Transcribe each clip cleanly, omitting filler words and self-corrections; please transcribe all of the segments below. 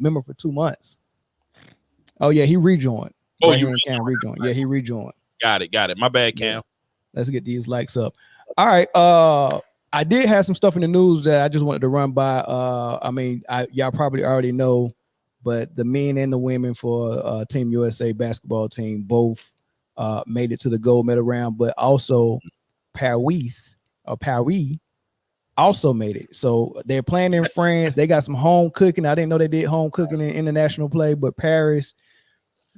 member for 2 months. Oh yeah, he rejoined. Oh, right, you Cam rejoined. Yeah, he rejoined. Got it. My bad, Cam. Yeah. Let's get these likes up. All right. I did have some stuff in the news that I just wanted to run by. Y'all probably already know, but the men and the women for Team USA basketball team both made it to the gold medal round, but also Paris also made it. So they're playing in France. They got some home cooking. I didn't know they did home cooking in international play, but Paris,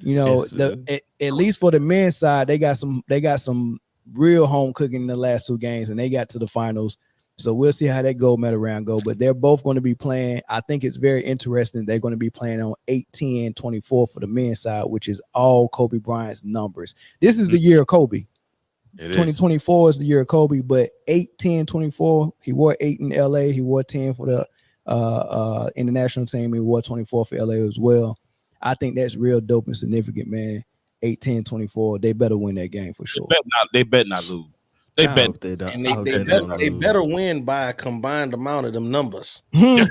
at least for the men's side, they got some real home cooking in the last 2 games, and they got to the finals. So we'll see how that gold medal round go. But they're both going to be playing. I think it's very interesting. They're going to be playing on 8-10-24 for the men's side, which is all Kobe Bryant's numbers. This is the year of Kobe. 2024 is the year of Kobe, but 8-10-24. He wore 8 in LA. He wore 10 for the international team. He wore 24 for LA as well. I think that's real dope and significant, man. 8-10-24. They better win that game for sure. They bet not lose. They bet. They better win by a combined amount of them numbers. Hmm.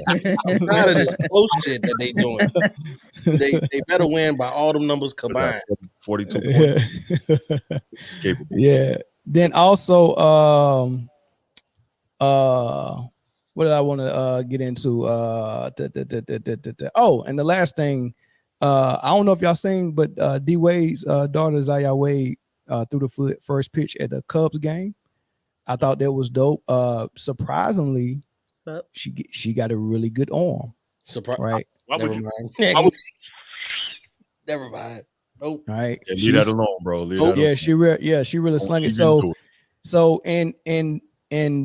I'm tired of this close shit that they doing. They better win by all them numbers combined. 42 points. Yeah. Then also, what did I want to get into? Oh, and the last thing, I don't know if y'all seen, but D Wade's daughter Zaya Wade threw the first pitch at the Cubs game. I thought that was dope. Surprisingly, she got a really good arm. Right? Never mind. Never mind. Nope. All right. Yeah, leave that alone, bro. She really slung it. So in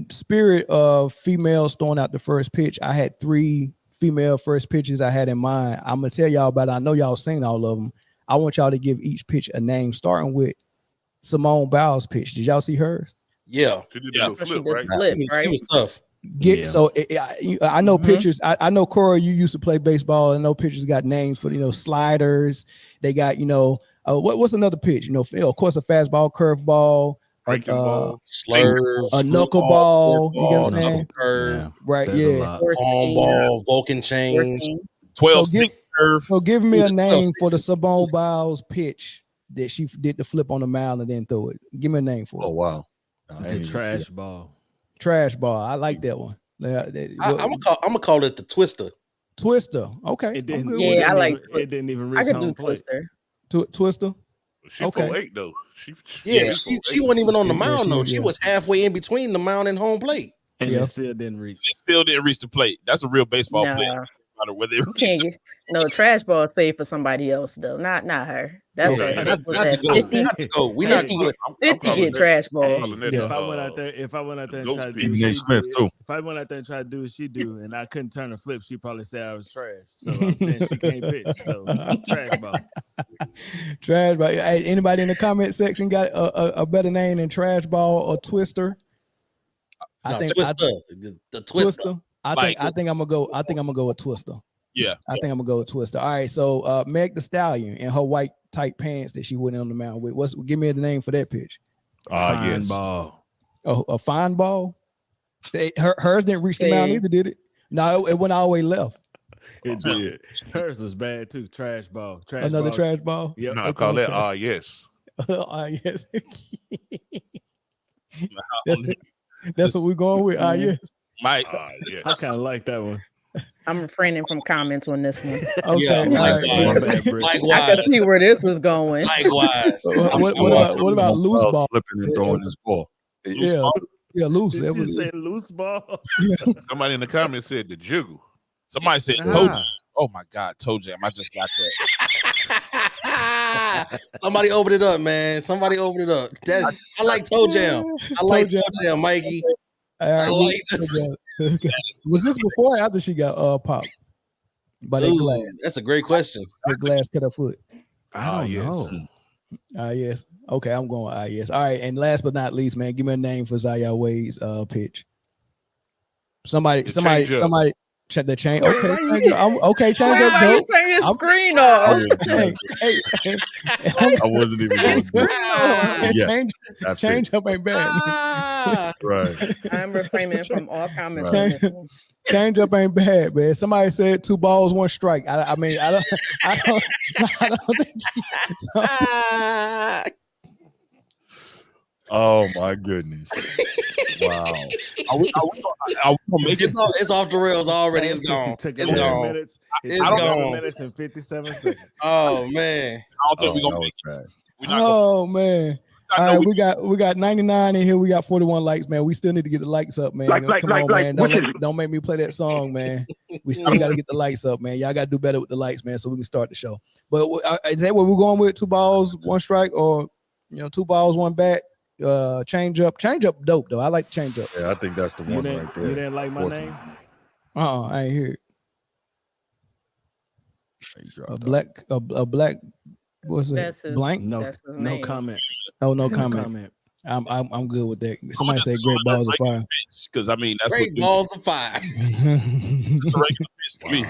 spirit of females throwing out the first pitch, I had 3 female first pitches I had in mind. I'm gonna tell y'all about it. I know y'all seen all of them. I want y'all to give each pitch a name, starting with Simone Biles' pitch. Did y'all see hers? Yeah. She did a flip, right? She was tough. So I know pitchers. I know Cora. You used to play baseball. I know pitchers got names for sliders. They got what's another pitch? Of course, a fastball, curveball, slurve, a knuckleball. You get what I'm saying? Curve, right? Yeah. Palm ball, Vulcan chain. 12. So give me a name for the Simone Biles pitch that she did the flip on the mound and then throw it. Give me a name for it. Oh wow. The trash ball. Trash ball. I like that one. I'm gonna call it the twister. Twister. Okay. I like it. It didn't even reach home plate. Twister. She 4'8" though. She wasn't even on the mound though. She was halfway in between the mound and home plate. And it still didn't reach. It still didn't reach the plate. That's a real baseball player. No matter whether no trash ball is safe for somebody else though, not her. That's her. Not to go. We not 50 get trash ball. If I went out there and tried to do if I went out there and tried to do what she do and I couldn't turn a flip, she'd probably say I was trash. So I'm saying she can't pitch. So trash ball. Trash ball. Hey, anybody in the comment section got a better name than trash ball or twister? The twister. I think I'm gonna go with Twister. Yeah. I think I'm gonna go with Twister. All right. So Meg the Stallion in her white tight pants that she went on the mound with. Give me the name for that pitch. Fine ball. Oh, a fine ball. Hers didn't reach the mound either, did it? No, it went all the way left. It did. Hers was bad too. Trash ball. Another trash ball. Yeah. No, I call that yes. Yes. That's what we're going with. Yes. Mike, yes. I kind of like that one. I'm refraining from comments on this one. Okay, likewise. I can see where this was going. Likewise. What about loose ball? Flipping and throwing his ball. Loose. Did you say loose ball? Somebody in the comments said the jiggle. Somebody said toe jam. Oh my God, toe jam. I just got that. Somebody open it up, man. Somebody open it up. I like toe jam. I like toe jam, Mikey. Was this before or after she got popped by that glass? That's a great question. The glass cut her foot. I don't know. Yes. Okay, I'm going. Yes. All right. And last but not least, man, give me a name for Zaya Wade's pitch. Somebody. The chain. Okay, change up. Why you Dope. turn your I'm- screen off? Hey, I wasn't even going to do it. Yeah, change up ain't bad. Right. I'm refraining from all comments Right. on this one. Change up ain't bad, man. Somebody said 2 balls, 1 strike. I mean, I don't think. Oh my goodness! Wow. I will make it. It's off the rails already. It's gone. Took It's 11 gone. minutes. It's 11 gone. minutes and 57 seconds. Oh man. I don't think we're that gonna was make it. bad. We're not gonna, Man. I All know right, we got 99 in here. We got 41 likes, man. We still need to get the likes up, man. Come on, man. Don't make me play that song, man. We still got to get the likes up, man. Y'all got to do better with the likes, man, so we can start the show. But is that what we're going with? 2 balls, 1 strike, or 2 balls, 1 bat? Change up, dope though. I like change up. Yeah, I think that's the one right there. You didn't like my name? I ain't hear it. A black. What's That's it? his, Blank? No, that's his no name. comment. Oh, no No comment. comment. I'm good with that. Somebody said great balls of fire. because I mean that's Great what balls of fire. It's a regular pitch to me.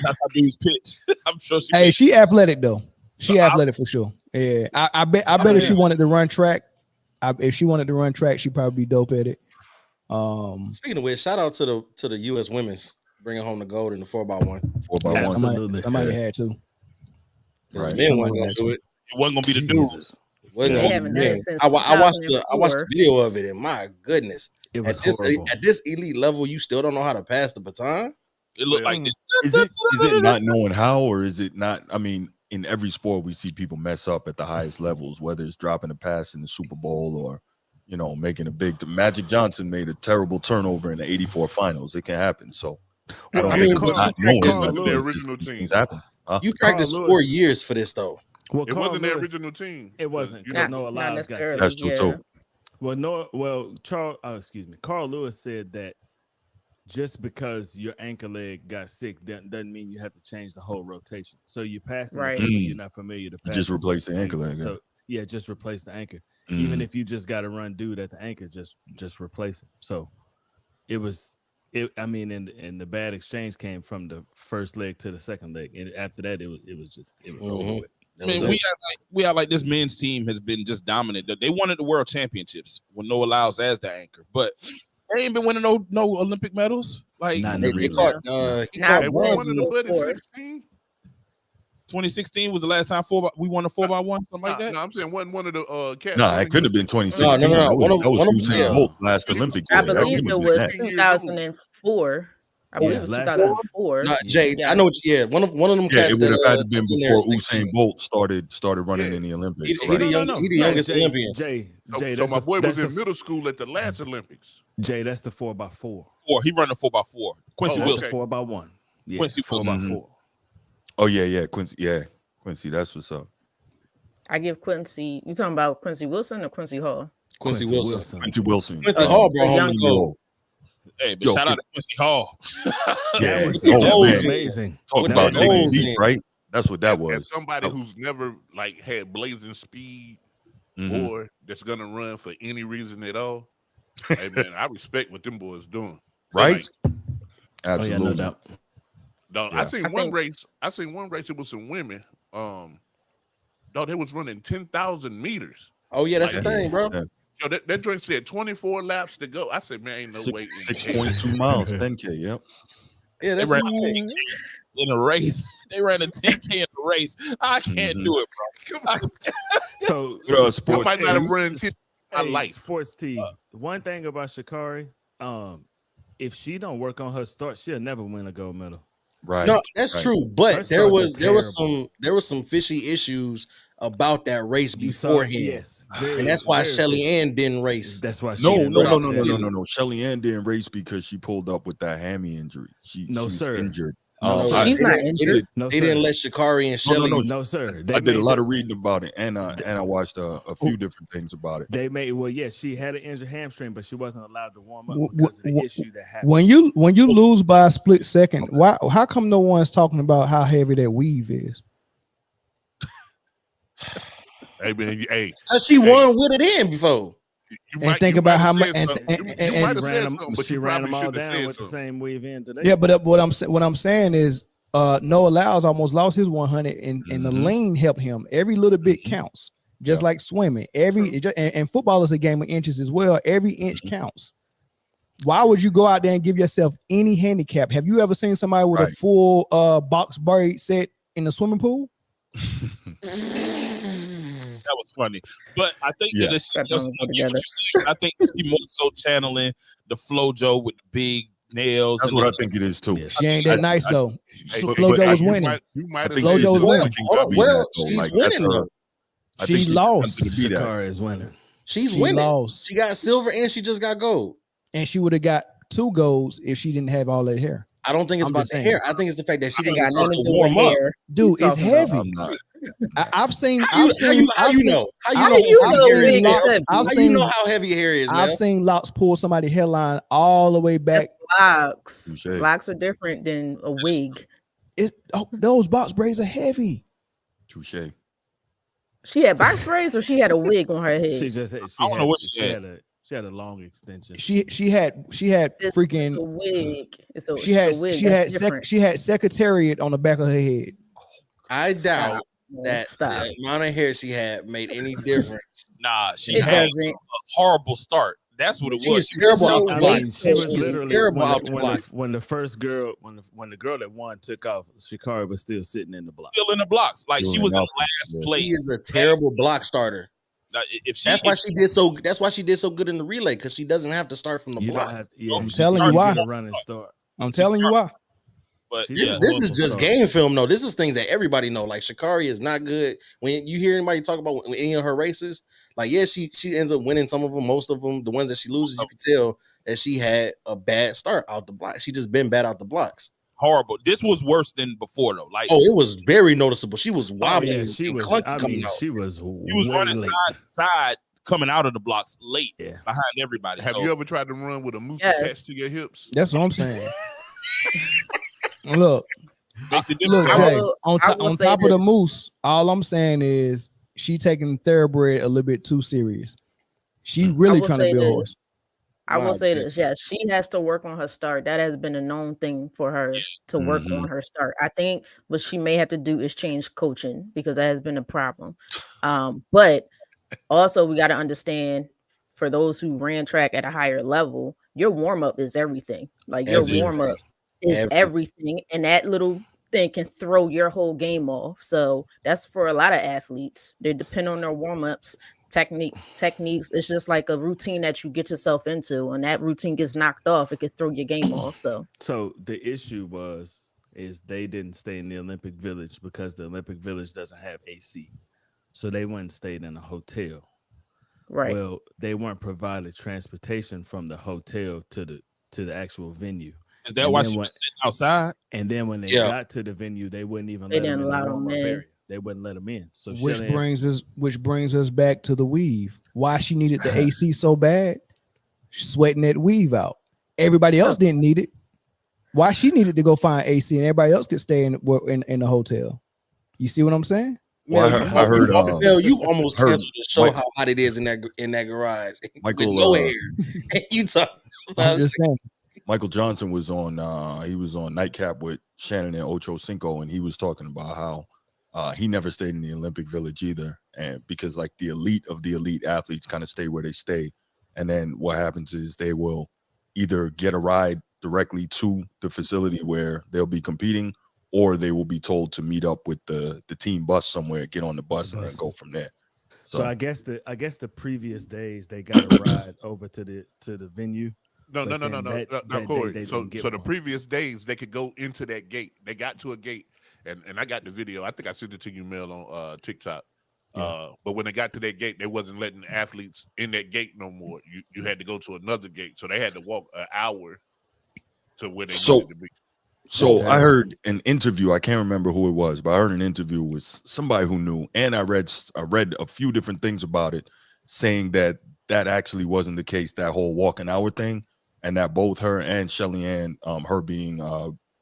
That's how dudes pitch. I'm sure she. Hey, she athletic though. She athletic for sure. Yeah, I bet if she wanted to run track, if she wanted to run track, she'd probably be dope at it. Speaking of which, shout out to the U.S. women's bringing home the gold in the 4x1. 4x1. Absolutely. Somebody had to. Right. Men weren't gonna do it. It wasn't gonna be the dudes. Wasn't They gonna haven't be done men. it since I watched the 2004. video of it, and my goodness, It was at horrible. this elite level, you still don't know how to pass the baton. It looked like this. Is it not knowing how, or is it not? I mean, in every sport, we see people mess up at the highest levels, whether it's dropping a pass in the Super Bowl or, making a big. Magic Johnson made a terrible turnover in the '84 finals. It can happen. So I don't think it's not knowing. the original These team. things happen. Huh? You practiced Carl 4 Lewis. years for this, though. Well, It Carl wasn't the Lewis- original team. It wasn't You because know, Noah Not Lyles got necessarily. sick. That's true Yeah. too. Carl Lewis said that just because your ankle leg got sick doesn't mean you have to change the whole rotation. So you're passing Right. the people you're not familiar to pass. Just the replace the people. ankle leg, yeah. So yeah, just replace the anchor. Mm. Even if you just got to run dude at the anchor, just replace him. So it was. And the bad exchange came from the first leg to the second leg, and after that, it was over with. I mean, we act like this men's team has been just dominant. They wanted the world championships with Noah Lyles as the anchor, but they ain't been winning no Olympic medals. Like Not in They, the they relay. caught he Not caught since bronze in the 2004. 2016 was the last time we won a 4x1, something like that. No, I'm saying one of the cats. No, it couldn't have been 2016. No. That One of was them, Usain yeah. Bolt's last Olympic I year. believe He it in was that. 2004. I believe it was last 2004. No, Jay, Yeah. I know what. Yeah, one of them Yeah, cats it would have had to that been that's in there before is 16. Usain Bolt started running in the Olympics. He right? the youngest Jay, Olympian. Jay, So my boy was that's in middle school at the last Olympics. Jay, that's the 4x4. 4. He run the 4x4. Quincy Oh, Wilson. okay. 4x1. Yeah, Quincy 4x4. Oh yeah, Quincy, that's what's up. I give Quincy. You talking about Quincy Wilson or Quincy Hall? Quincy Wilson. Quincy Wilson. Quincy Hall brought home the gold. Hey, but Yo, shout out to Quincy Hall. Yeah, That was, oh, that was man. amazing. Talk With about the digging holes deep, in. right? That's what that As was. somebody Oh. who's never like had blazing speed Mhm. or that's gonna run for any reason at all. Hey man, I respect what them boys doing. Right? Oh Absolutely. yeah, no doubt. Dog, Yeah. I seen I one think- race. It was some women. Dog, they was running 10,000 meters. Oh yeah, that's the Yeah. thing, bro. Yeah. Yo, that joint said 24 laps to go. I said, man, ain't no way. 6.2 miles, 10K. Yep. Yeah, that's They ran in a race. They ran a 10K in a race. I can't Mhm. do it, bro. Come on. So Bro, I sports might not have team. run 10 my Hey, life. Sports T. One thing about Sha'Carri, if she don't work on her start, she'll never win a gold medal. Right. No, that's Right. true. But Her there starts are was some fishy issues about that race You saw- beforehand. yes, And that's why very Shelly good. Ann didn't race. That's why she No, didn't no, race no, no, that. no, no, no, no. Shelly Ann didn't race because she pulled up with that hammy injury. She was sir. injured. No, No, sir. She's they not didn't- injured. No, They sir. didn't let Sha'Carri and Shelly. No, sir. They I did a made lot the- of reading about it, and I watched a few different things about it. They made she had an injured hamstring, but she wasn't allowed to warm up Wh- because of the wh- issue that happened. When you lose by a split second, why? How come no one's talking about how heavy that weave is? Hey man, hey, She won with it in before. And think about how much. You might have Ran said them, something, but she you ran probably them all shouldn't have down said with the something. same weave in today. Yeah, but what I'm saying is, Noah Lyles almost lost his 100, and the lean helped him. Every little bit counts, just like swimming. And football is a game of inches as well. Every inch counts. Why would you go out there and give yourself any handicap? Have you ever seen somebody with a full box braid set in the swimming pool? That was funny, but I think that it's, I get what you're saying. I think she more so channeling the FloJo with the big nails. That's what I think it is too. Yeah. She ain't that nice though. But FloJo was you winning. might have FloJo said was winning. She's winning though. She lost. Shakara is winning. She's She winning. lost. She got silver and she just got gold. And she would have got 2 golds if she didn't have all that hair. I don't think it's I'm about just the saying. hair. I think it's the fact that she Ain't didn't got start nothing to to do with warm up. hair. Dude, it's heavy. I'm not. I've seen. How you know? How do you know wig is heavy? How you know how heavy hair is, man? I've seen locks pull somebody's hairline all the way back. That's locks. Touche. Locks are different than a wig. Those box braids are heavy. Touche. She had box braids or she had a wig on her head. She just had, I don't know what she had. She had a long extension. She had It's freaking. a wig. It's a She had wig. she That's had different. she had secretariat on the back of her head. I doubt that Stop. the amount of hair she had made any difference. Nah, she It had doesn't. a horrible start. That's what it She was. is terrible so out the I block. mean, she was She is literally terrible out the block. when the first girl, when the girl that won took off, Shakara was still sitting in the block. Still in the blocks. Like she was in Doing last place. She is a terrible block starter. Like, if she, That's why she did so. That's why she did so good in the relay because she doesn't have to start from the You block. don't have to, yeah, I'm she telling you started why. to run and start. I'm telling you why. But She's yeah, a This is horrible just starter. game film, though. This is things that everybody know. Like Shakari is not good. When you hear anybody talk about any of her races, like she ends up winning some of them, most of them. The ones that she loses, you can tell that she had a bad start out the block. She just been bad out the blocks. horrible. This was worse than before though. Like it was very noticeable. She was wobbling. Yeah, she and was. clunky I coming mean, out. she was. he was running late. side to side, coming out of the blocks late behind everybody. Have So you ever tried to run with a moose Yes. attached to your hips? That's what I'm saying. Look, makes it look, different. Jay, on I will say top of the this. moose, all I'm saying is she taking thoroughbred a little bit too serious. She really will trying to say be a this. horse. I will Wow, say Jay. this. Yes, she has to work on her start. That has been a known thing for her to work on her start. I think what she may have to do is change coaching because that has been a problem. But also we got to understand for those who ran track at a higher level, your warm-up is everything. Like your Everything. warm-up is everything. And that little thing can throw your whole game off. So that's for a lot of athletes. They depend on their warm-ups. Techniques. It's just like a routine that you get yourself into, and that routine gets knocked off, it could throw your game off. So the issue is they didn't stay in the Olympic Village because the Olympic Village doesn't have AC, so they went and stayed in a hotel. right. Well, they weren't provided transportation from the hotel to the actual venue. Is that And why then she when- was sitting outside? And then when they Yeah. got to the venue, they wouldn't even They let them didn't in the allow them warm-up in. area. They wouldn't let them in. So Which Shelley- brings us back to the weave. Why she needed the AC so bad? Sweating that weave out. Everybody else didn't need it. Why she needed to go find AC and everybody else could stay in the hotel. You see what I'm saying? Well, I heard, Mel, you've almost heard canceled the show Mike- how hot it is in that garage Michael, with no air. And you talk I'm about just saying. Michael Johnson was on Nightcap with Shannon and Ocho Cinco, and he was talking about how he never stayed in the Olympic Village either, and because like the elite of the elite athletes kind of stay where they stay, and then what happens is they will either get a ride directly to the facility where they'll be competing, or they will be told to meet up with the team bus somewhere, get on the bus, and then go from there. So I guess the previous days they got a ride over to the venue. No, But then that day Corey. they So didn't get the one. previous days they could go into that gate. They got to a gate, and I got the video. I think I sent it to you, Mel, on TikTok. But when they got to that gate, they wasn't letting athletes in that gate no more. You had to go to another gate, so they had to walk an hour to where they needed to be. So I heard an interview. I can't remember who it was, but I heard an interview with somebody who knew, and I read a few different things about it, saying that actually wasn't the case. That whole walk an hour thing, and that both her and Shelly Ann, her being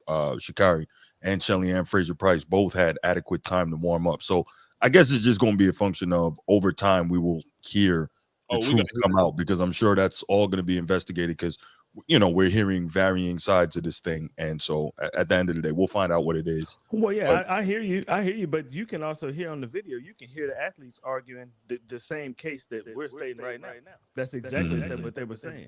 Sha'Carri, and Shelly Ann Fraser Price both had adequate time to warm up. So I guess it's just going to be a function of over time we will hear the truth come out, because I'm sure that's all going to be investigated, because we're hearing varying sides of this thing, and so at the end of the day, we'll find out what it is. Well, yeah, I hear you, but you can also hear on the video, you can hear the athletes arguing the same case that we're stating right now. That's exactly what they were saying.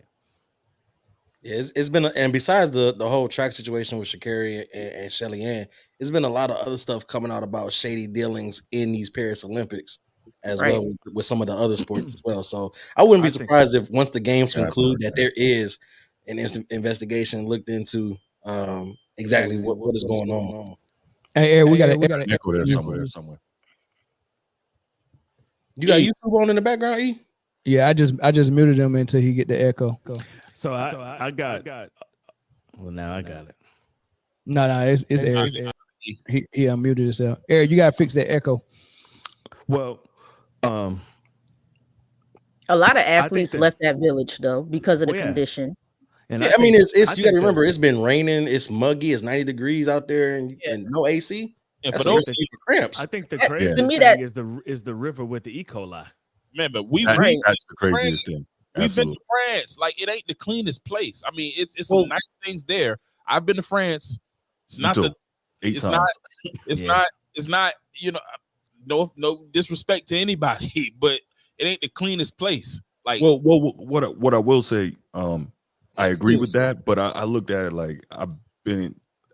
Yeah, it's been, and besides the whole track situation with Sha'Carri and Shelly Ann, it's been a lot of other stuff coming out about shady dealings in these Paris Olympics as well with some of the other sports as well. So I wouldn't be surprised if once the games conclude that there is an investigation looked into exactly what is going on. Hey, we got an echo there somewhere. You got YouTube on in the background, E? Yeah, I just muted him until he get the echo. So I got. Well, now I got it. No, it's Eric. He unmuted himself. Eric, you gotta fix that echo. Well, a lot of athletes left that village though because of the condition. And I mean, it's you got to remember, it's been raining, it's muggy, it's 90 degrees out there, and no AC. And that's for those cramps. I think the craziest thing is the river with the E. coli. Man, but that's the craziest thing. We've been to France. Like, it ain't the cleanest place. I mean, it's some nice things there. I've been to France. It's not it's not, no disrespect to anybody, but it ain't the cleanest place. Like, well, what I will say, I agree with that, but I looked at it like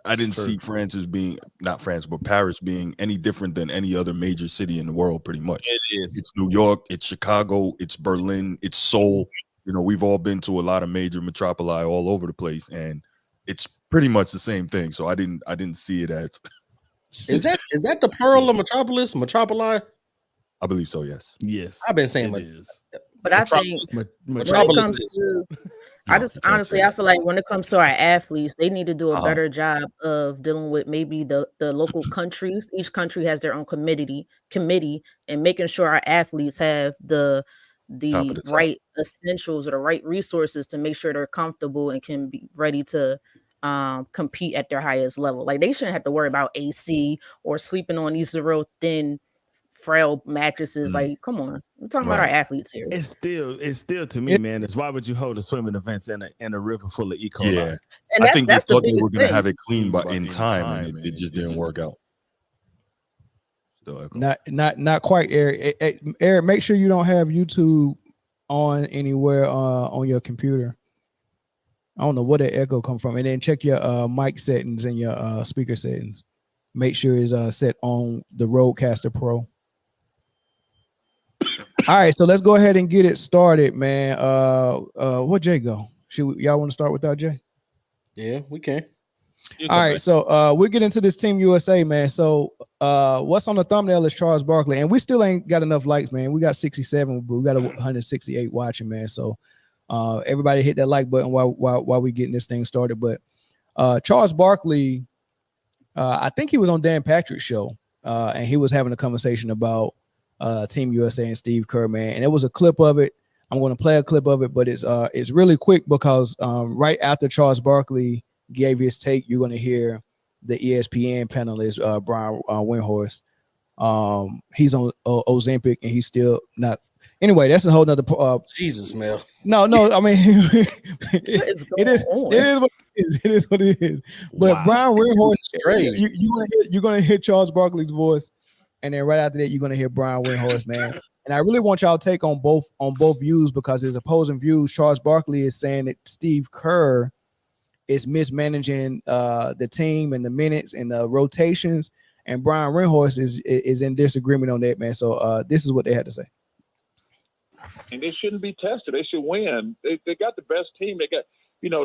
I didn't see France as being, not France, but Paris being any different than any other major city in the world, pretty much. It is. It's New York, it's Chicago, it's Berlin, it's Seoul. We've all been to a lot of major metropoli all over the place, and it's pretty much the same thing. So I didn't see it as. Is that the plural of metropolis? Metropoli? I believe so. Yes. Yes. I've been saying but I think metropolis. Honestly, I feel like when it comes to our athletes, they need to do a better job of dealing with maybe the local countries. Each country has their own committee, and making sure our athletes have the right essentials or the right resources to make sure they're comfortable and can be ready to compete at their highest level. Like, they shouldn't have to worry about AC or sleeping on these real thin, frail mattresses. Like, come on, we're talking about our athletes here. It's still to me, man. It's why would you hold a swimming events in a river full of E. coli? Yeah, and I think they thought they were going to have it clean in time, and it just didn't work out. Not quite, Eric. Eric, make sure you don't have YouTube on anywhere on your computer. I don't know where that echo come from, and then check your mic settings and your speaker settings. Make sure it's set on the Rodecaster Pro. All right, so let's go ahead and get it started, man. Where Jay go? Y'all want to start without Jay? Yeah, we can. All right, so we'll get into this Team USA, man. So what's on the thumbnail is Charles Barkley, and we still ain't got enough likes, man. We got 67, but we got 168 watching, man. So everybody hit that like button while we getting this thing started. But Charles Barkley, I think he was on Dan Patrick's show, and he was having a conversation about Team USA and Steve Kerr, man. And it was a clip of it. I'm going to play a clip of it, but it's really quick because right after Charles Barkley gave his take, you're going to hear the ESPN panelist, Brian Windhorst. He's on Ozempic, and he's still not. Anyway, that's a whole nother. Jesus, man. No. I mean, it is what it is. It is what it is. But Brian Windhorst, you're going to hear Charles Barkley's voice, and then right after that, you're going to hear Brian Windhorst, man. And I really want y'all to take on both views, because there's opposing views. Charles Barkley is saying that Steve Kerr is mismanaging the team and the minutes and the rotations, and Brian Windhorst is in disagreement on that, man. So this is what they had to say. And they shouldn't be tested. They should win. They got the best team. They got,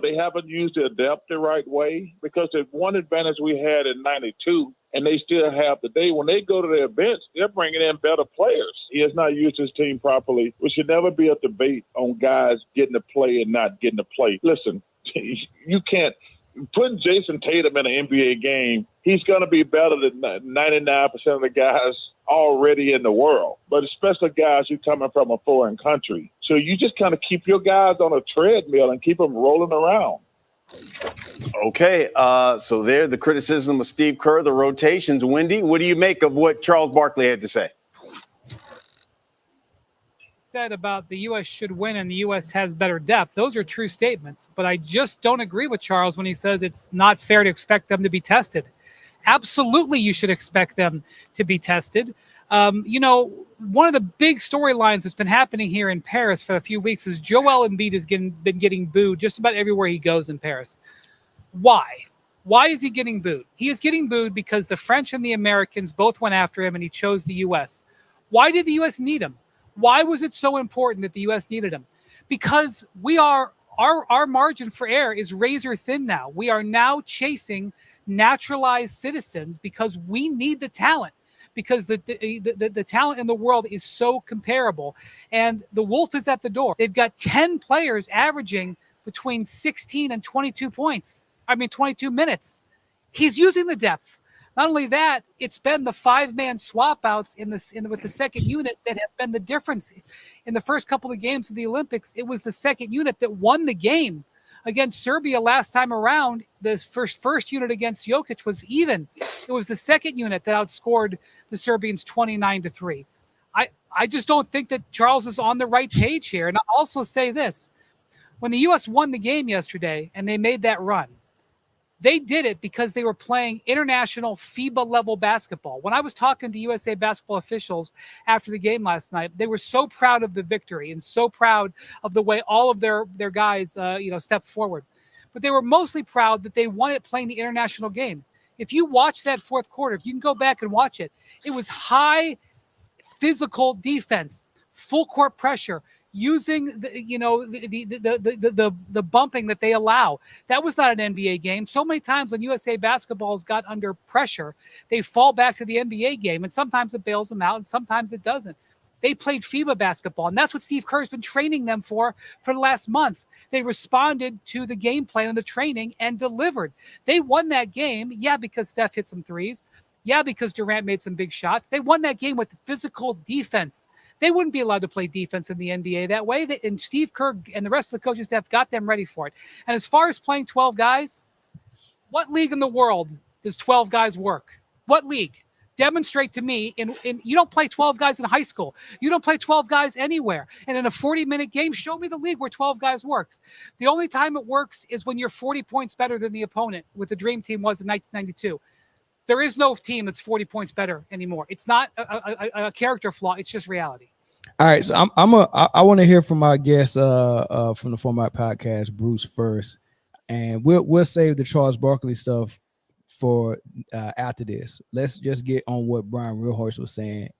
they haven't used their depth the right way, because the one advantage we had in '92, and they still have today. When they go to their bench, they're bringing in better players. He has not used his team properly. We should never be a debate on guys getting to play and not getting to play. Listen, you can't. Putting Jason Tatum in an NBA game, he's going to be better than 99% of the guys already in the world, but especially guys who coming from a foreign country. So you just kind of keep your guys on a treadmill and keep them rolling around. Okay, so there, the criticism of Steve Kerr, the rotations. Wendy, what do you make of what Charles Barkley had to say? said about the U.S. should win and the U.S. has better depth, those are true statements. But I just don't agree with Charles when he says it's not fair to expect them to be tested. Absolutely, you should expect them to be tested. One of the big storylines that's been happening here in Paris for a few weeks is Joel Embiid has been getting booed just about everywhere he goes in Paris. Why? Why is he getting booed? He is getting booed because the French and the Americans both went after him and he chose the U.S. Why did the U.S. need him? Why was it so important that the U.S. needed him? Because our margin for error is razor thin now. We are now chasing naturalized citizens because we need the talent, because the talent in the world is so comparable. And the wolf is at the door. They've got 10 players averaging between 16 and 22 points. 22 minutes. He's using the depth. Not only that, it's been the 5-man swap outs with the second unit that have been the difference. In the first couple of games of the Olympics, it was the second unit that won the game. Against Serbia last time around, the first unit against Jokic was even. It was the second unit that outscored the Serbians 29-3. I just don't think that Charles is on the right page here. And I'll also say this. When the U.S. won the game yesterday and they made that run, they did it because they were playing international FIBA-level basketball. When I was talking to USA basketball officials after the game last night, they were so proud of the victory and so proud of the way all of their guys, stepped forward. But they were mostly proud that they won it playing the international game. If you watch that fourth quarter, if you can go back and watch it, it was high physical defense, full court pressure, using the bumping that they allow. That was not an NBA game. So many times when USA basketball's got under pressure, they fall back to the NBA game, and sometimes it bails them out, and sometimes it doesn't. They played FIBA basketball, and that's what Steve Kerr's been training them for the last month. They responded to the game plan and the training and delivered. They won that game, because Steph hit some threes, because Durant made some big shots. They won that game with physical defense. They wouldn't be allowed to play defense in the NBA that way. And Steve Kerr and the rest of the coaching staff got them ready for it. And as far as playing 12 guys, what league in the world does 12 guys work? What league? Demonstrate to me. You don't play 12 guys in high school. You don't play 12 guys anywhere. And in a 40-minute game, show me the league where 12 guys works. The only time it works is when you're 40 points better than the opponent, what the Dream Team was in 1992. There is no team that's 40 points better anymore. It's not a character flaw. It's just reality. All right, so I want to hear from our guest from the Format Podcast, Bruce, first, and we'll save the Charles Barkley stuff for after this. Let's just get on what Brian Realhorst was saying.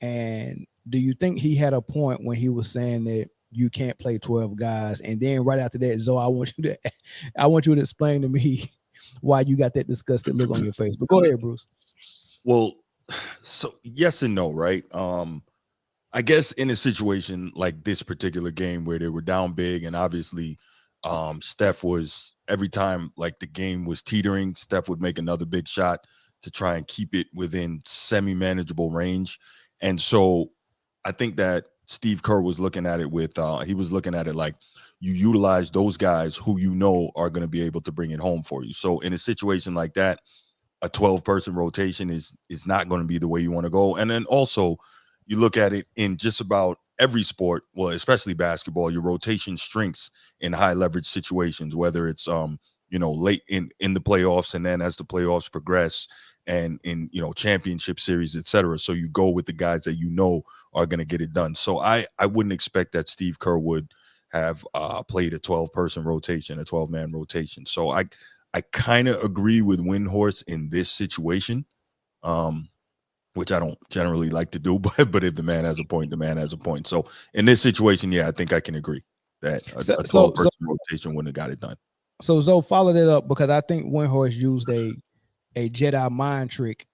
And do you think he had a point when he was saying that you can't play 12 guys? And then right after that, Zoe, I want you to explain to me why you got that disgusted look on your face. But go ahead, Bruce. Well, so yes and no, right? I guess in a situation like this particular game where they were down big, and obviously Steph was, every time like the game was teetering, Steph would make another big shot to try and keep it within semi-manageable range. And so I think that Steve Kerr was looking at it like, you utilize those guys who you know are going to be able to bring it home for you. So in a situation like that, a 12-person rotation is not going to be the way you want to go. And then also you look at it in just about every sport, well, especially basketball, your rotation shrinks in high leverage situations, whether it's late in the playoffs, and then as the playoffs progress, and in championship series, etc. So you go with the guys that you know are going to get it done. So I wouldn't expect that Steve Kerr would have played a 12-person rotation, a 12-man rotation. So I kind of agree with Windhorst in this situation, which I don't generally like to do, but if the man has a point, the man has a point. So in this situation, I think I can agree that a 12-person rotation wouldn't have got it done. So Zoe, follow that up, because I think Windhorst used a Jedi mind trick,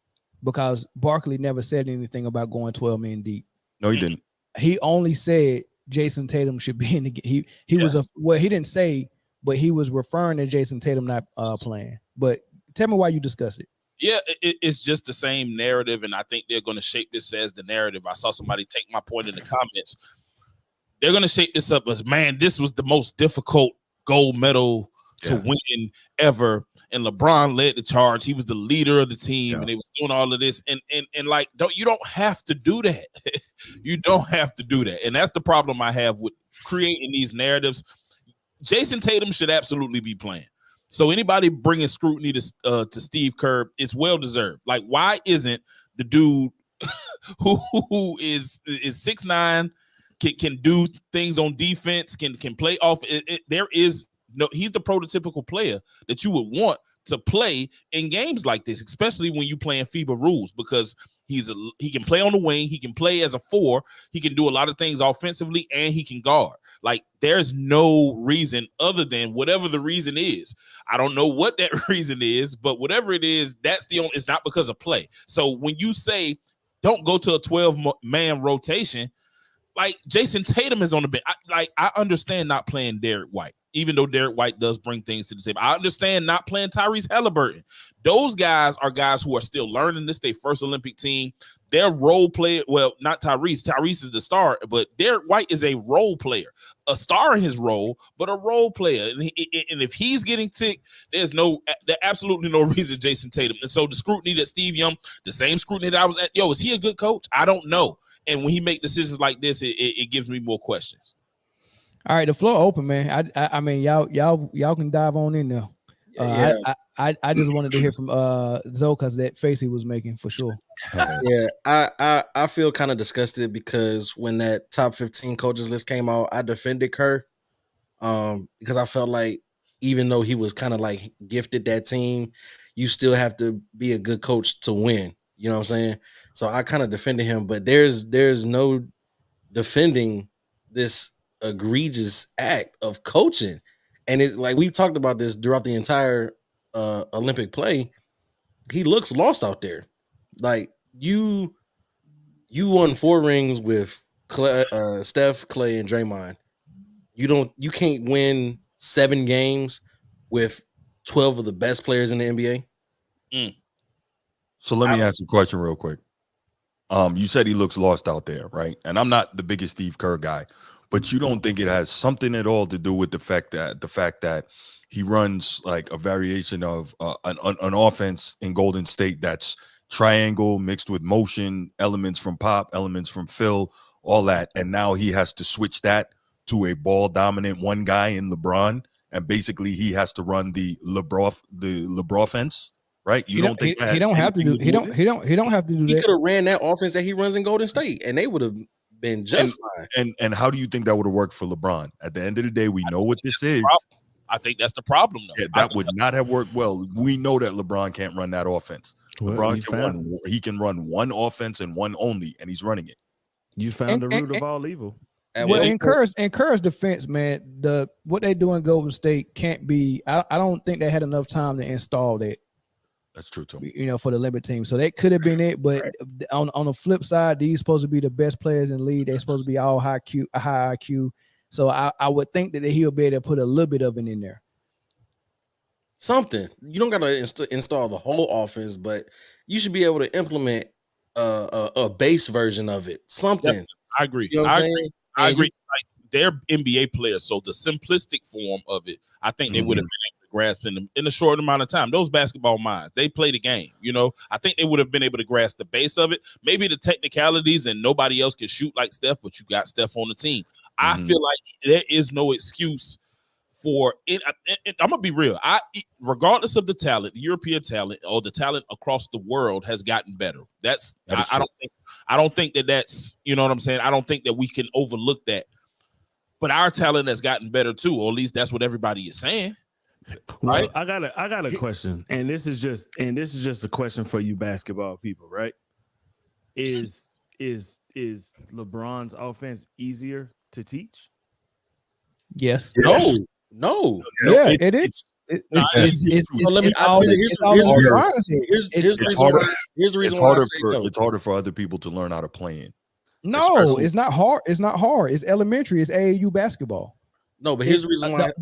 because Barkley never said anything about going 12 men deep. No, he didn't. He only said Jason Tatum should be in the game. He didn't say, but he was referring to Jason Tatum not playing. But tell me why you discuss it. Yeah, it's just the same narrative, and I think they're going to shape this as the narrative. I saw somebody take my point in the comments. They're going to shape this up as, man, this was the most difficult gold medal to win ever. And LeBron led the charge. He was the leader of the team, and they was doing all of this. And like, you don't have to do that. You don't have to do that. And that's the problem I have with creating these narratives. Jason Tatum should absolutely be playing. So anybody bringing scrutiny to Steve Kerr, it's well deserved. Like, why isn't the dude who is 6'9", can do things on defense, can play off? There is no, he's the prototypical player that you would want to play in games like this, especially when you playing FIBA rules, because he can play on the wing, he can play as a 4, he can do a lot of things offensively, and he can guard. Like, there's no reason other than whatever the reason is. I don't know what that reason is, but whatever it is, that's the only. It's not because of play. So when you say don't go to a 12-man rotation, like, Jason Tatum is on the bench. I understand not playing Derek White, even though Derek White does bring things to the table. I understand not playing Tyrese Halliburton. Those guys are guys who are still learning. This their first Olympic team. They're role player. Well, not Tyrese. Tyrese is the star, but Derek White is a role player, a star in his role, but a role player. And if he's getting ticked, there's absolutely no reason Jason Tatum. And so the scrutiny that Steve Young, the same scrutiny that I was at, is he a good coach? I don't know. And when he make decisions like this, it gives me more questions. All right, the floor open, man. I mean, y'all can dive on in there. I just wanted to hear from Zoe, because that face he was making, for sure. Yeah, I feel kind of disgusted because when that top 15 coaches list came out, I defended Kerr because I felt like even though he was kind of like gifted that team, you still have to be a good coach to win. You know what I'm saying? So I kind of defended him, but there's no defending this egregious act of coaching. And it's like, we talked about this throughout the entire Olympic play. He looks lost out there. Like, you won 4 rings with Steph, Clay, and Draymond. You can't win 7 games with 12 of the best players in the NBA. So let me ask you a question real quick. You said he looks lost out there, right? And I'm not the biggest Steve Kerr guy, but you don't think it has something at all to do with the fact that he runs like a variation of an offense in Golden State that's triangle mixed with motion, elements from Pop, elements from Phil, all that, and now he has to switch that to a ball dominant one guy in LeBron, and basically he has to run the LeBron offense. Right, you don't think he don't have to do he don't have to do that. He could have ran that offense that he runs in Golden State, and they would have been just fine. And how do you think that would have worked for LeBron? At the end of the day, we know what this is. I think that's the problem, though. Yeah, that would not have worked well. We know that LeBron can't run that offense. Well, LeBron can run one offense and one only, and he's running it. You found the root of all evil. Well, in Kerr's defense, man, what they do in Golden State can't be. I don't think they had enough time to install that. That's true too. For the Olympic team. So that could have been it. But on the flip side, these supposed to be the best players in the league. They're supposed to be all high IQ. So I would think that he'll be able to put a little bit of it in there. Something. You don't got to install the whole offense, but you should be able to implement a base version of it. Something. Definitely. I agree. You know what I'm saying? I agree. Like, they're NBA players, so the simplistic form of it, I think they would have been able to grasp in a short amount of time. Those basketball minds, they play the game. I think they would have been able to grasp the base of it. Maybe the technicalities, and nobody else can shoot like Steph, but you got Steph on the team. I feel like there is no excuse for it. I'm gonna be real. Regardless of the talent, the European talent or the talent across the world has gotten better. I don't think that's, you know what I'm saying? I don't think that we can overlook that. But our talent has gotten better too, or at least that's what everybody is saying. Right? Well, I got a question, and this is just a question for you basketball people, right? Is LeBron's offense easier to teach? Yes. No. Yeah, it is. Here's the reason why it's harder for other people to learn how to play in. No, it's not hard. It's not hard. It's elementary. It's AAU basketball. No, but here's the reason why.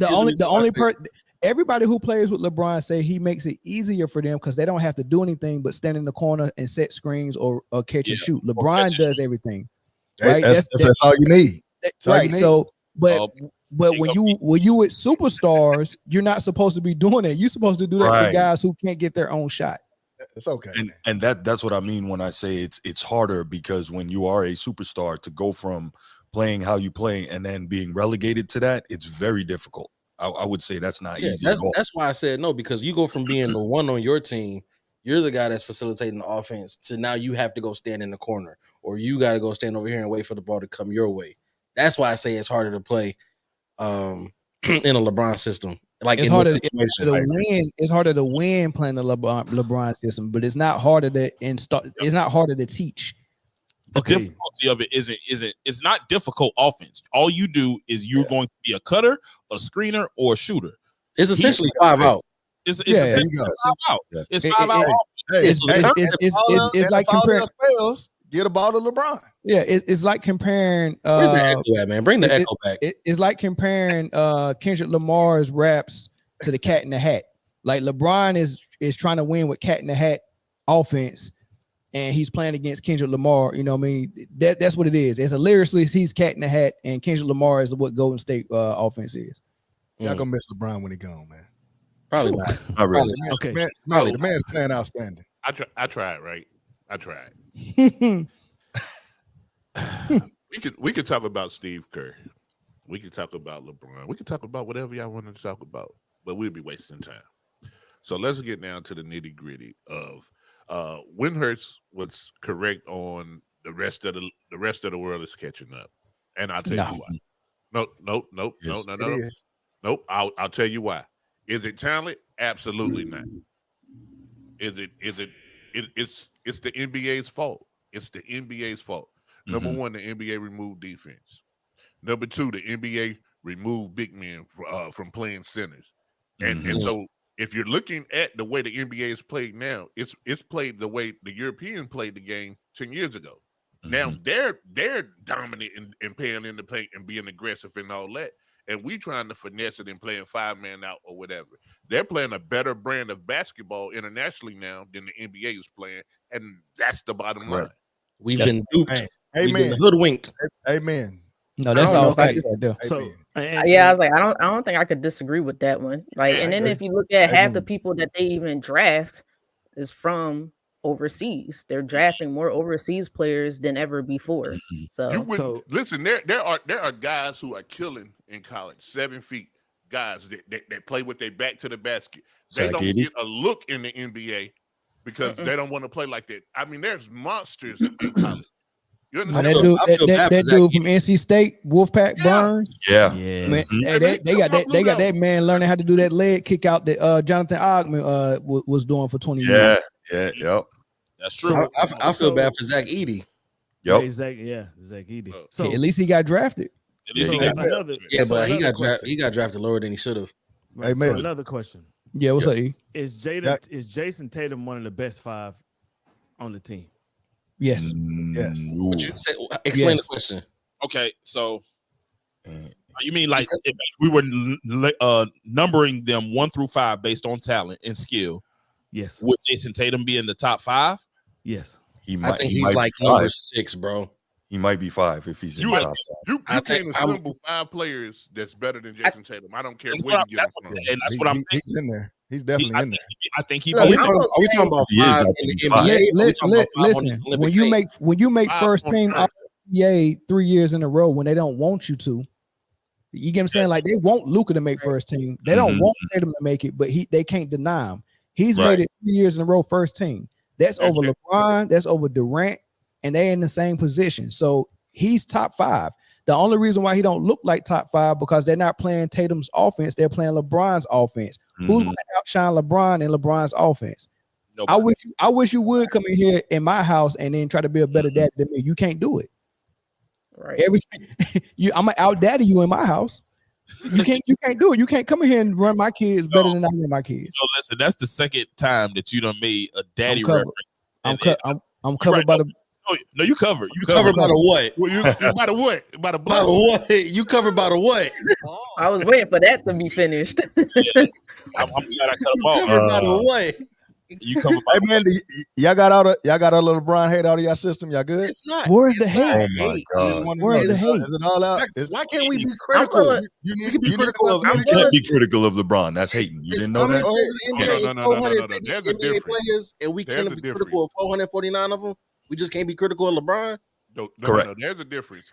Everybody who plays with LeBron say he makes it easier for them because they don't have to do anything but stand in the corner and set screens or catch and shoot. LeBron does everything. Right? That's all you need. Right. So, but But when you with superstars, you're not supposed to be doing that. You're supposed to do that for guys who can't get their own shot. It's okay. And that's what I mean when I say it's harder, because when you are a superstar, to go from playing how you play and then being relegated to that, it's very difficult. I would say that's not easy. That's why I said no, because you go from being the one on your team, you're the guy that's facilitating the offense, to now you have to go stand in the corner, or you got to go stand over here and wait for the ball to come your way. That's why I say it's harder to play in a LeBron system. Like it's harder to win. It's harder to win playing the LeBron system, but it's not harder to It's not harder to teach. The difficulty of it isn't it's not difficult offense. All you do is you're going to be a cutter, a screener, or a shooter. It's essentially 5 out. It's essentially 5 out. It's 5 out. It's like comparing. Get a ball to LeBron. Yeah, it's like comparing. Where's the echo at, man? Bring the echo back. It's like comparing Kendrick Lamar's raps to the Cat in the Hat. Like LeBron is trying to win with Cat in the Hat offense, and he's playing against Kendrick Lamar. You know what I mean? That's what it is. As a lyricist, he's Cat in the Hat, and Kendrick Lamar is what Golden State offense is. Y'all gonna miss LeBron when he gone, man. Probably not. Not really. Okay. The man's playing outstanding. I tried, right? I tried. we could talk about Steve Kerr. We could talk about LeBron. We could talk about whatever y'all want to talk about, but we'll be wasting time. So let's get down to the nitty gritty of Windhurst was correct on the rest of the world is catching up, and I'll tell you why. Nope. I'll tell you why. Is it talent? Absolutely not. Is it? It's the NBA's fault. It's the NBA's fault. Number one, the NBA removed defense. Number two, the NBA removed big men from playing centers. And so if you're looking at the way the NBA is played now, it's played the way the European played the game 10 years ago. Now they're dominant and paying in the paint and being aggressive and all that. And we trying to finesse it and playing 5-man out or whatever. They're playing a better brand of basketball internationally now than the NBA is playing, and that's the bottom line. We've been duped. Amen. We've been hoodwinked. Amen. No, that's all facts right there. So yeah, I was like, I don't think I could disagree with that one. Like, and then if you look at half the people that they even draft is from overseas. They're drafting more overseas players than ever before. So listen, there are guys who are killing in college, 7 feet guys that play with their back to the basket. They don't get a look in the NBA because they don't want to play like that. I mean, there's monsters in college. You understand? That dude from NC State, Wolfpack Burns. Yeah. Man, they got that man learning how to do that leg kick out that Jonathan Ogman was doing for 20 years. Yep. That's true. So I feel bad for Zach Edey. Yep. Zach Edey. So at least he got drafted. But he got drafted lower than he should have. Right, so another question. Yeah, what's up, E? Is Jason Tatum one of the best 5 on the team? Yes. Yes. Explain the question. Okay, so you mean like if we were numbering them 1 through 5 based on talent and skill? Yes. Would Jason Tatum be in the top 5? Yes. I think he's like number 6, bro. He might be 5 if he's in the top 5. You can't assemble 5 players that's better than Jason Tatum. I don't care where you get it from. And that's what I'm saying. He's in there. He's definitely in there. I think he. Are we talking about 5 in the NBA? Listen, when you make first team NBA 3 years in a row when they don't want you to, you get what I'm saying? Like they want Luka to make first team. They don't want Tatum to make it, but they can't deny him. He's made it 3 years in a row first team. That's over LeBron. That's over Durant, and they're in the same position. So he's top 5. The only reason why he don't look like top 5 because they're not playing Tatum's offense. They're playing LeBron's offense. Who's going to outshine LeBron in LeBron's offense? Nobody. I wish you would come in here in my house and then try to be a better daddy than me. You can't do it. Right. I'm gonna out daddy you in my house. You can't do it. You can't come in here and run my kids better than I run my kids. So listen, that's the second time that you done made a daddy reference. I'm covered by the. No, you covered. You covered by the what? By the what? By the blood. What? You covered by the what? I was waiting for that to be finished. I'm glad I cut him off. Covered by the what? You come Hey man, y'all got all the LeBron hate out of y'all system. Y'all good? It's not. Where's the it's hate? not Oh my God. Where's the hate? Is it all out? Why can't we be I'm critical? willing. We can be critical of You can't be critical of LeBron. That's hating. You didn't know that? players in the NBA? It's No. 450 There's a NBA difference. players, and we There's can't a be difference. critical of 449 of them. We just can't be critical of LeBron. Correct. No, there's a difference.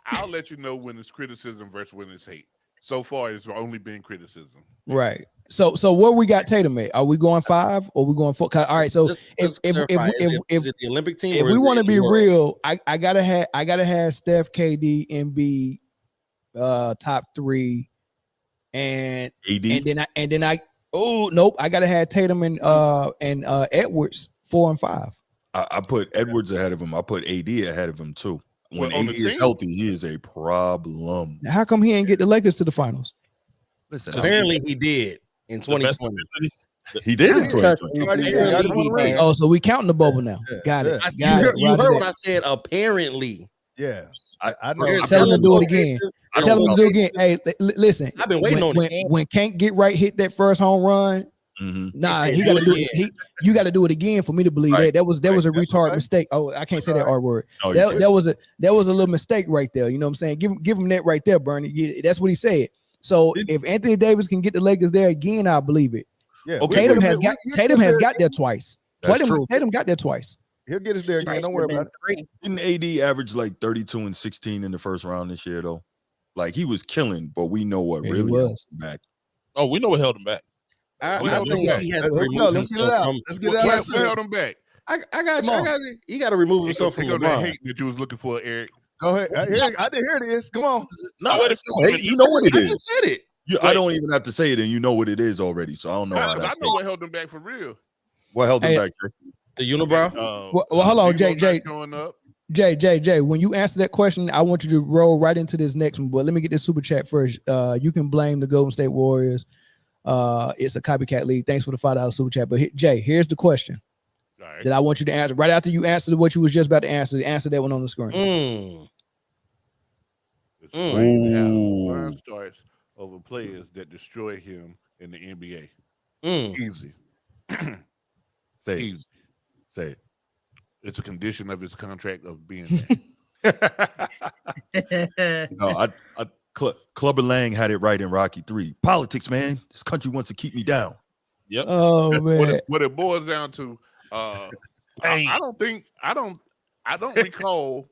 I'll let you know when it's criticism versus when it's hate. So far, it's only been criticism. Right. So where we got Tatum at? Are we going 5 or we going 4? All right. So Let's clarify. Is it the Olympic team? if or we is want to it be New York? real, I gotta have Steph, KD, Embiid, top 3, and AD. and then I I gotta have Tatum and Edwards 4 and 5. I put Edwards ahead of him. I put AD ahead of him too. When Well, on AD the is team? healthy, he is a problem. How come he ain't get the Lakers to the finals? Listen, Apparently, he did in 2020. he did in Trust 2020. me. Oh, so we counting the bubble now. Got it. Got it. You Roger heard that. what I said. Apparently, Yeah. I know. There's Tell him to do it locations- again. there's Tell him to do it again. locations- Hey, listen. I've been waiting on it. When Can't Get Right hit that first home run. Nah, said he do got to it do again. it. You got to do it again for me to believe Right. that. That was a That's retard okay. mistake. Oh, I can't say that R word. No, you can't. That was a little mistake right there. You know what I'm saying? Give him that right there, Bernie. That's what he said. So if Anthony Davis can get the Lakers there again, I believe it. Yeah. Okay. Tatum has got there twice. That's true. Tatum got there twice. He'll get us there again. Don't worry about it. Didn't AD average like 32 and 16 in the first round this year though? Like he was killing, but we know what Yeah, he really was. held him back. Oh, we know what held him back. I Well, think let's he has go. to remove Let's get it himself out. from. Let's get it out. What held him back? I got you. Come on. He got to remove himself from Pick up that LeBron. hate that you was looking for, Eric. Go ahead. I hear it is. Come on. No, wait a it's no hate. You know what it I is. just said it. I don't even have to say it, and you know what it is already. So I don't know how I that's know what held him back for real. what held him Hey, back. Jay? The unibrow. Well, hold on, Debo Jay. not showing up. Jay, when you answer that question, I want you to roll right into this next one. But let me get this super chat first. You can blame the Golden State Warriors. It's a copycat league. Thanks for the $5 super chat. But Jay, here's the question All right. that I want you to answer. Right after you answered what you was just about to answer that one on the screen. It's strange how Ooh. LeBron starts over players that destroy him in the NBA. Easy. Say it. Easy. Say it. It's a condition of his contract of being there. No, Clubber Lang had it right in Rocky 3. Politics, man. This country wants to keep me down. Yep. Oh That's man. what it boils down to. I don't recall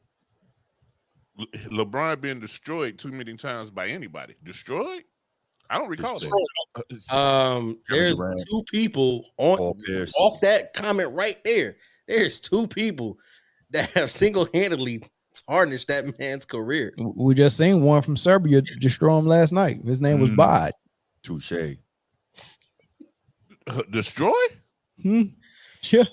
LeBron being destroyed too many times by anybody. Destroyed? I don't recall that. There's Durant. 2 people Paul Pierce. off that comment right there. There's 2 people that have single-handedly tarnished that man's career. We just seen one from Serbia destroy him last night. His name was Bod. Touche. Destroy? Yeah.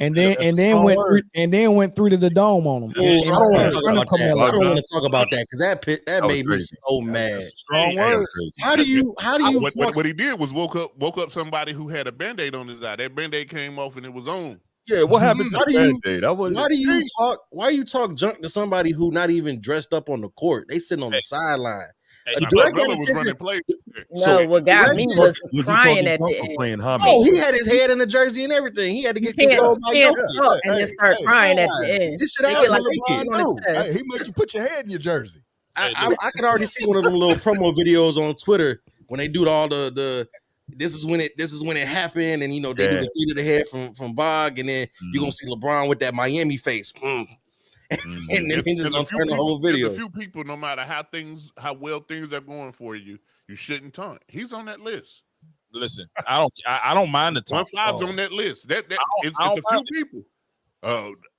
And then went through to the dome on him. I don't want to talk about that. Carmelo. I don't want to talk about that because that was made me crazy. so mad. Strong Hey, word. How do you What he did was woke up somebody who had a band-aid on his eye. That band-aid came off and it was on. Yeah, what happened to How the do you- Band-Aid? Why you talk junk to somebody who not even dressed up on the court? They sitting on the sideline. Hey, Direct Carmelo that was attention. running plays. No, what got me was the Was he crying talking at drunk the or end. playing homage? Oh, he had his head in the jersey and everything. He had to You get can't consoled by stand Jokic. up and just start crying at the end. This shit They out get like like they a can't on do. the Hey, chest. he make you put your head in your jersey. I can already see one of them little promo videos on Twitter when they do all the this is when it happened, and they do the 3 to the head from Bog, and then you're gonna see LeBron with that Miami face. And then he just gonna turn the whole video. There's a few people, no matter how well things are going for you, you shouldn't taunt. He's on that list. Listen, I don't mind the top 1-5's on that list. It's a few people.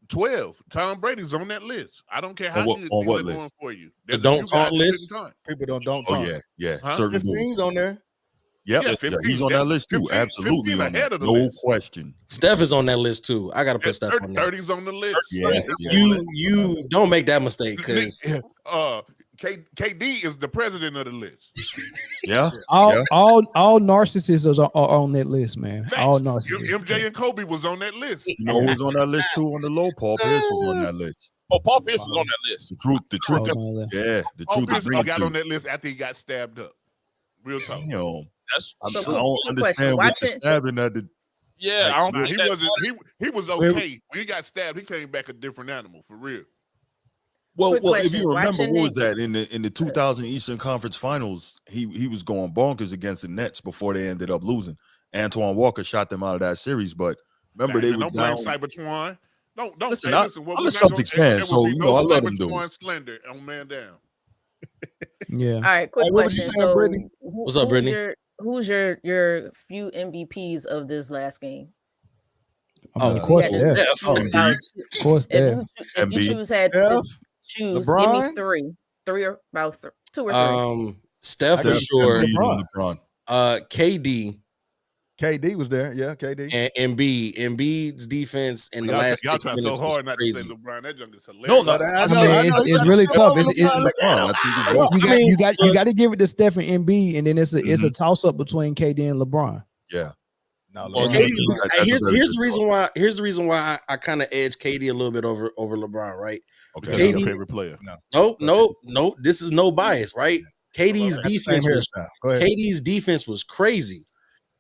12. Tom Brady's on that list. I don't care how good things are going for you. The don't taunt list. People don't Oh taunt. yeah. Huh? Certain dudes. 15's on there. Yep, Yeah, yeah, 15, he's on that list too. 15, Absolutely, 15 on ahead that. of the No list. question. Steph is on that list too. I gotta put Steph on there. 30's on the list. Yeah, You don't make that mistake because KD is the president of the list. yeah. All narcissists are on that list, man. All narcissists. MJ and Kobe was on that list. You know who was on that list too on the low? Paul Pierce was on that list. Oh, Paul Pierce was on that list. The truth. Oh, Yeah, the Paul truth. Pierce Bring it got to on that list after he got stabbed up. Real talk. Damn. That's I So, don't quick question. understand what the Watching- stabbing at the. yeah. Like, I don't Nah, think he that wasn't. He was okay. When he got stabbed, he came back a different animal for real. Well, Quick if question. you remember, Watching what was it- that in the 2000 Eastern Conference Finals? He was going bonkers against the Nets before they ended up losing. Antoine Walker shot them out of that series, but remember they were don't blame down. Cybertwan. Don't Listen, hey, listen. What I'm we're a not gonna, Celtics fan, there so will be you know I let him do Cybertwan it. slender on man down. Yeah. All right, quick Hey, what was you question. saying, So, Brittany? What's up, Brittany? Who's your few MVPs of this last game? I mean, of If you course, had to Steph. choose about Of course, if Steph. you Embiid. had to Steph, choose, give me LeBron? three or about two or three. Steph for Steph, sure. LeBron. KD KD was there. Yeah, KD. and Embiid. Embiid's defense in the Y'all, last y'all 6 try minutes so was hard not to say crazy. LeBron. That junk is hilarious. No, But I I know, mean, I know. it's really tough. It's LeBron, I think he's Well, you I mean, you got to give it to Steph and Embiid, and then it's a Mm-hmm. toss up between KD and LeBron. Yeah. No, Well, LeBron. KD, That's a very here's good the reason why. Here's the reason why I kind of edge KD a little bit over LeBron, right? Because Okay. he's your KD favorite player. No. This is no bias, right? KD's Got the defense same was hairstyle. Go ahead. KD's defense was crazy.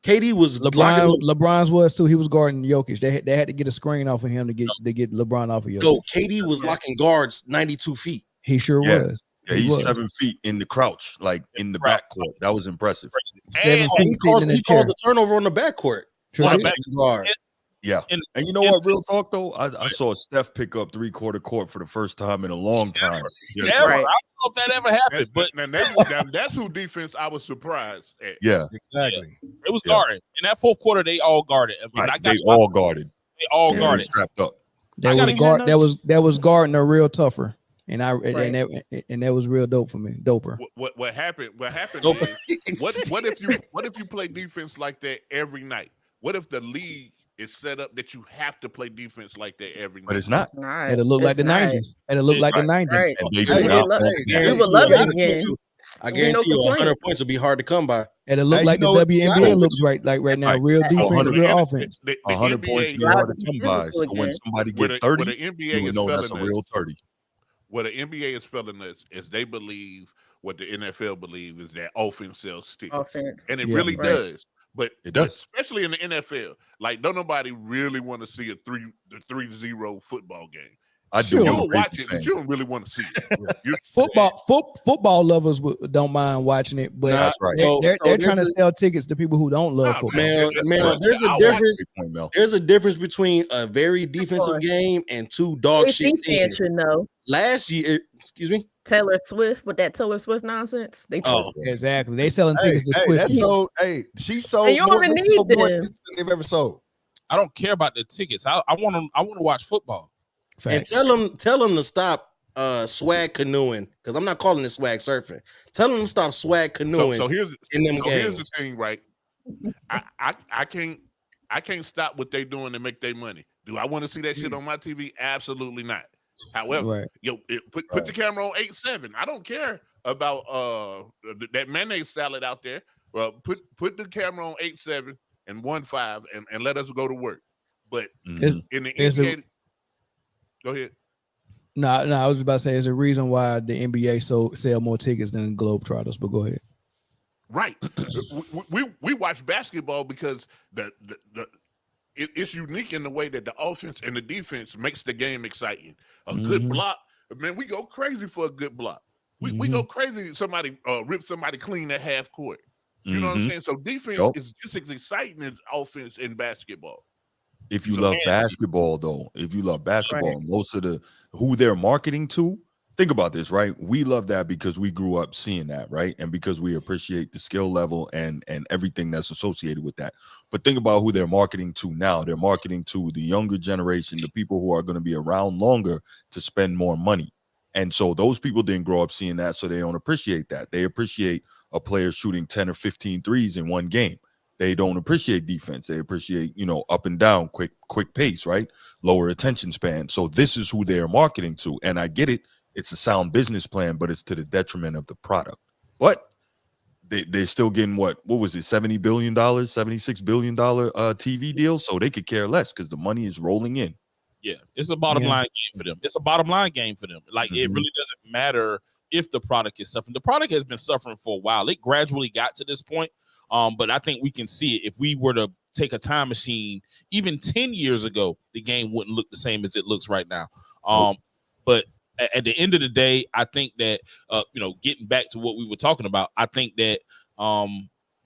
KD was blocking LeBron's was too. He was guarding Jokic. They had to get a screen off of him to get LeBron off of Jokic. No, KD was locking guards 92 feet. He sure Yeah. was. Yeah, He he's was. 7 feet in the crouch, like in the backcourt. That was impressive. 7 And feet sitting in his He caused chair. the turnover on the backcourt. Sure Like did. guard. Yeah. And- And you know what? Real talk though, I saw Steph pick up 3/4 court for the first time in a long time. Yes, Ever. Right. I don't know if that ever happened, but That's who defense I was surprised at. Yeah. Exactly. it was Yeah. guarded. In that fourth quarter, they all guarded. And Right. I got They all guarded. They all They were guarded. strapped up. That I was gotta guard. get That was guarding a real tougher, and Right. that was real dope for me. Doper. What happened? What happened Doper. is what if you play defense like that every night? What if the league is set up that you have to play defense like that every night? But it's not. Not. It'll look like It's the not. '90s. It'll look like the '90s. Right. And they Hey, do not look- want we that. would love it honest again. with you, I Be no guarantee you 100 complaints. points will be hard to come by. It'll look Hey, like you the know what, WNBA Tiana? looks right now. Right. Real defense, 100. real offense. The 100 points NBA be hard to Gotta come be by. physical So when again. somebody where get the 30, NBA you would is know that's a failing real us. 30. What the NBA is failing us is they believe what the NFL believe is that offense sells tickets. Offense. And it Yeah. really Right. does. But It does. especially in the NFL, like don't nobody really want to see the 3-0 football game. I Sure. do. I'm a You'll watch Patriots it, fan. but you don't really want to see it. Football lovers don't mind watching it, but That's right. they're trying to sell tickets to people who don't love Nah, football. Man, That's there's a right. difference. Great point, Mel. There's a difference between a very defensive course. game and two dog AC shit fans teams. should know. Last year, excuse me. Taylor Swift with that Taylor Swift nonsense. They Oh, Exactly. They selling Hey, tickets to hey, Swift. that sold. Hey, she sold And you don't more. even They need sold more them. tickets than they've ever sold. I don't care about the tickets. I want to watch football. and Facts. tell them to stop swag canoeing, because I'm not calling it swag surfing. Tell them to stop swag canoeing So here's in them here's the games. thing, right? I can't stop what they doing to make their money. Do I want to see that shit on my TV? Absolutely not. However, Right. put the camera on 8-7. I don't care about that mayonnaise salad out there. Put the camera on 8-7 and 1-5 and let us go to work. But Mhm. in the It's a- NBA, go ahead. No, I was about to say there's a reason why the NBA sell more tickets than Globetrotters, but go ahead. Right. we watch basketball because it's unique in the way that the offense and the defense makes the game exciting. A good block, man, we go crazy for a good block. We go crazy. Somebody rip somebody clean at half court. You know what I'm saying? So defense is just as exciting as offense in basketball. If you love basketball, though, most of who they're marketing to, think about this, right? We love that because we grew up seeing that, right? And because we appreciate the skill level and everything that's associated with that. But think about who they're marketing to now. They're marketing to the younger generation, the people who are going to be around longer to spend more money. And so those people didn't grow up seeing that, so they don't appreciate that. They appreciate a player shooting 10 or 15 threes in one game. They don't appreciate defense. They appreciate, up and down, quick pace, right? Lower attention span. So this is who they are marketing to. And I get it. It's a sound business plan, but it's to the detriment of the product. But they're still getting what was it, $70 billion, $76 billion TV deal? So they could care less because the money is rolling in. Yeah, it's a bottom line game for them. It's a bottom line game for them. Like it really doesn't matter if the product is suffering. The product has been suffering for a while. It gradually got to this point, but I think we can see it. If we were to take a time machine, even 10 years ago, the game wouldn't look the same as it looks right now. But at the end of the day, I think that getting back to what we were talking about, I think that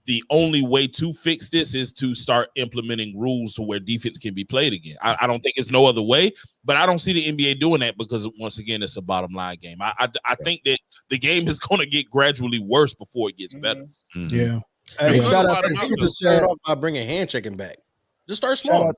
the only way to fix this is to start implementing rules to where defense can be played again. I don't think it's no other way, but I don't see the NBA doing that because, once again, it's a bottom line game. I think that the game is going to get gradually worse before it gets better. Yeah. Hey, shout out to the super chat by bringing hand checking back. Just start small.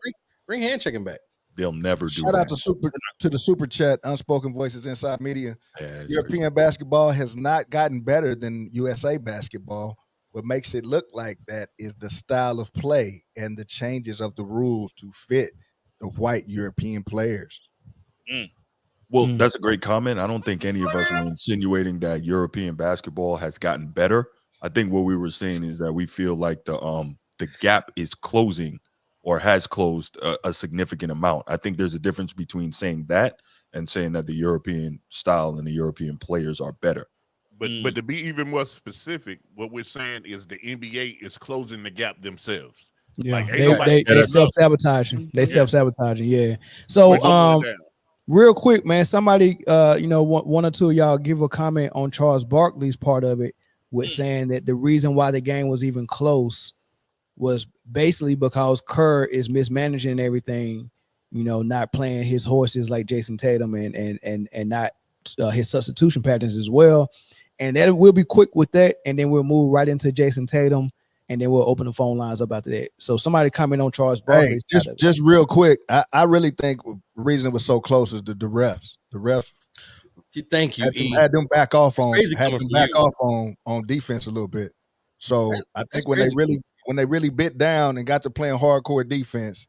Bring hand checking back. They'll never do. Shout out to the super chat. Unspoken Voices Inside Media. Yeah, European basketball has not gotten better than USA basketball. What makes it look like that is the style of play and the changes of the rules to fit the white European players. Well, that's a great comment. I don't think any of us were insinuating that European basketball has gotten better. I think what we were saying is that we feel like the gap is closing or has closed a significant amount. I think there's a difference between saying that and saying that the European style and the European players are better. But to be even more specific, what we're saying is the NBA is closing the gap themselves. Yeah, like, they self-sabotaging. They self-sabotaging, yeah. So real quick, man, somebody one or two of y'all give a comment on Charles Barkley's part of it with saying that the reason why the game was even close was basically because KERR is mismanaging everything, not playing his horses like Jason Tatum and not his substitution patterns as well. And that we'll be quick with that, and then we'll move right into Jason Tatum, and then we'll open the phone lines up after that. So somebody comment on Charles Barkley. Hey, just real quick, I really think the reason it was so close is the refs. The refs. Thank you. Had them back off on defense a little bit. So I think when they really bit down and got to playing hardcore defense,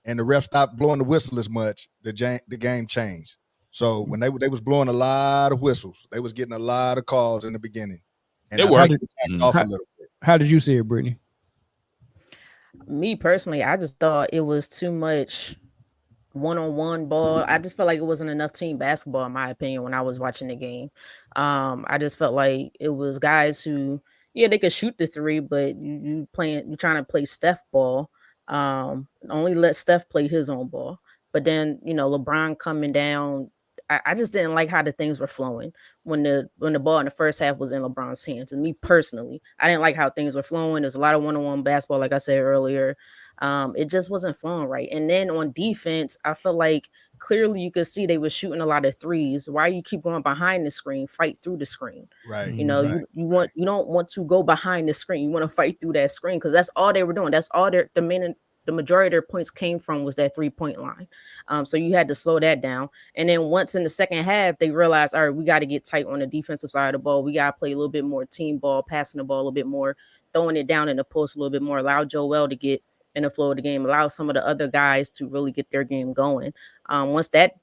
and the refs stopped blowing the whistle as much, the game changed. So when they was blowing a lot of whistles, they was getting a lot of calls in the beginning. And how did you see it, Britne? Me personally, I just thought it was too much one-on-one ball. I just felt like it wasn't enough team basketball, in my opinion, when I was watching the game. I just felt like it was guys who, they could shoot the three, but you're trying to play Steph ball. Only let Steph play his own ball. But then, LeBron coming down, I just didn't like how the things were flowing when the ball in the first half was in LeBron's hands. And me personally, I didn't like how things were flowing. There's a lot of one-on-one basketball, like I said earlier. It just wasn't flowing right. And then on defense, I felt like clearly you could see they were shooting a lot of threes. Why you keep going behind the screen? Fight through the screen. Right. You don't want to go behind the screen. You want to fight through that screen because that's all they were doing. That's all the majority of their points came from was that 3-point line. So you had to slow that down. And then once in the second half, they realized, all right, we got to get tight on the defensive side of the ball. We got to play a little bit more team ball, passing the ball a little bit more, throwing it down in the post a little bit more, allow Joel to get in the flow of the game, allow some of the other guys to really get their game going. Once that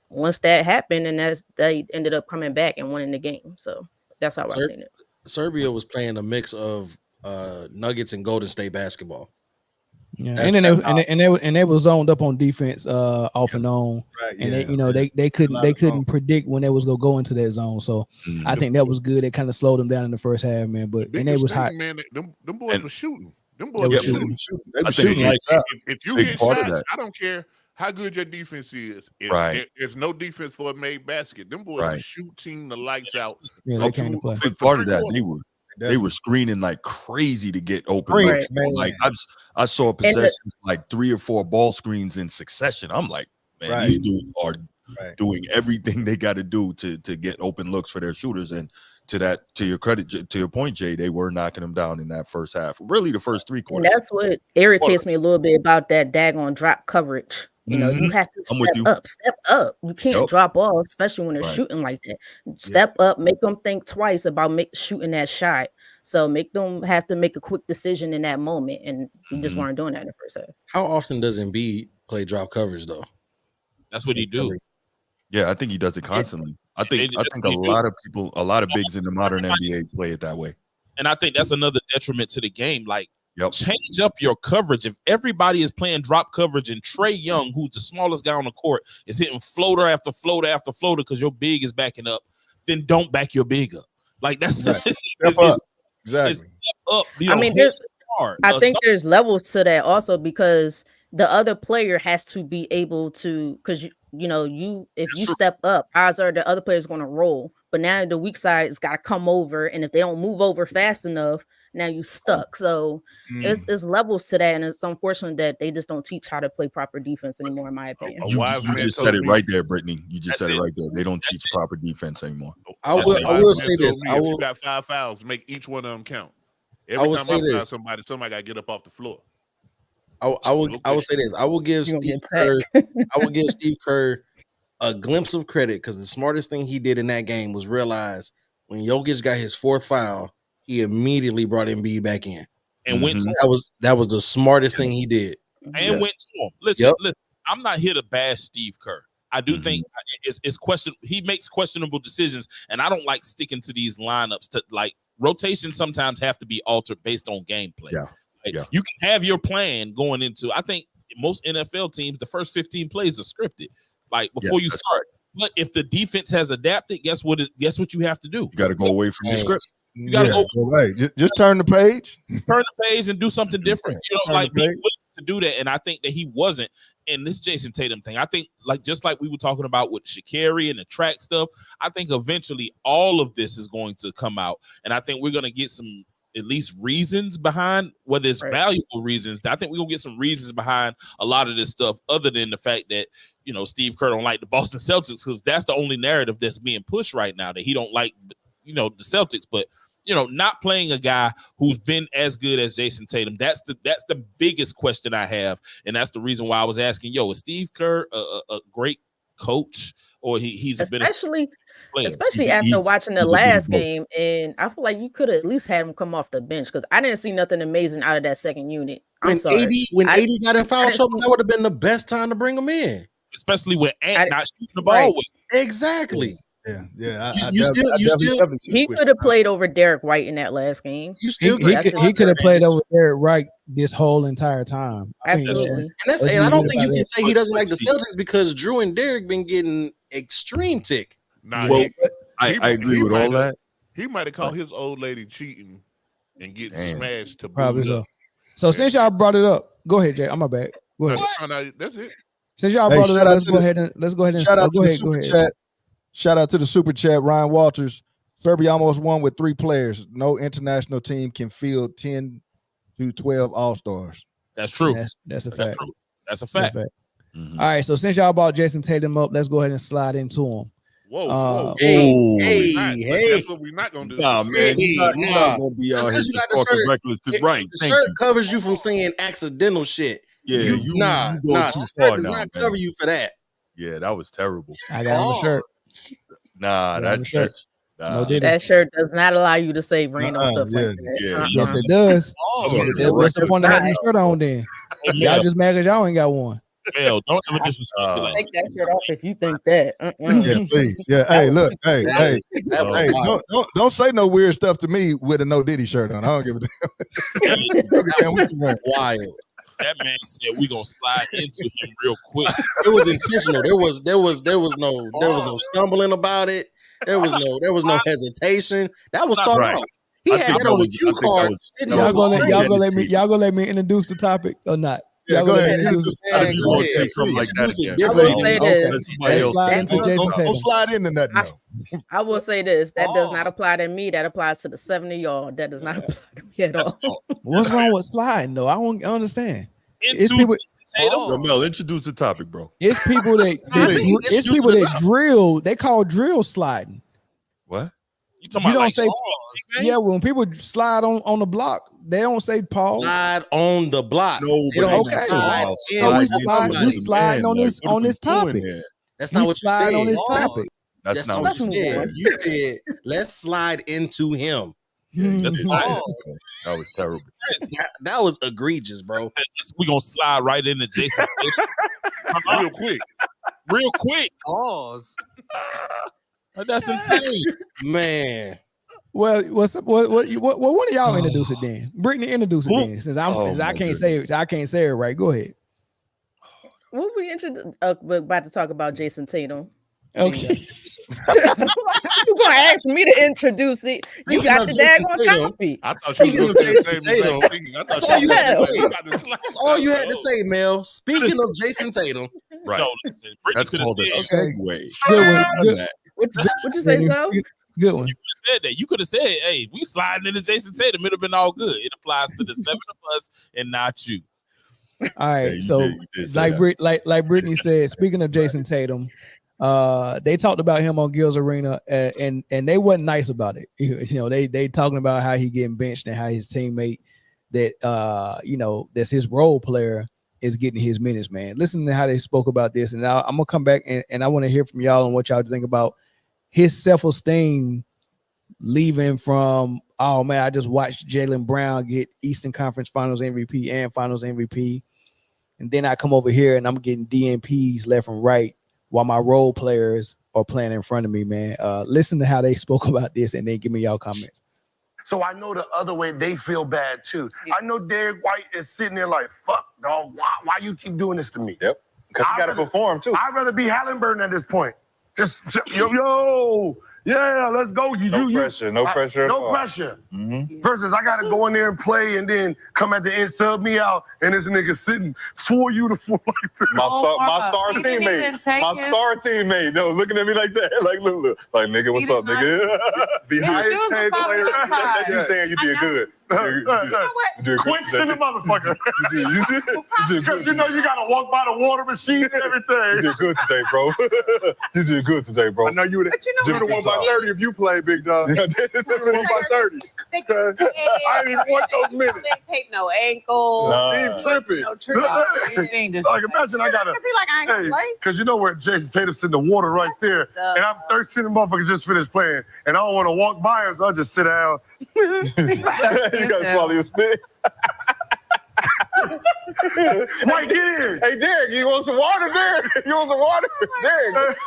happened, and they ended up coming back and winning the game. So that's how I seen it. Serbia was playing a mix of Nuggets and Golden State basketball. Yeah, and they were zoned up on defense off and on, right, and they couldn't predict when they was gonna go into that zone. So I think that was good. It kind of slowed them down in the first half, man. But and they was hot. Man, them boys were shooting. Them boys were shooting. They were shooting like that. If you get shots, I don't care how good your defense is. There's no defense for a made basket. Them boys were shooting the lights out. Yeah, they came to play. Big part of that, they were screening like crazy to get open. Right. Like I saw possessions like 3 or 4 ball screens in succession. I'm like, man, these dudes are doing everything they got to do to get open looks for their shooters. And to your credit, to your point, Jay, they were knocking them down in that first half. Really, the first 3 quarters. And that's what irritates me a little bit about that daggone drop coverage. You have to step up. You can't drop off, especially when they're shooting like that. Step up, make them think twice about shooting that shot. So make them have to make a quick decision in that moment. And we just weren't doing that in the first half. How often does Embiid play drop coverage though? That's what he do. Yeah, I think he does it constantly. I think a lot of bigs in the modern NBA play it that way. And I think that's another detriment to the game. Like change up your coverage. If everybody is playing drop coverage and Trae Young, who's the smallest guy on the court, is hitting floater after floater after floater because your big is backing up, then don't back your big up. Like that's Exactly. it's up. I mean, I think there's levels to that also because the other player has to be able to, because if you step up, odds are the other player's going to roll. But now the weak side's got to come over, and if they don't move over fast enough, now you stuck. So it's levels to that, and it's unfortunate that they just don't teach how to play proper defense anymore, in my opinion. You just said it right there, Brittany. You just said it right there. They don't teach proper defense anymore. I will say this. If you got 5 fouls, make each one of them count. Every time I foul somebody got to get up off the floor. I will say this. I will give Steve Kerr a glimpse of credit because the smartest thing he did in that game was realize when Jokic got his 4th foul, he immediately brought Embiid back in and went. That was the smartest thing he did. And went to him. Listen, I'm not here to bash Steve Kerr. I do think it's question. He makes questionable decisions, and I don't like sticking to these lineups. To like rotation, sometimes have to be altered based on gameplay. You can have your plan going into. I think most NFL teams, the first 15 plays are scripted, like before you start. But if the defense has adapted, guess what you have to do? You got to go away from your script. You got to go away. Just turn the page. Turn the page and do something different. Like he willing to do that, and I think that he wasn't. And this Jason Tatum thing, I think, just like we were talking about with Sha'Carri and the track stuff, I think eventually all of this is going to come out, and I think we're going to get some at least reasons behind, whether it's valuable reasons. I think we're gonna get some reasons behind a lot of this stuff, other than the fact that Steve Kerr don't like the Boston Celtics, because that's the only narrative that's being pushed right now, that he don't like the Celtics. But not playing a guy who's been as good as Jason Tatum, that's the biggest question I have, and that's the reason why I was asking, is Steve Kerr a great coach, or he's especially after watching the last game, and I feel like you could have at least had him come off the bench, because I didn't see nothing amazing out of that second unit. When AD got in foul trouble, that would have been the best time to bring him in, especially with Ant not shooting the ball with. Exactly. Yeah. He could have played over Derek White in that last game. He could have played over Derek White this whole entire time. Absolutely. And I don't think you can say he doesn't like the Celtics, because Drew and Derek been getting extreme tick. Nah, I agree with all that. He might have caught his old lady cheating and getting smashed to probably so. So since y'all brought it up, go ahead, Jay. I'm my bad. Go ahead. That's it. Since y'all brought it up, let's go ahead and shout out to the super chat. Shout out to the super chat. Ryan Walters. Serbia almost won with 3 players. No international team can field 10 to 12 all-stars. That's true. That's a fact. That's a fact. All right. So since y'all brought Jason Tatum up, let's go ahead and slide into him. Whoa. Hey. That's what we're not going to do. Nah, man. You're not going to be out here talking reckless. Right. The shirt covers you from saying accidental shit. Yeah. Nah. The shirt does not cover you for that. Yeah, that was terrible. I got him a shirt. That shirt does not allow you to say random stuff like that. Yes, it does. What's the point of having your shirt on then? Y'all just mad because y'all ain't got one. Don't ever disrespect. Take that shirt off if you think that. Yeah, please. Yeah. Hey, look. Hey. Don't say no weird stuff to me with a No Diddy shirt on. I don't give a damn. Wild. That man said we gonna slide into him real quick. It was intentional. There was no stumbling about it. There was no hesitation. That was thought out. He had that on the cue card. Y'all gonna let me introduce the topic or not? Yeah, go ahead. Say something like that again. I will say this. Don't slide into nothing. No. I will say this. That does not apply to me. That applies to the 7 of y'all. That does not apply to me at all. What's wrong with sliding though? I don't understand. It's people. Mel, introduce the topic, bro. It's people that drill. They call drill sliding. What? You talking about? Yeah, when people slide on the block, they don't say pause. Slide on the block. No, they don't slide. We sliding on this topic. That's not what you said. On this topic. That's not what you said. You said let's slide into him. That was terrible. That was egregious, bro. We gonna slide right into Jason real quick. Pause. That's insane, man. Well, what one of y'all introduce it then? Britne introduce it then, since I can't say it right. Go ahead. What we we're about to talk about Jason Tatum. Okay. You gonna ask me to introduce it? You got the daggone copy. I thought you was going to say the same thing. That's all you had to say. That's all you had to say, Mel. Speaking of Jason Tatum, right? No, listen, That's called a segue. Good one. What you say, Snow? Good one. You could have said that. You could have said, "Hey, we sliding into Jason Tatum. It'd have been all good." It applies to the 7 of us and not you. All right. Yeah, so, you did like that. Britne said, speaking of Jason Tatum, they talked about him on Gil's Arena, and they wasn't nice about it. You know, they talking about how he getting benched and how his teammate that that's his role player is getting his minutes. Man, listen to how they spoke about this, and I'm gonna come back and I want to hear from y'all on what y'all think about his self-esteem leaving from. Oh man, I just watched Jaylen Brown get Eastern Conference Finals MVP and Finals MVP. And then I come over here and I'm getting DNPs left and right while my role players are playing in front of me, man. Listen to how they spoke about this and then give me y'all comments. So I know the other way they feel bad too. Yeah. I know Derek White is sitting there like, fuck, dog, why you keep doing this to me? Yep, because you got to perform too. I'd rather be Halliburton at this point. Just, yo, yeah, let's go. No pressure. Mm-hmm. Versus I got to go in there and play and then come at the end, sub me out, and this nigga sitting for you to fool like this. My star teammate. No, looking at me like that. Like, look. Like, nigga, what's up, nigga? The highest paid player. That's you saying you did good. Quenched in the motherfucker. Because you know you got to walk by the water machine and everything. You did good today, bro. You did good today, bro. I know you would have won by 30 if you played, big dog. You would have won by 30. I didn't even want those minutes. They take no ankle. Steve tripping. No tripping. Like, imagine I got to. I ain't gonna play. Because you know where Jason Tatum's in the water right there. And I'm thirsty, the motherfucker just finished playing. And I don't want to walk by her, so I'll just sit down. You gotta swallow your spit. Mike, get in. Hey, Derek, you want some water, Derek? You want some water, Derek?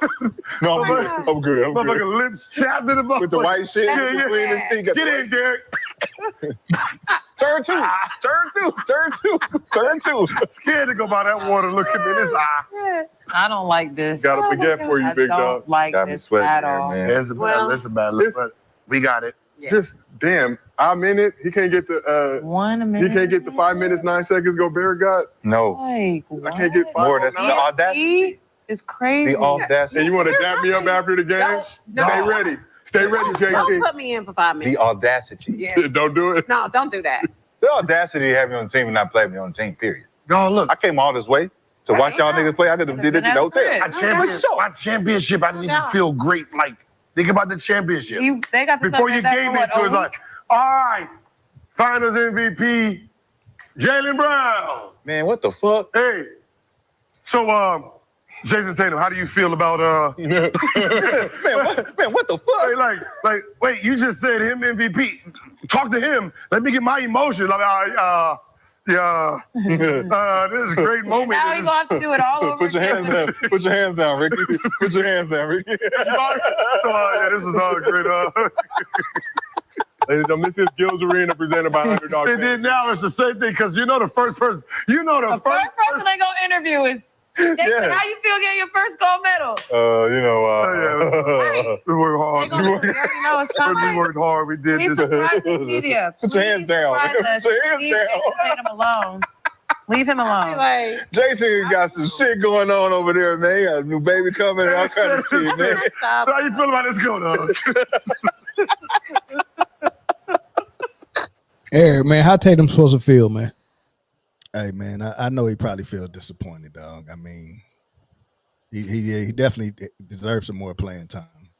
No, I'm good. Motherfucker lips chapped in the motherfucker. With the white shit. Get in, Derek. Turn two. Scared to go by that water looking in his eye. I don't like this. Gotta forget for you, big dog. Like this at all. Listen, we got it. Yeah. Just damn, I'm in it. He can't get the 1 minute. He can't get the 5 minutes, 9 seconds. Go Barrett got. No. Like, I can't get 5. More. That's the audacity. It's crazy. The audacity. And you want to dap me up after the game? Stay ready. Stay ready, JT. Don't put me in for 5 minutes. The audacity. Yeah. Don't do it. No, don't do that. The audacity to have me on the team and not play me on the team, period. Y'all look. I came all this way to watch y'all niggas play. I did it in the hotel. My championship, I didn't even feel great. Like, think about the championship. They got before you gave it to us, like, all right, Finals MVP, Jaylen Brown. Man, what the fuck? Hey, so Jason Tatum, how do you feel about man, what the fuck? Hey, like, wait, you just said him MVP. Talk to him. Let me get my emotions. Like, yeah, this is a great moment. Now you're gonna have to do it all over. Put your hands down. Put your hands down, Ricky. Put your hands down, Ricky. Yeah, this is all great. Ladies and gentlemen, this is Gil's Arena presented by Underdog. And then now it's the same thing because you know the first person. You know the first person they gonna interview is. Yeah. How you feel getting your first gold medal? We worked hard. We worked hard. We did this. Media. Put your hands down. Put your hands down. Leave him alone. Leave him alone. Jason got some shit going on over there, man. He got a new baby coming and all kind of shit, man. So how you feel about this going on? Eric, man, how Tatum supposed to feel, man? Hey, man, I know he probably feels disappointed, dog. I mean, he definitely deserves some more playing time.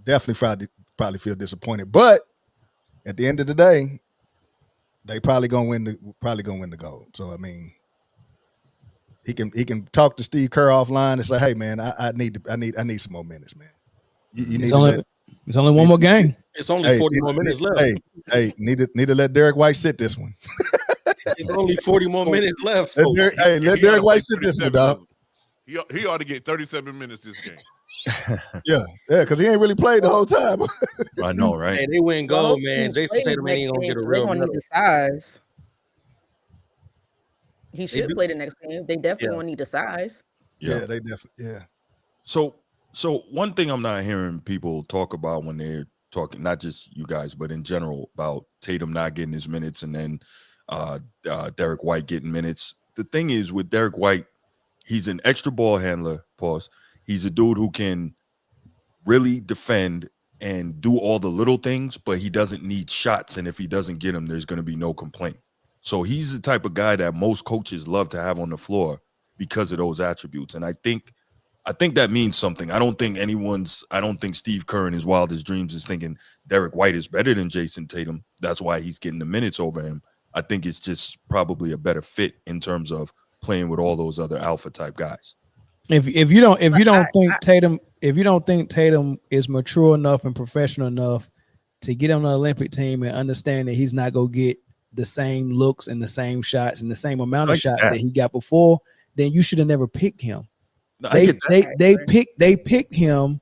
Definitely probably feel disappointed, but at the end of the day, they probably gonna win the gold. So I mean, he can talk to Steve Kerr offline and say, "Hey, man, I need some more minutes, man. You need it's only one more game. It's only 40 more minutes left. Hey, need to let Derek White sit this one. It's only 40 more minutes left. Let Derek White sit this one, dog. He ought to get 37 minutes this game. Yeah, because he ain't really played the whole time. I know, right? Hey, they win gold, man. Jason Tatum ain't gonna get a real They're gonna medal. need the size. He should play the next game. They definitely gonna need the size. Yeah, they definitely. Yeah. So one thing I'm not hearing people talk about when they're talking, not just you guys, but in general, about Tatum not getting his minutes and then Derek White getting minutes. The thing is with Derek White, he's an extra ball handler. Pause. He's a dude who can really defend and do all the little things, but he doesn't need shots. And if he doesn't get them, there's going to be no complaint. So he's the type of guy that most coaches love to have on the floor because of those attributes. And I think that means something. I don't think Steve Kerr in his wildest dreams is thinking Derek White is better than Jason Tatum. That's why he's getting the minutes over him. I think it's just probably a better fit in terms of playing with all those other alpha type guys. If you don't think Tatum is mature enough and professional enough to get on the Olympic team and understand that he's not gonna get the same looks and the same shots and the same amount of shots that he got before, then you should have never picked him. No, they picked him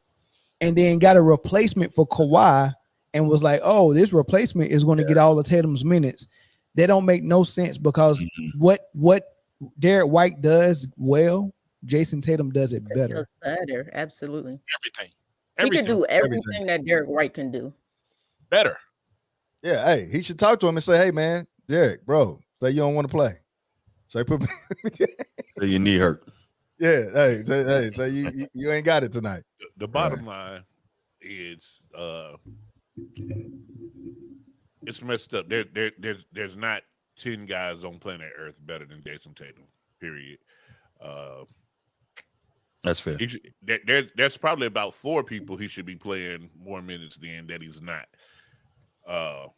and then got a replacement for Kawhi and was like, oh, this replacement is going to get all of Tatum's minutes. They don't make no sense because what Derek White does well, Jason Tatum does it better. Does better, absolutely. Everything. He can do everything that Derek White can do. Better. Yeah, hey, he should talk to him and say, hey, man, Derek, bro, say you don't want to play. Say put me. Say your knee hurt. Yeah, say you ain't got it tonight. The bottom line is it's messed up. There's not 10 guys on planet Earth better than Jason Tatum, period. That's fair. There's probably about 4 people he should be playing more minutes than that he's not. I'm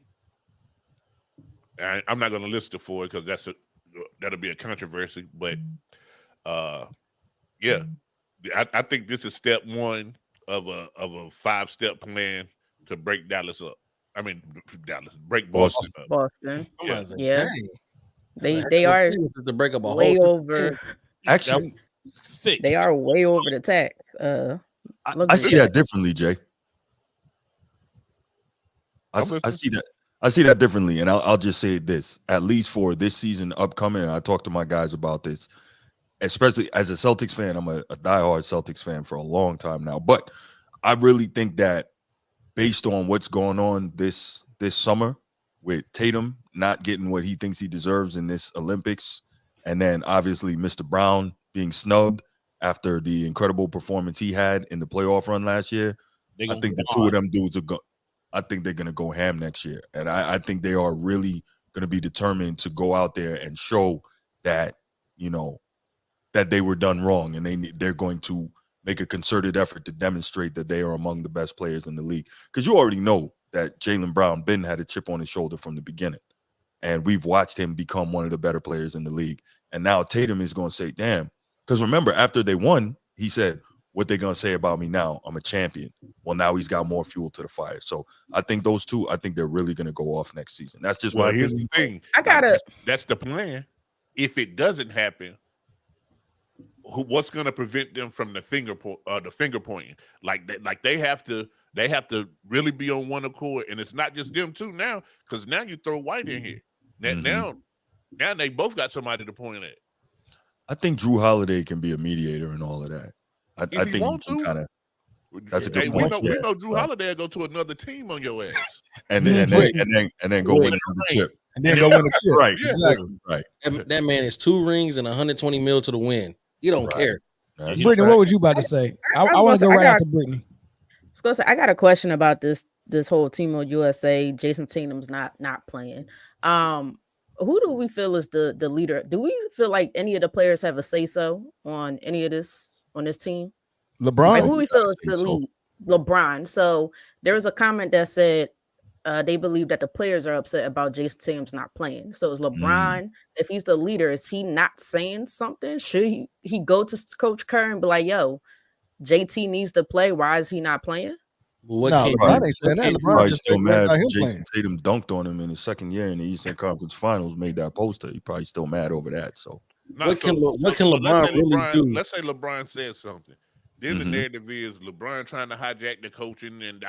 not going to list the 4 because that'll be a controversy. But yeah, I think this is step 1 of a 5-step plan to break Dallas up. I mean, break Boston up. Boston, yeah. They are to break up a way whole over. Actually, 6. They are way over the tax. I see that differently, Jay. I see that. I see that differently, and I'll just say this: at least for this season upcoming, and I talked to my guys about this, especially as a Celtics fan. I'm a diehard Celtics fan for a long time now, but I really think that based on what's going on this summer with Tatum not getting what he thinks he deserves in this Olympics, and then obviously Mr. Brown being snubbed after the incredible performance he had in the playoff run last year, I think the 2 of them dudes I think they're going to go ham next year. And I think they are really going to be determined to go out there and show that, that they were done wrong. And they're going to make a concerted effort to demonstrate that they are among the best players in the league. Because you already know that Jaylen Brown had a chip on his shoulder from the beginning. And we've watched him become one of the better players in the league. And now Tatum is going to say, damn. Because remember, after they won, he said, what they going to say about me now? I'm a champion. Well, now he's got more fuel to the fire. So I think those 2, I think they're really going to go off next season. That's just what here's the thing. That's the plan. If it doesn't happen, what's going to prevent them from the finger pointing? Like they have to really be on one accord, and it's not just them 2 now, because now you throw White in here. Now they both got somebody to point at. I think Drew Holiday can be a mediator and all of that. I think he can kind of. That's a good point. We know Drew Holiday will go to another team on your ass, and then go win the chip, and then go win the chip. Right, yeah. exactly. Right. That man is 2 rings and 120 mil to the win. You don't care. Britne, what was you about to say? I want to go right after Britne. I got a question about this whole Team USA. Jason Tatum's not playing. Who do we feel is the leader? Do we feel like any of the players have a say-so on any of this on this team? LeBron. Like, who we feel is the lead? LeBron. So there was a comment that said they believe that the players are upset about Jason Tatum's not playing. So is LeBron, if he's the leader, is he not saying something? Should he go to Coach Kerr and be like, yo, JT needs to play. Why is he not playing? Well, LeBron ain't saying that. LeBron just still mad. about him Jason playing. Tatum dunked on him in his second year in the Eastern Conference Finals, made that poster. He probably still mad over that. So What can LeBron really do? Let's say LeBron says something. Then the narrative is LeBron trying to hijack the coaching and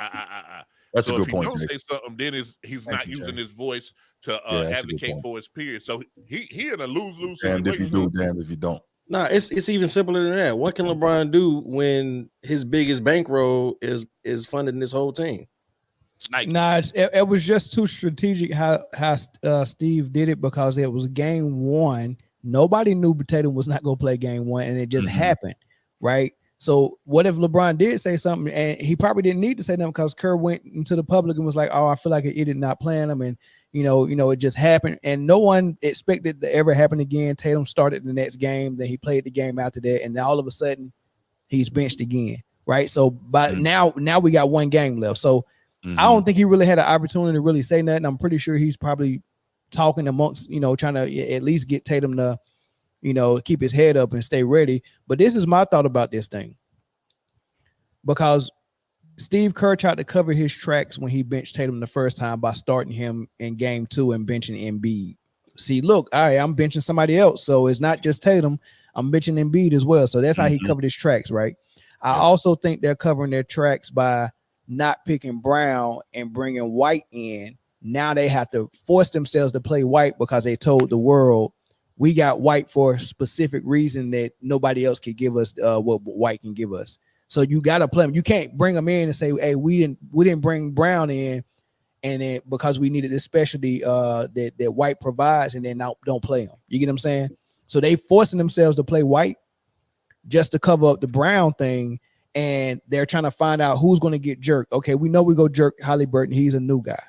That's so a good if point. He don't say something, then he's not using his voice to advocate for his peers. So he in a lose-lose situation. Damned if you do, damned if you don't. Nah, it's even simpler than that. What can LeBron do when his biggest bankroll is funding this whole team? Nah, it was just too strategic how Steve did it, because it was game one. Nobody knew Tatum was not going to play game one, and it just happened, right? So what if LeBron did say something, and he probably didn't need to say nothing because Kerr went into the public and was like, "Oh, I feel like an idiot not playing him," and you know, it just happened, and no one expected to ever happen again. Tatum started the next game, then he played the game after that, and all of a sudden, he's benched again, right? So, but now we got one game left, so I don't think he really had an opportunity to really say nothing. I'm pretty sure he's probably talking amongst, trying to at least get Tatum to, keep his head up and stay ready. But this is my thought about this thing, because Steve Kerr tried to cover his tracks when he benched Tatum the first time by starting him in game 2 and benching Embiid. See, look, all right, I'm benching somebody else, so it's not just Tatum. I'm benching Embiid as well. So that's how he covered his tracks, right? I also think they're covering their tracks by not picking Brown and bringing White in. Now they have to force themselves to play White because they told the world we got White for a specific reason that nobody else could give us what White can give us. So you got to play him. You can't bring him in and say, "Hey, we didn't bring Brown in, and then because we needed this specialty that White provides, and then don't play him." You get what I'm saying? So they forcing themselves to play White just to cover up the Brown thing. And they're trying to find out who's going to get jerked. Okay, we know we go jerk Halliburton. He's a new guy.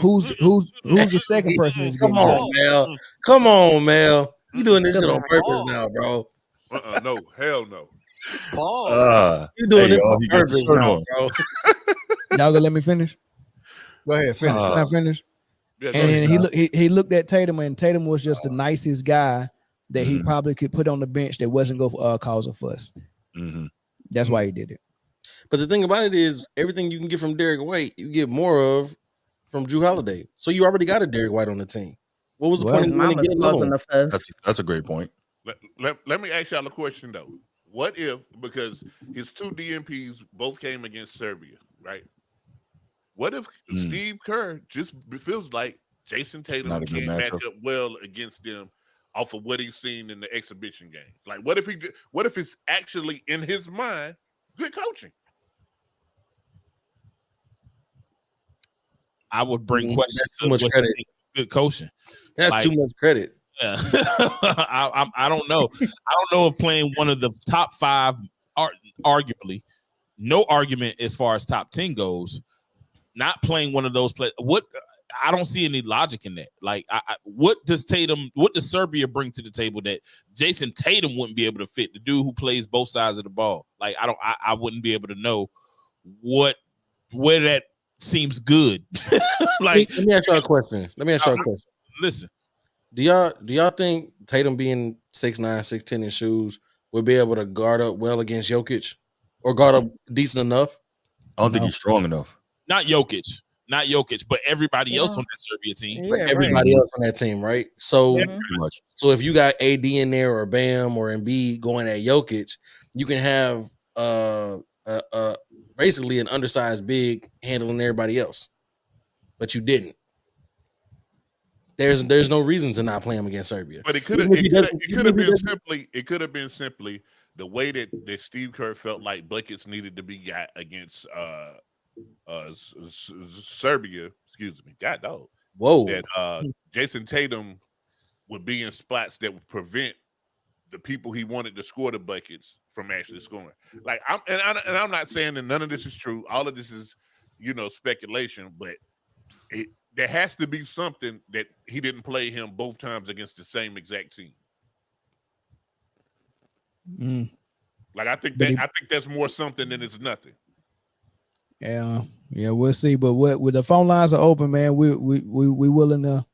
Who's the second person? Come on, Mel. Come on, Mel. You doing this shit on purpose now, bro? No, hell no. You doing this on purpose now, bro? Y'all gonna let me finish? Go ahead, finish. Can I finish? Yeah, and he looked at Tatum, and Tatum was just the nicest guy that he probably could put on the bench that wasn't going to cause a fuss. That's why he did it. But the thing about it is, everything you can get from Derek White, you get more of from Drew Holiday. So you already got a Derek White on the team. What was the point of getting alone? That's a great point. Let me ask y'all a question though. What if, because his 2 DMPs both came against Serbia, right? What if Steve Kerr just feels like Jason Tatum can't match up well against them off of what he's seen in the exhibition games? Like, what if it's actually in his mind good coaching? I would bring questions. That's too much credit. Good coaching. That's too much credit. Yeah. I don't know. I don't know if playing one of the top 5, arguably, no argument as far as top 10 goes, not playing one of those players. I don't see any logic in that. Like, what does Serbia bring to the table that Jason Tatum wouldn't be able to fit? The dude who plays both sides of the ball. Like, I wouldn't be able to know where that seems good. Like, let me ask y'all a question. Listen, do y'all think Tatum being 6'9", 6'10" in shoes would be able to guard up well against Jokic, or guard up decent enough? I don't think he's strong enough. Not Jokic, but everybody else on that Serbia team. Everybody else on that team, right? So, so if you got AD in there, or Bam, or Embiid going at Jokic, you can have basically an undersized big handling everybody else. But you didn't. There's no reason to not play him against Serbia. But it could have been simply the way that Steve Kerr felt like buckets needed to be got against Serbia. Excuse me, God dog. Whoa. That Jason Tatum would be in spots that would prevent the people he wanted to score the buckets from actually scoring. Like, I'm not saying that none of this is true. All of this is, speculation. But there has to be something that he didn't play him both times against the same exact team. Like, I think that's more something than it's nothing. Yeah, we'll see. But with the phone lines are open, man, we willing to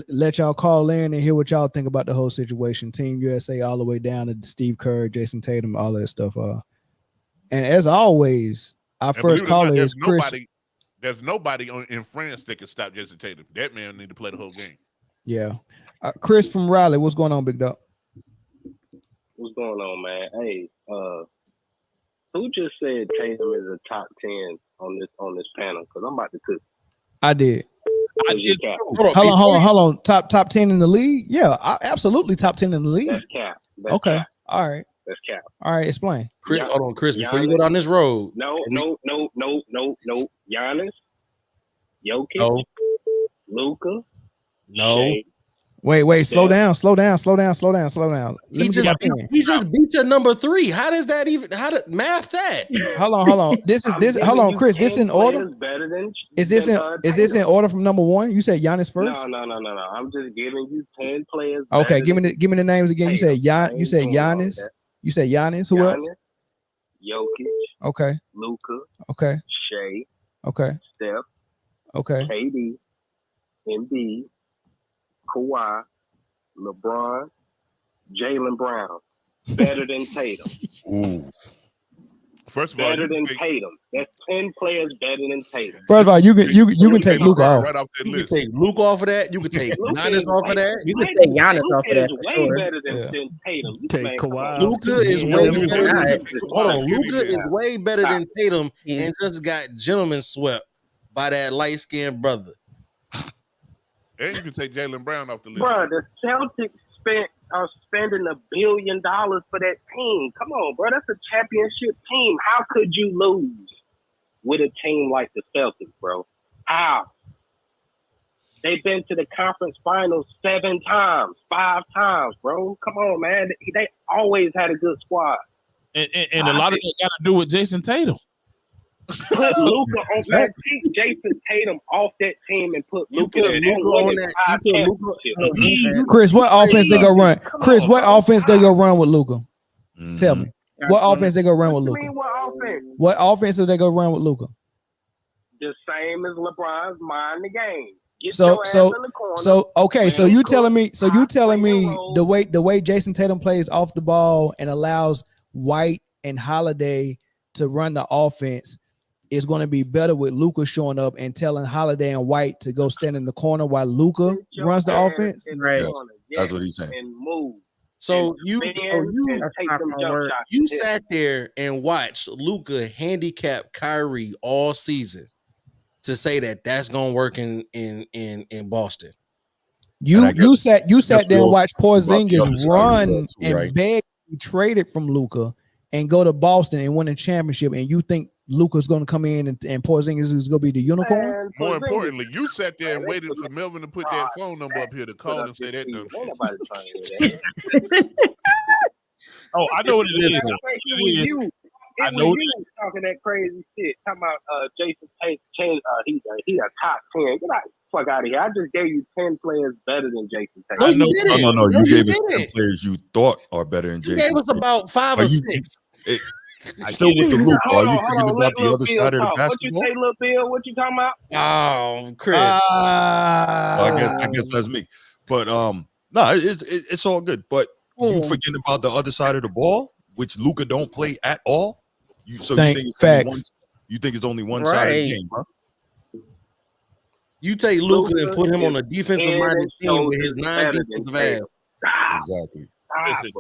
let y'all call in and hear what y'all think about the whole situation. Team USA all the way down to Steve Kerr, Jason Tatum, all that stuff. And as always, our first caller is Chris. There's nobody in France that can stop Jason Tatum. That man need to play the whole game. Yeah. Chris from Raleigh, what's going on, big dog? going on, man? Hey, who just said Tatum is a top 10 on this panel? Because I'm about to cook. I did. Hold on. Top 10 in the league? Yeah, absolutely top 10 in the league. That's cap. That's okay. Cap. All right. That's cap. All right, explain. Chris, hold on, Chris, before you go down this road. No. Giannis, Jokic, no. Luka, no. Shea. Wait, slow down. He just beat your number 3. How does that even math that? Hold on. This hold on, Chris. This in order? Is this in order from number 1? You said Giannis first? No. I'm just giving you 10 players. Okay, give me the names again. You said Giannis. You said Giannis. Who else? Jokic. Okay. Luka. Okay. Shea. Okay. Steph. Okay. KD. Embiid. Kawhi, LeBron, Jaylen Brown, better than Tatum. Ooh. First of all, better than Tatum. That's 10 players better than Tatum. First of all, you can take Luka off. Right off that You list. can take Luka off of that. You can take Giannis off of that. You can take Giannis off of that for way sure. better than Tatum. Take Kawhi. Luka is way better. Hold on, Luka Luka is way better than Tatum, and just got gentleman swept by that light skinned brother. And you can take Jaylen Brown off the list. Bro, the Celtics are spending $1 billion for that team. Come on, bro. That's a championship team. How could you lose with a team like the Celtics, bro? How? They've been to the conference finals 7 times, 5 times, bro. Come on, man. They always had a good squad. And a lot of it got to do with Jason Tatum. Put Luka on that team, Jason Tatum off that team, and put Luka on that. Chris, what offense they gonna run? Chris, what offense they gonna run with Luka? Tell me. What offense they gonna run with Luka? What offense are they gonna run with Luka? The same as LeBron's mind the game. Okay, so you telling me the way Jason Tatum plays off the ball and allows White and Holiday to run the offense is going to be better with Luka showing up and telling Holiday and White to go stand in the corner while Luka runs the offense. Right. That's what he's saying. And move. So you sat there and watched Luka handicap Kyrie all season to say that that's going to work in Boston. You sat there and watched Porzingis run and beg to trade it from Luka and go to Boston and win a championship, and you think Luka's going to come in and Porzingis is going to be the unicorn? More importantly, you sat there and waited for Melvin to put that phone number up here to call and say that number. Oh, I know what it is. I know you talking that crazy shit. Talking about Jason Tatum. He's a top 10. Get the fuck out of here. I just gave you 10 players better than Jason Tatum. No. You gave us 10 players you thought are better than Jason. You gave us about 5 or 6. Still with the loop. Are you thinking about the other side of the basketball? What you say, Lil Bill? What you talking about? Oh, Chris. I guess that's me. But no, it's all good. But you forgetting about the other side of the ball, which Luka don't play at all. You think it's only one side of the game, huh? You take Luka and put him on a defensive minded team with his 9 defensive ass. Exactly. Listen,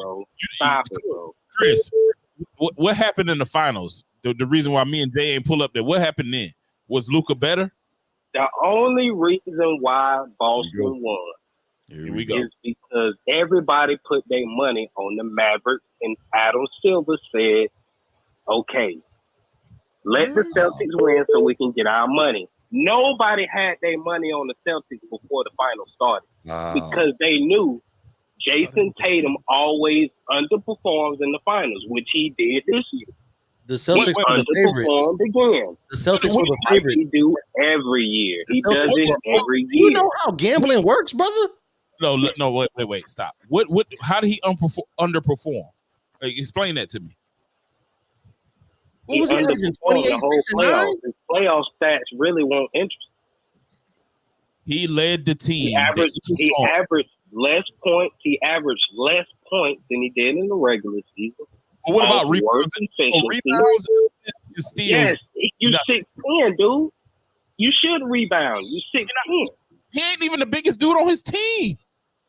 Stop it, bro. Chris, what happened in the finals? The reason why me and Jay ain't pull up there. What happened then? Was Luka better? The only reason why Boston won is because everybody put their money on the Mavericks, and Adam Silver said, "Okay, let the Celtics win so we can get our money." Nobody had their money on the Celtics before the final started because they knew Jason Tatum always underperforms in the finals, which he did this year. The Celtics were the favorites. Again. The Celtics were the favorites. He do every year. He does it every year. You know how gambling works, brother? No, wait, stop. What? How did he underperform? Explain that to me. What was he averaging? 28, 6, and 9? His playoff stats really won't interest. He led the team. He averaged less points. He averaged less points than he did in the regular season. But what about rebounds and steals? Yes, you 6'10", dude. You should rebound. You 6'10". He ain't even the biggest dude on his team.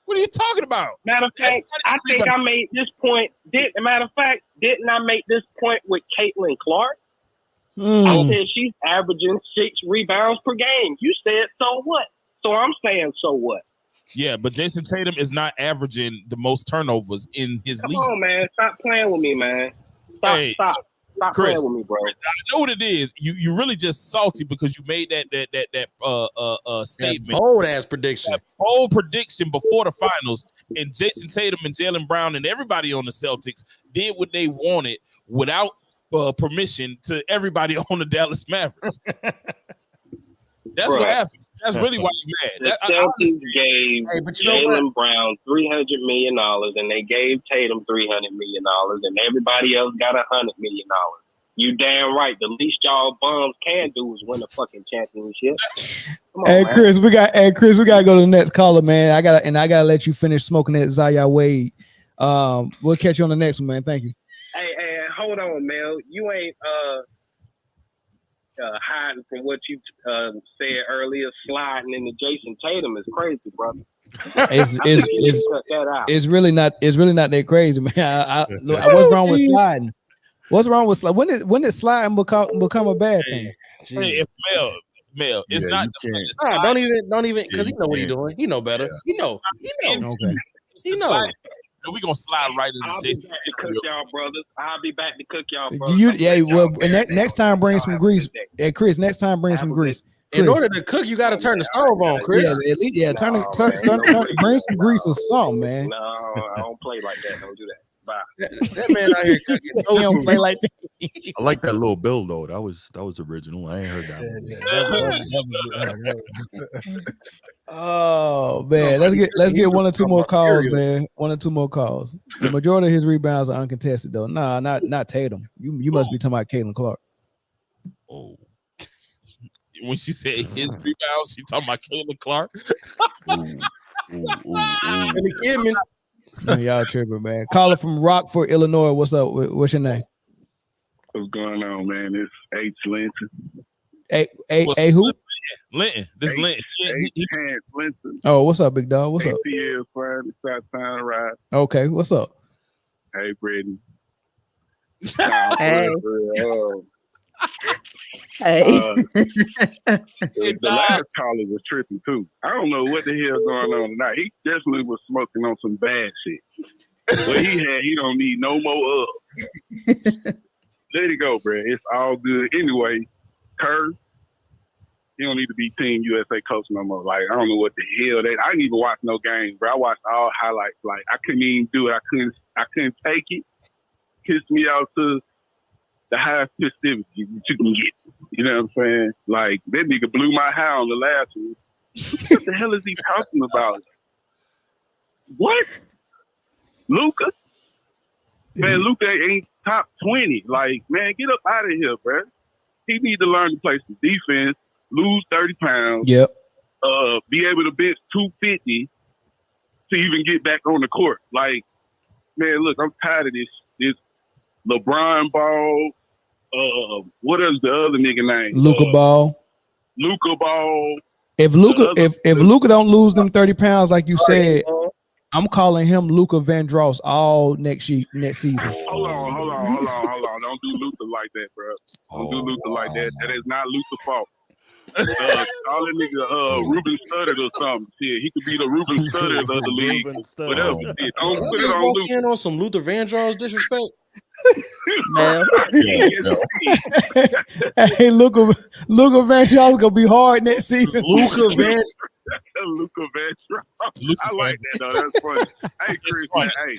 What are you talking about? Matter of fact, I think I made this point. Didn't I make this point with Caitlin Clark? I said she's averaging 6 rebounds per game. You said so what? So I'm saying so what? Yeah, but Jason Tatum is not averaging the most turnovers in his league. Come on, man. Stop playing with me, man. Stop Chris, playing with me, bro. I know what it is. You really just salty because you made that statement. That bold ass prediction. That bold prediction before the finals, and Jason Tatum and Jaylen Brown and everybody on the Celtics did what they wanted without permission to everybody on the Dallas Mavericks. That's what happened. That's really why you're mad. The Celtics gave Jaylen Brown $300 million, and they gave Tatum $300 million, and everybody else got $100 million. You damn right. The least y'all bums can do is win a fucking championship. Hey Chris, we gotta go to the next caller, man. I gotta let you finish smoking that Zaya Wade. We'll catch you on the next one, man. Thank you. Hey, hold on, Mel. You ain't hiding from what you said earlier. Sliding into Jason Tatum is crazy, brother. It's really not that crazy, man. What's wrong with sliding? What's wrong with sliding? When did sliding become a bad thing? Hey, Mel, it's not. Don't even, because he know what he's doing. He know better. He know. Okay. He know. We're gonna slide right into Jason. I'll be back to cook y'all, brothers. Next time bring some grease. Hey, Chris, next time bring some grease. Chris. In order to cook, you got to turn the stove on, Chris. Yeah, at least, bring some grease or something, man. No, I don't play like that. Don't do that. Bye. That man out here cooking. He don't play like that. I like that little bill though. That was original. I ain't heard that one. Oh man, let's get one or two more calls, man. One or two more calls. The majority of his rebounds are uncontested though. Nah, not Tatum. You must be talking about Caitlin Clark. Oh, when she said his rebounds, she talking about Caitlin Clark. Y'all tripping, man. Caller from Rockford, Illinois. What's up? What's your name? What's going on, man? It's H. Linton. Hey, who? Linton. This Linton. H. Linton. Oh, what's up, big dog? What's up? ATL Friday, Southtown Ride. Okay, what's up? Hey, Britne. Hey. The last caller was tripping too. I don't know what the hell going on tonight. He definitely was smoking on some bad shit. But he don't need no more up. Let it go, bro. It's all good. Anyway, KERR, he don't need to be Team USA coach no more. Like, I don't know what the hell that. I didn't even watch no games, bro. I watched all highlights. Like, I couldn't even do it. I couldn't take it. Kissed me out to the highest festivity that you can get. You know what I'm saying? Like, that nigga blew my high on the last one. What the hell is he talking about? What? Luka? Man, Luka ain't top 20. Like, man, get up out of here, bro. He need to learn to play some defense, lose 30 pounds. Yep. Be able to bench 250 to even get back on the court. Like, man, look, I'm tired of this LeBron Ball. What is the other nigga name? Luka Ball. Luka Ball. If Luka don't lose them 30 pounds, like you said, I'm calling him Luka Vandross all next season. Hold on. Don't do Luka like that, bro. Don't do Luka like that. That is not Luka's fault. Call that nigga Ruben Studdard or something. Shit, he could be the Ruben Studdard of the league. Whatever. Don't put it on Luka. In on some Luther Vandross disrespect. Man. Hey, Luka Vandross gonna be hard next season. Luka Vandross. I like that though. That's funny. Hey, Chris, man, hey.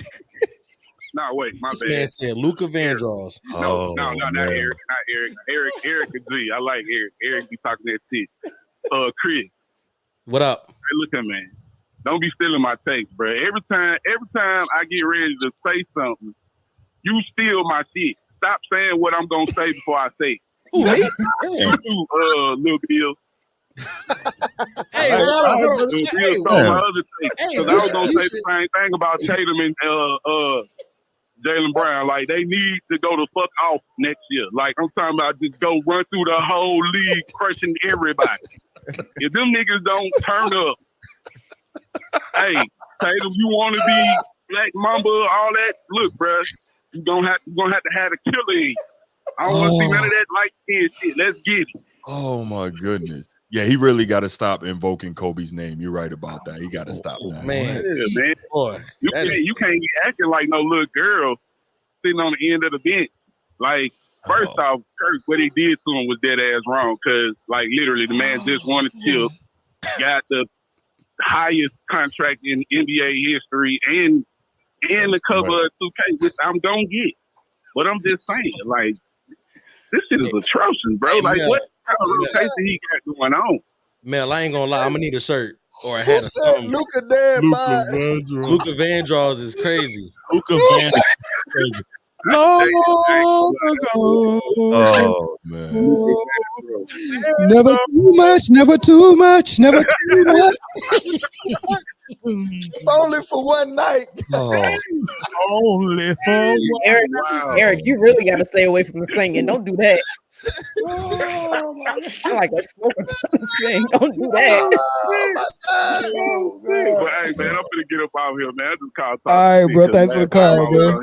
No, wait, my This bad. man said Luka Vandross. No, not Eric. Not Eric. Eric and G. I like Eric. Eric be talking that shit. Chris. What up? Hey, look at man. Don't be stealing my takes, bro. Every time I get ready to say something, you steal my shit. Stop saying what I'm gonna say before I say it. Who, me? Little Bill. Hey, my other takes. I was gonna say the same thing about Tatum and Jaylen Brown. Like, they need to go the fuck off next year. Like, I'm talking about just go run through the whole league, crushing everybody. If them niggas don't turn up, hey, Tatum, you want to be Black Mamba, all that? Look, bruh, you're gonna have to have a killer in you. I don't want to see none of that light skin shit. Let's get it. Oh my goodness. Yeah, he really got to stop invoking Kobe's name. You're right about that. He got to stop that. Man, yeah, man. Boy, you can't be acting like no little girl sitting on the end of the bench. Like, first off, Kirk, what he did to him was dead ass wrong. Cause like literally, the man just won a chip, got the highest contract in NBA history, and the cover of 2K, which I'm gonna get. But I'm just saying, like, this shit is atrocious, bro. Hey, like, Mel, what kind of rotation he got going on? Mel, I ain't gonna lie. I'm gonna need a shirt or a hat or something. Luka dead by Luka Vandross is crazy. Luka Van is crazy. Long ago. Oh man. Never too much, never too much, never too much. Only for one night. Oh. Only for Eric, wow. Eric, you really got to stay away from the singing. Don't do that. I like a smoker to sing. Don't do that. But hey, man, I'm gonna get up out here, man. I just called. All right, bro. Thanks for the call, bro.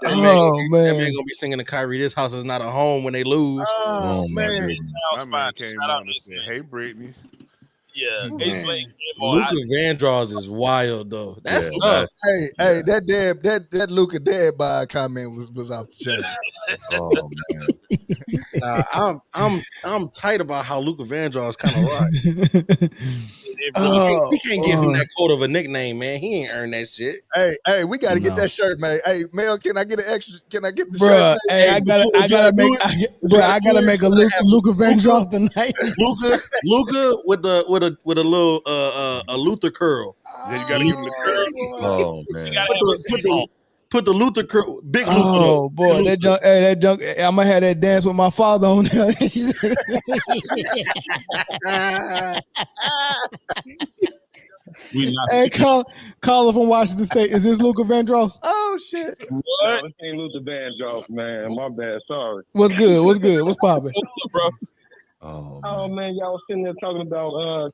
Oh man, that man gonna be singing to Kyrie. This house is not a home when they lose. Oh man, my man came on and said, "Hey, Britne." Yeah, Luka Vandross is wild though. That's tough. Hey, that Luka dead by comment was off the chain. Oh man, I'm tight about how Luka Vandross kind of rock. We can't give him that quote of a nickname, man. He ain't earned that shit. Hey, we got to get that shirt, man. Hey, Mel, can I get an extra? Can I get the Bruh, shirt? hey, I gotta make a Luka Vandross tonight. Luka with a little a Luther curl. Yeah, you gotta give him the curl. Oh man. Put the Luther curl, big Luther. Oh boy, that junk. I'm gonna have that dance with my father on there. Hey, caller from Washington State. Is this Luka Vandross? Oh shit! What? No, this ain't Luther Vandross, man. My bad. Sorry. What's good? What's good? What's poppin'? Oh man, y'all was sitting there talking about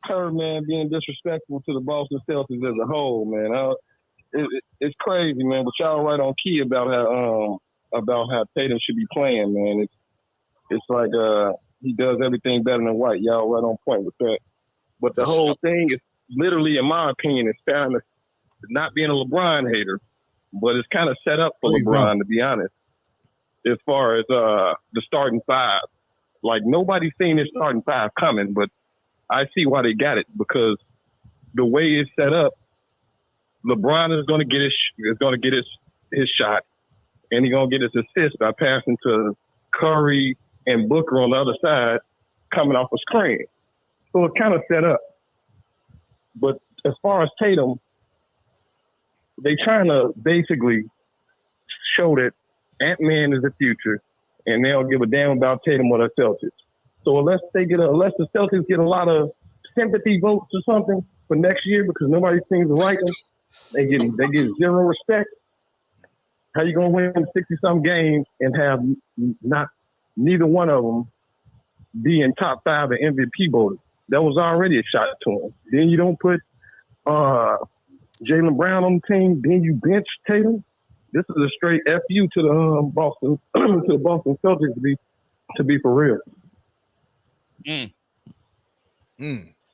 KERR, man, being disrespectful to the Boston Celtics as a whole, man. It's crazy, man. But y'all right on key about how Tatum should be playing, man. It's like he does everything better than White. Y'all right on point with that. But the whole thing is literally, in my opinion, it's kind of not being a LeBron hater, but it's kind of set up for LeBron, to be honest. As far as the starting five, like nobody's seen this starting five coming, but I see why they got it, because the way it's set up, LeBron is going to get his shot, and he's going to get his assist by passing to Curry and Booker on the other side, coming off a screen. So it's kind of set up. But as far as Tatum, they trying to basically show that Ant-Man is the future, and they don't give a damn about Tatum or the Celtics. So unless the Celtics get a lot of sympathy votes or something for next year, because nobody seems to like them, they get zero respect. How you gonna win 60-some games and have neither one of them be in top 5 in MVP voting? That was already a shot to him. Then you don't put Jaylen Brown on the team. Then you bench Tatum. This is a straight FU to the Boston Celtics to be for real.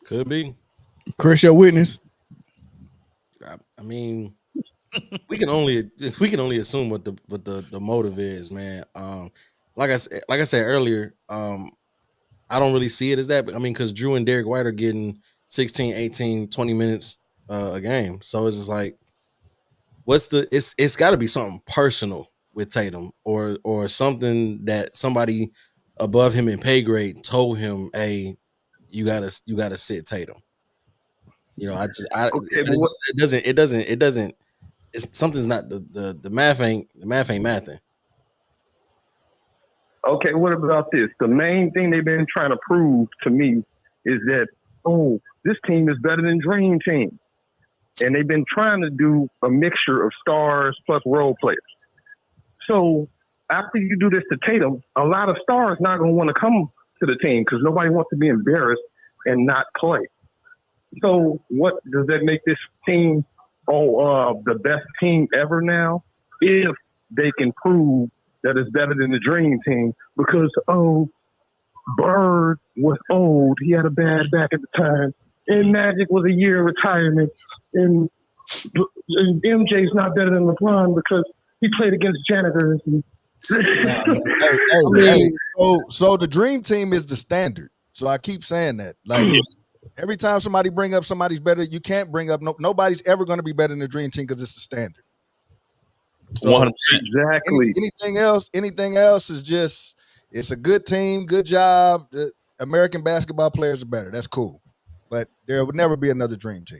Could be. Chris, your witness. I mean, we can only assume what the motive is, man. Like I said earlier, I don't really see it as that, but I mean, because Drew and Derek White are getting 16, 18, 20 minutes a game. So it's just like, it's got to be something personal with Tatum or something that somebody above him in pay grade told him, hey, you gotta sit Tatum. You know, it doesn't. It's something's not the math ain't mathing. Okay, what about this? The main thing they've been trying to prove to me is that, this team is better than Dream Team. And they've been trying to do a mixture of stars plus role players. So after you do this to Tatum, a lot of stars not going to want to come to the team because nobody wants to be embarrassed and not play. So what does that make this team the best team ever now? If they can prove that it's better than the Dream Team, because Bird was old, he had a bad back at the time, and Magic was a year in retirement, and MJ's not better than LeBron because he played against janitors. And So the Dream Team is the standard. So I keep saying that. Like every time somebody bring up somebody's better, you can't bring up nobody's ever going to be better than the Dream Team because it's the standard. So 100%. Exactly. Anything else is just it's a good team, good job. The American basketball players are better. That's cool, but there would never be another Dream Team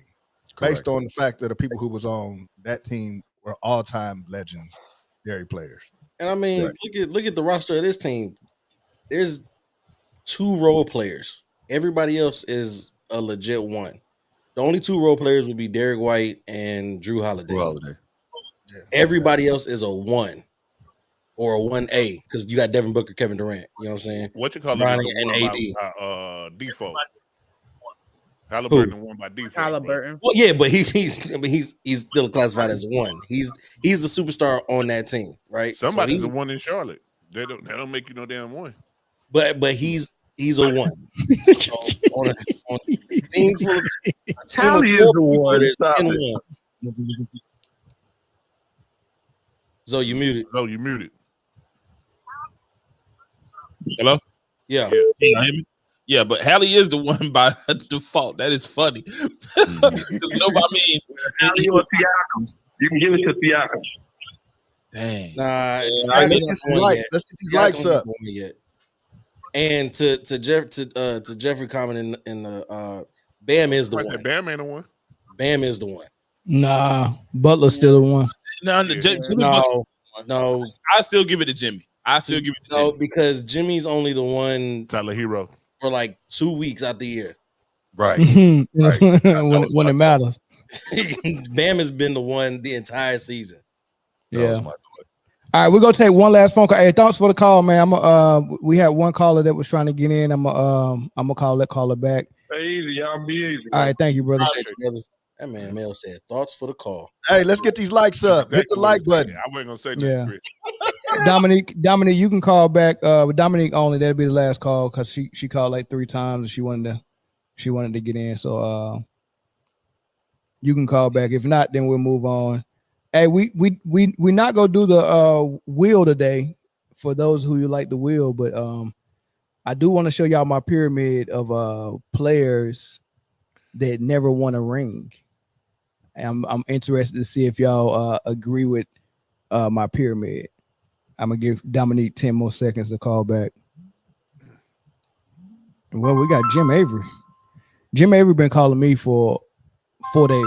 based on the fact that the people who was on that team were all-time legendary players. And I mean, look at the roster of this team. There's 2 role players. Everybody else is a legit one. The only 2 role players would be Derek White and Drew Holiday. Yeah. Everybody else is a 1 or a 1A because you got Devin Booker, Kevin Durant. You know what I'm saying? What you call Bronny it? and AD. Default. Halliburton won by default. Halliburton. Well, yeah, but he's still classified as 1. He's the superstar on that team, right? Somebody's so the one in Charlotte. They don't make you no damn one. But he's a 1. So on a team full of Tally is the one. there's 10 ones. So you muted. No, you muted. Hello? Yeah. Can you hear me? Yeah, but Hallie is the one by default. That is funny. You can give it to Siakam. Dang. Nah, let's get these likes up. And to Jeffrey comment in the Bam is the one. Bam ain't the one. Bam is the one. Nah, Butler's still the one. No. I still give it to Jimmy. No, because Jimmy's only the one Tyler Hero for like 2 weeks out the year. Right. when it matters. Bam has been the one the entire season. Yeah. All right, we're gonna take one last phone call. Hey, thanks for the call, man. We had one caller that was trying to get in. I'm gonna call that caller back. Hey, easy, y'all be easy. All right, thank you, brother. That man Mel said thoughts for the call. Hey, let's get these likes up. Hit the like button. I wasn't gonna say Yeah. that. Dominique, you can call back. With Dominique only, that'll be the last call because she called like 3 times and she wanted to get in. So you can call back. If not, then we'll move on. Hey, we not gonna do the wheel today for those who you like the wheel, but I do want to show y'all my pyramid of players that never won a ring. I'm interested to see if y'all agree with my pyramid. I'm gonna give Dominique 10 more seconds to call back. Well, we got Jim Avery. Jim Avery been calling me for 4 days.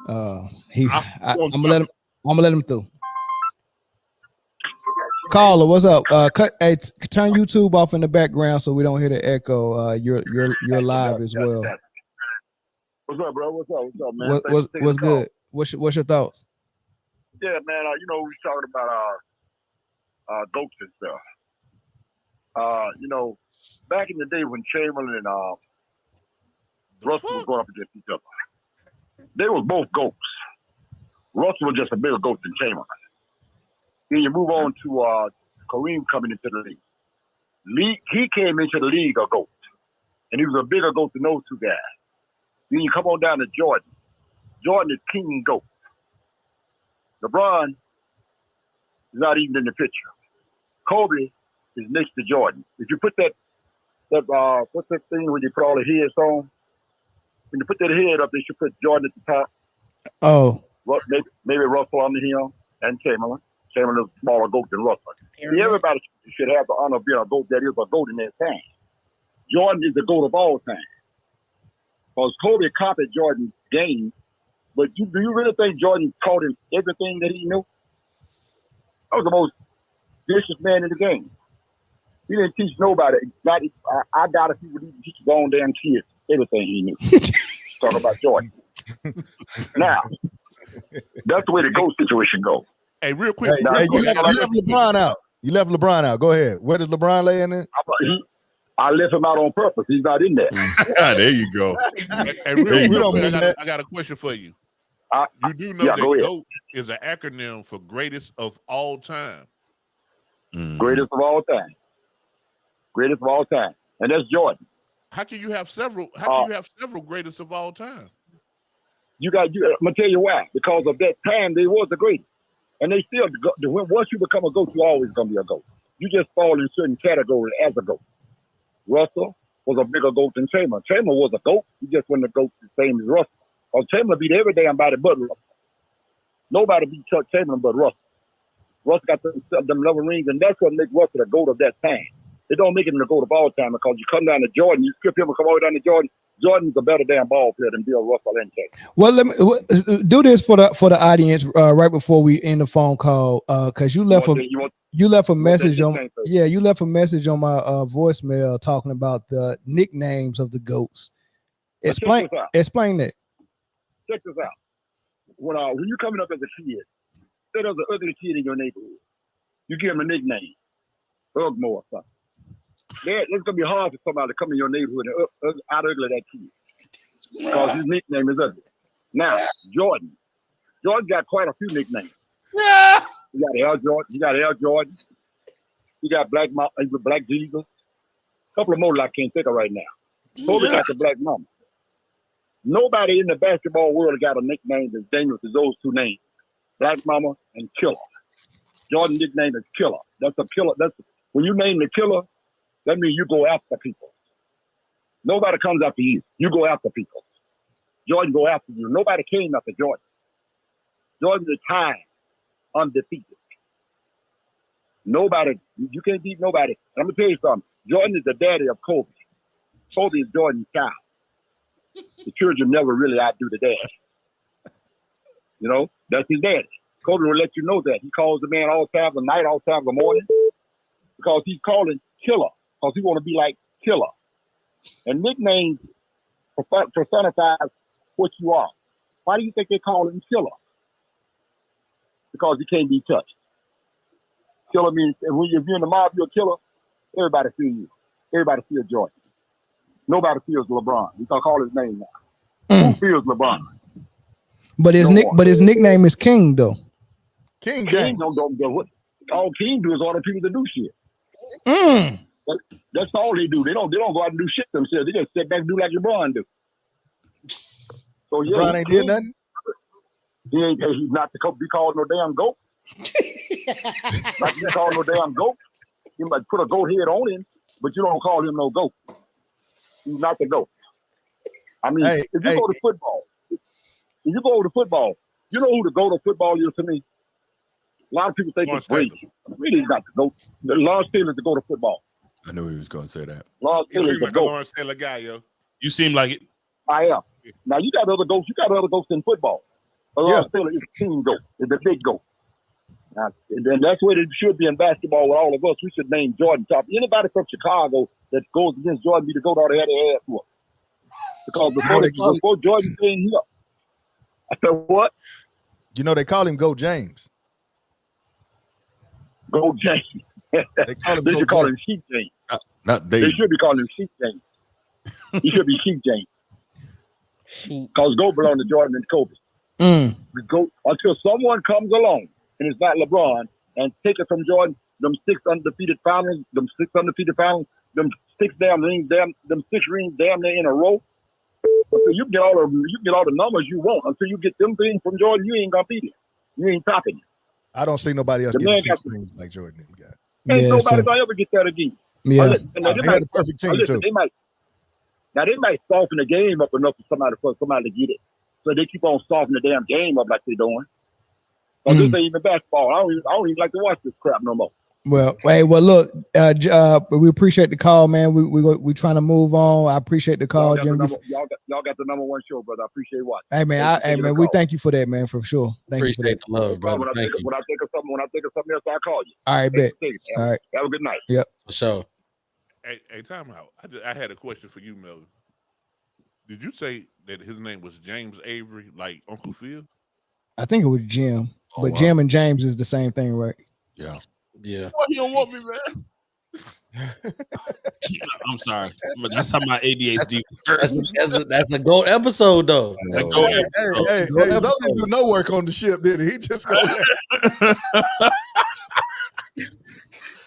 I'm gonna let him through. Caller, what's up? Turn YouTube off in the background so we don't hear the echo. You're live as well. What's up, bro? What's up, man? What's good? What's your thoughts? Yeah, man. We talking about goats and stuff. Back in the day when Chamberlain and Russell was going up against each other, they were both goats. Russell was just a bigger goat than Chamberlain. Then you move on to Kareem coming into the league. He came into the league a goat, and he was a bigger goat than those 2 guys. Then you come on down to Jordan. Jordan is king goat. LeBron is not even in the picture. Kobe is next to Jordan. If you put that what's that thing when you put all the heads on? When you put that head up, they should put Jordan at the top. Oh. Maybe Russell under him and Chamberlain. Chamberlain is a smaller goat than Russell. See, everybody should have the honor of being a goat that is a goat in their time. Jordan is the goat of all time. Because Kobe copied Jordan's game, but do you really think Jordan taught him everything that he knew? That was the most vicious man in the game. He didn't teach nobody. I doubt if he would even teach his own damn kids everything he knew. Talk about Jordan. Now, that's the way the GOAT situation goes. Hey, real quick. You left LeBron out. You left LeBron out. Go ahead. Where does LeBron lay in it? I left him out on purpose. He's not in there. There you go. Hey, real quick, I got a question for you. You do know that GOAT is an acronym for greatest of all time. Greatest of all time. Greatest of all time. And that's Jordan. How can you have several? How can you have several greatest of all time? I'm gonna tell you why. Because of that time, they was the greatest, and they still. Once you become a GOAT, you always gonna be a GOAT. You just fall in certain categories as a GOAT. Russell was a bigger GOAT than Chamberlain. Chamberlain was a GOAT. He just wasn't a GOAT the same as Russell. Or Chamberlain beat every damn body but Russell. Nobody beat Chuck Chamberlain but Russell. Russell got them level rings, and that's what makes Russell the GOAT of that time. It don't make him the GOAT of all time because you come down to Jordan, you skip him and come all the way down to Jordan. Jordan's a better damn ball player than Bill Russell and Chamberlain. Well, let me do this for the audience right before we end the phone call because you left a message on my voicemail talking about the nicknames of the GOATs. Explain that. Check this out. When you're coming up as a kid, say there's an ugly kid in your neighborhood. You give him a nickname, Ugmo or something. It's gonna be hard for somebody to come in your neighborhood and out ugly that kid because his nickname is ugly. Now, Jordan got quite a few nicknames. Yeah. You got L Jordan. You got Black Jesus. A couple of more I can't think of right now. Kobe got the Black Mama. Nobody in the basketball world got a nickname that's dangerous as those two names, Black Mama and Killer. Jordan's nickname is Killer. That's a killer. When you name the killer, that means you go after people. Nobody comes after you. You go after people. Jordan go after you. Nobody came after Jordan. Jordan retired undefeated. Nobody, you can't beat nobody. And I'm gonna tell you something. Jordan is the daddy of Kobe. Kobe is Jordan's child. The children never really outdo the dad. You know, that's his daddy. Kobe will let you know that. He calls the man all times of night, all times of morning, because he's calling Killer, because he want to be like Killer. And nicknames personifies what you are. Why do you think they call him Killer? Because he can't be touched. Killer means if you're in the mob, you're a killer. Everybody feels you. Everybody feels Jordan. Nobody feels LeBron. We can call his name now. Who feels LeBron? But his nickname is King though. King don't do what all King do is order people to do shit. That's all they do. They don't go out and do shit themselves. They just sit back and do like LeBron do. So yeah, LeBron ain't did nothing. He's not to be called no damn goat. Not to be called no damn goat. You might put a goat head on him, but you don't call him no goat. He's not the GOAT. I mean, if you go to football, you know who the GOAT of football is to me? A lot of people think it's Brady. Brady's not the GOAT. Lawrence Taylor's the GOAT of football. I knew he was going to say that. Lawrence Taylor's the GOAT. Lawrence Taylor guy, yo. You seem like it. I am. Now, you got other GOATs. You got other GOATs in football. Lawrence Taylor is the team GOAT. Is the big GOAT. Now, and that's what it should be in basketball with all of us. We should name Jordan top. Anybody from Chicago that goes against Jordan be the GOAT, ought to have their ass whooped. Because before Jordan came here, I said, what? You know, they call him Go James. Go James. They should call him Sheep James. Not they should be calling him Sheep James. He should be Sheep James. Because Go belong to Jordan and Kobe. Go until someone comes along and it's not LeBron and take it from Jordan, them six undefeated finals, them six damn rings damn near in a row. So you get all the numbers you want. Until you get them things from Jordan, you ain't gonna beat it. You ain't topping it. I don't see nobody else getting 6 rings like Jordan got. Ain't nobody gonna ever get that again. Yeah, they had a perfect team too. They might soften the game up enough for somebody to get it. So they keep on softening the damn game up like they're doing. Because this ain't even basketball. I don't even like to watch this crap no more. Well, hey, look, we appreciate the call, man. We trying to move on. I appreciate the call, Jim. Y'all got the #1 show, brother. I appreciate watching. Hey, man, we thank you for that, man, for sure. Appreciate the love, brother. When I think of something else, I'll call you. All right, bet. All right. Have a good night. Yep. For sure. Hey, time out. I had a question for you, Melvin. Did you say that his name was James Avery, like Uncle Phil? I think it was Jim, but Jim and James is the same thing, right? Yeah. Why he don't want me, man? I'm sorry, but that's how my ADHD works. That's a gold episode, though. Hey, Zoe didn't do no work on the ship, did he? He just go there.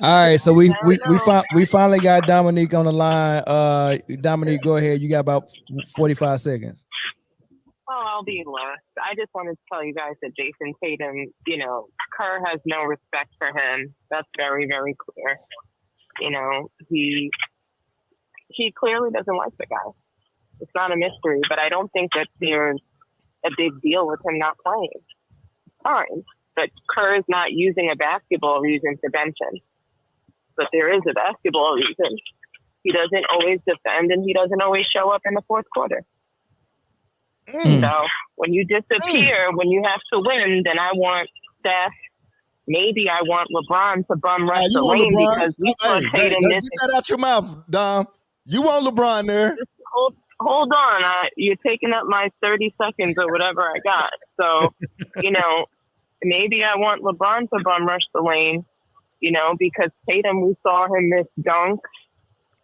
All right, so we finally got Dominique on the line. Dominique, go ahead. You got about 45 seconds. Oh, I'll be last. I just wanted to tell you guys that Jason Tatum, Kerr has no respect for him. That's very, very clear. He clearly doesn't like the guy. It's not a mystery, but I don't think that there's a big deal with him not playing. Fine, but Kerr is not using a basketball reason to bench him. But there is a basketball reason. He doesn't always defend, and he doesn't always show up in the fourth quarter. So when you disappear, when you have to win, then I want Steph. Maybe I want LeBron to bum rush the lane because we saw Tatum get that out your mouth, Dom. You want LeBron there? Just hold on. You're taking up my 30 seconds or whatever I got. So, maybe I want LeBron to bum rush the lane, because Tatum, we saw him miss dunks.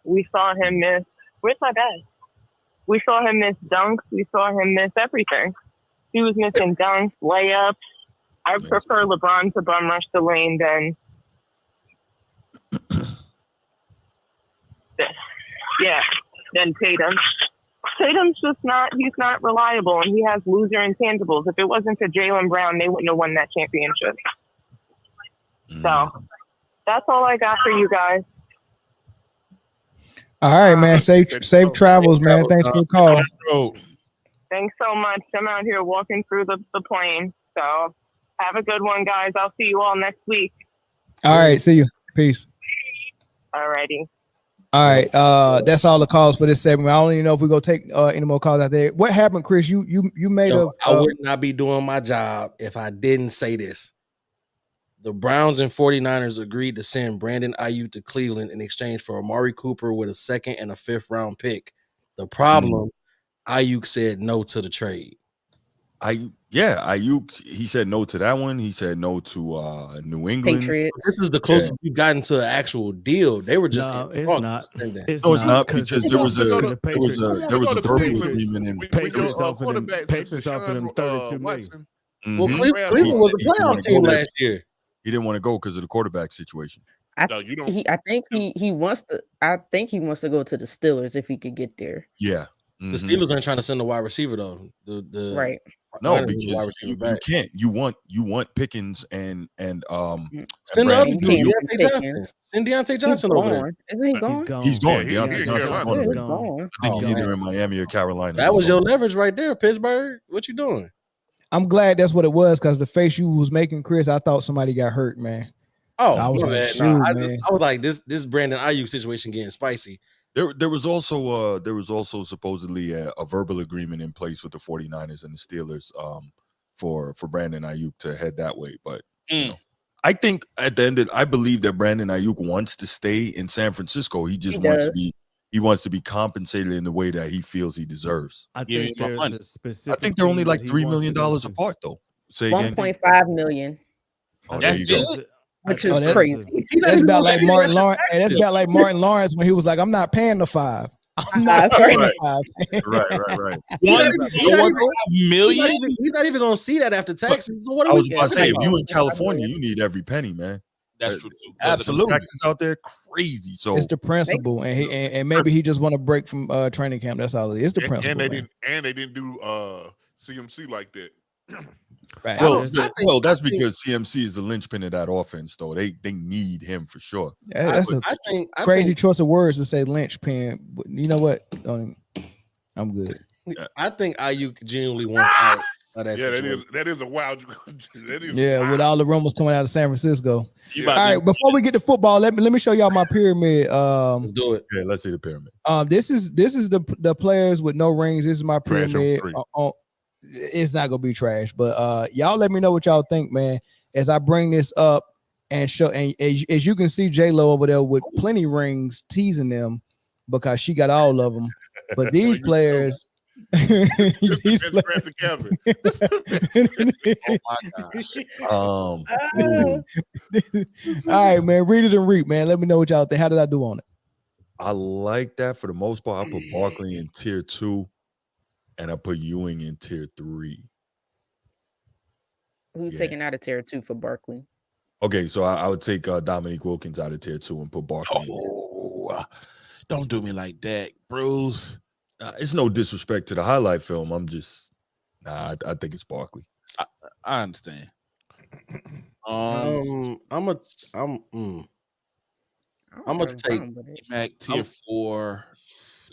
We saw him miss, where's my bag? We saw him miss dunks. We saw him miss everything. He was missing dunks, layups. I prefer LeBron to bum rush the lane than Tatum. Tatum's just he's not reliable, and he has loser intangibles. If it wasn't for Jaylen Brown, they wouldn't have won that championship. So that's all I got for you guys. All right, man. Safe travels, man. Thanks for the call. Thanks so much. I'm out here walking through the plane. So have a good one, guys. I'll see you all next week. All right. See you. Peace. All righty. All right. That's all the calls for this segment. I don't even know if we're gonna take any more calls out there. What happened, Chris? You made I would not be doing my job if I didn't say this. The Browns and 49ers agreed to send Brandon Ayuk to Cleveland in exchange for Amari Cooper with a 2nd and a 5th round pick. The problem, Ayuk said no to the trade. Ayuk, he said no to that one. He said no to New England. Patriots. This is the closest we've gotten to an actual deal. They were just it's not because there was a verbal agreement in Patriots offered him $32 million. Well, Cleveland was a playoff team last year. He didn't want to go because of the quarterback situation. I think he wants to. I think he wants to go to the Steelers if he could get there. Yeah, the Steelers aren't trying to send a wide receiver though. Right. No, because you can't. You want Pickens and send the other dude, Deontay Johnson. Send Deontay Johnson over there. Isn't he gone? He's gone. Yeah, Deontay Johnson's gone. I think he's either in Miami or Carolina. That was your leverage right there, Pittsburgh. What you doing? I'm glad that's what it was because the face you was making, Chris, I thought somebody got hurt, man. Oh, I was like, I was like, this Brandon Ayuk situation getting spicy. There was also supposedly a verbal agreement in place with the 49ers and the Steelers for Brandon Ayuk to head that way. But I think at the end I believe that Brandon Ayuk wants to stay in San Francisco. He just wants to be compensated in the way that he feels he deserves. I think there's a specific. I think they're only like $3 million apart though. Say again. 1.5 million. That's it. Which is crazy. That's about like Martin Lawrence. That's about like Martin Lawrence when he was like, "I'm not paying the 5. I'm not paying the 5." Right. $1 million. He's not even going to see that after taxes. So what I was about to say, if you in California, you need every penny, man. That's true too. Absolutely, taxes out there crazy. So it's the principle, and maybe he just want to break from training camp. That's all it is. It's the principle. And they didn't do CMC like that. Right. Well, that's because CMC is the linchpin of that offense, though. They need him for sure. Yeah, that's a crazy choice of words to say linchpin. But you know what? I'm good. I think Ayuk genuinely wants out of that situation. That is a wild. With all the rumors coming out of San Francisco. All right, before we get to football, let me show y'all my pyramid. Let's do it. Yeah, let's see the pyramid. This is the players with no rings. This is my pyramid. It's not gonna be trash, but y'all let me know what y'all think, man, as I bring this up and show. And as you can see, J-Lo over there with plenty rings teasing them because she got all of them. But these players He's the best graphic ever. Oh my gosh. All right, man. Read it and read, man. Let me know what y'all think. How did I do on it? I like that for the most part. I put Barkley in tier 2, and I put Ewing in tier 3. Who's taking out of tier 2 for Barkley? Okay, so I would take Dominique Wilkins out of tier 2 and put Barkley in. Don't do me like that, Bruce. It's no disrespect to the highlight film. I'm just, I think it's Barkley. I understand. I'm gonna take Mac tier 4.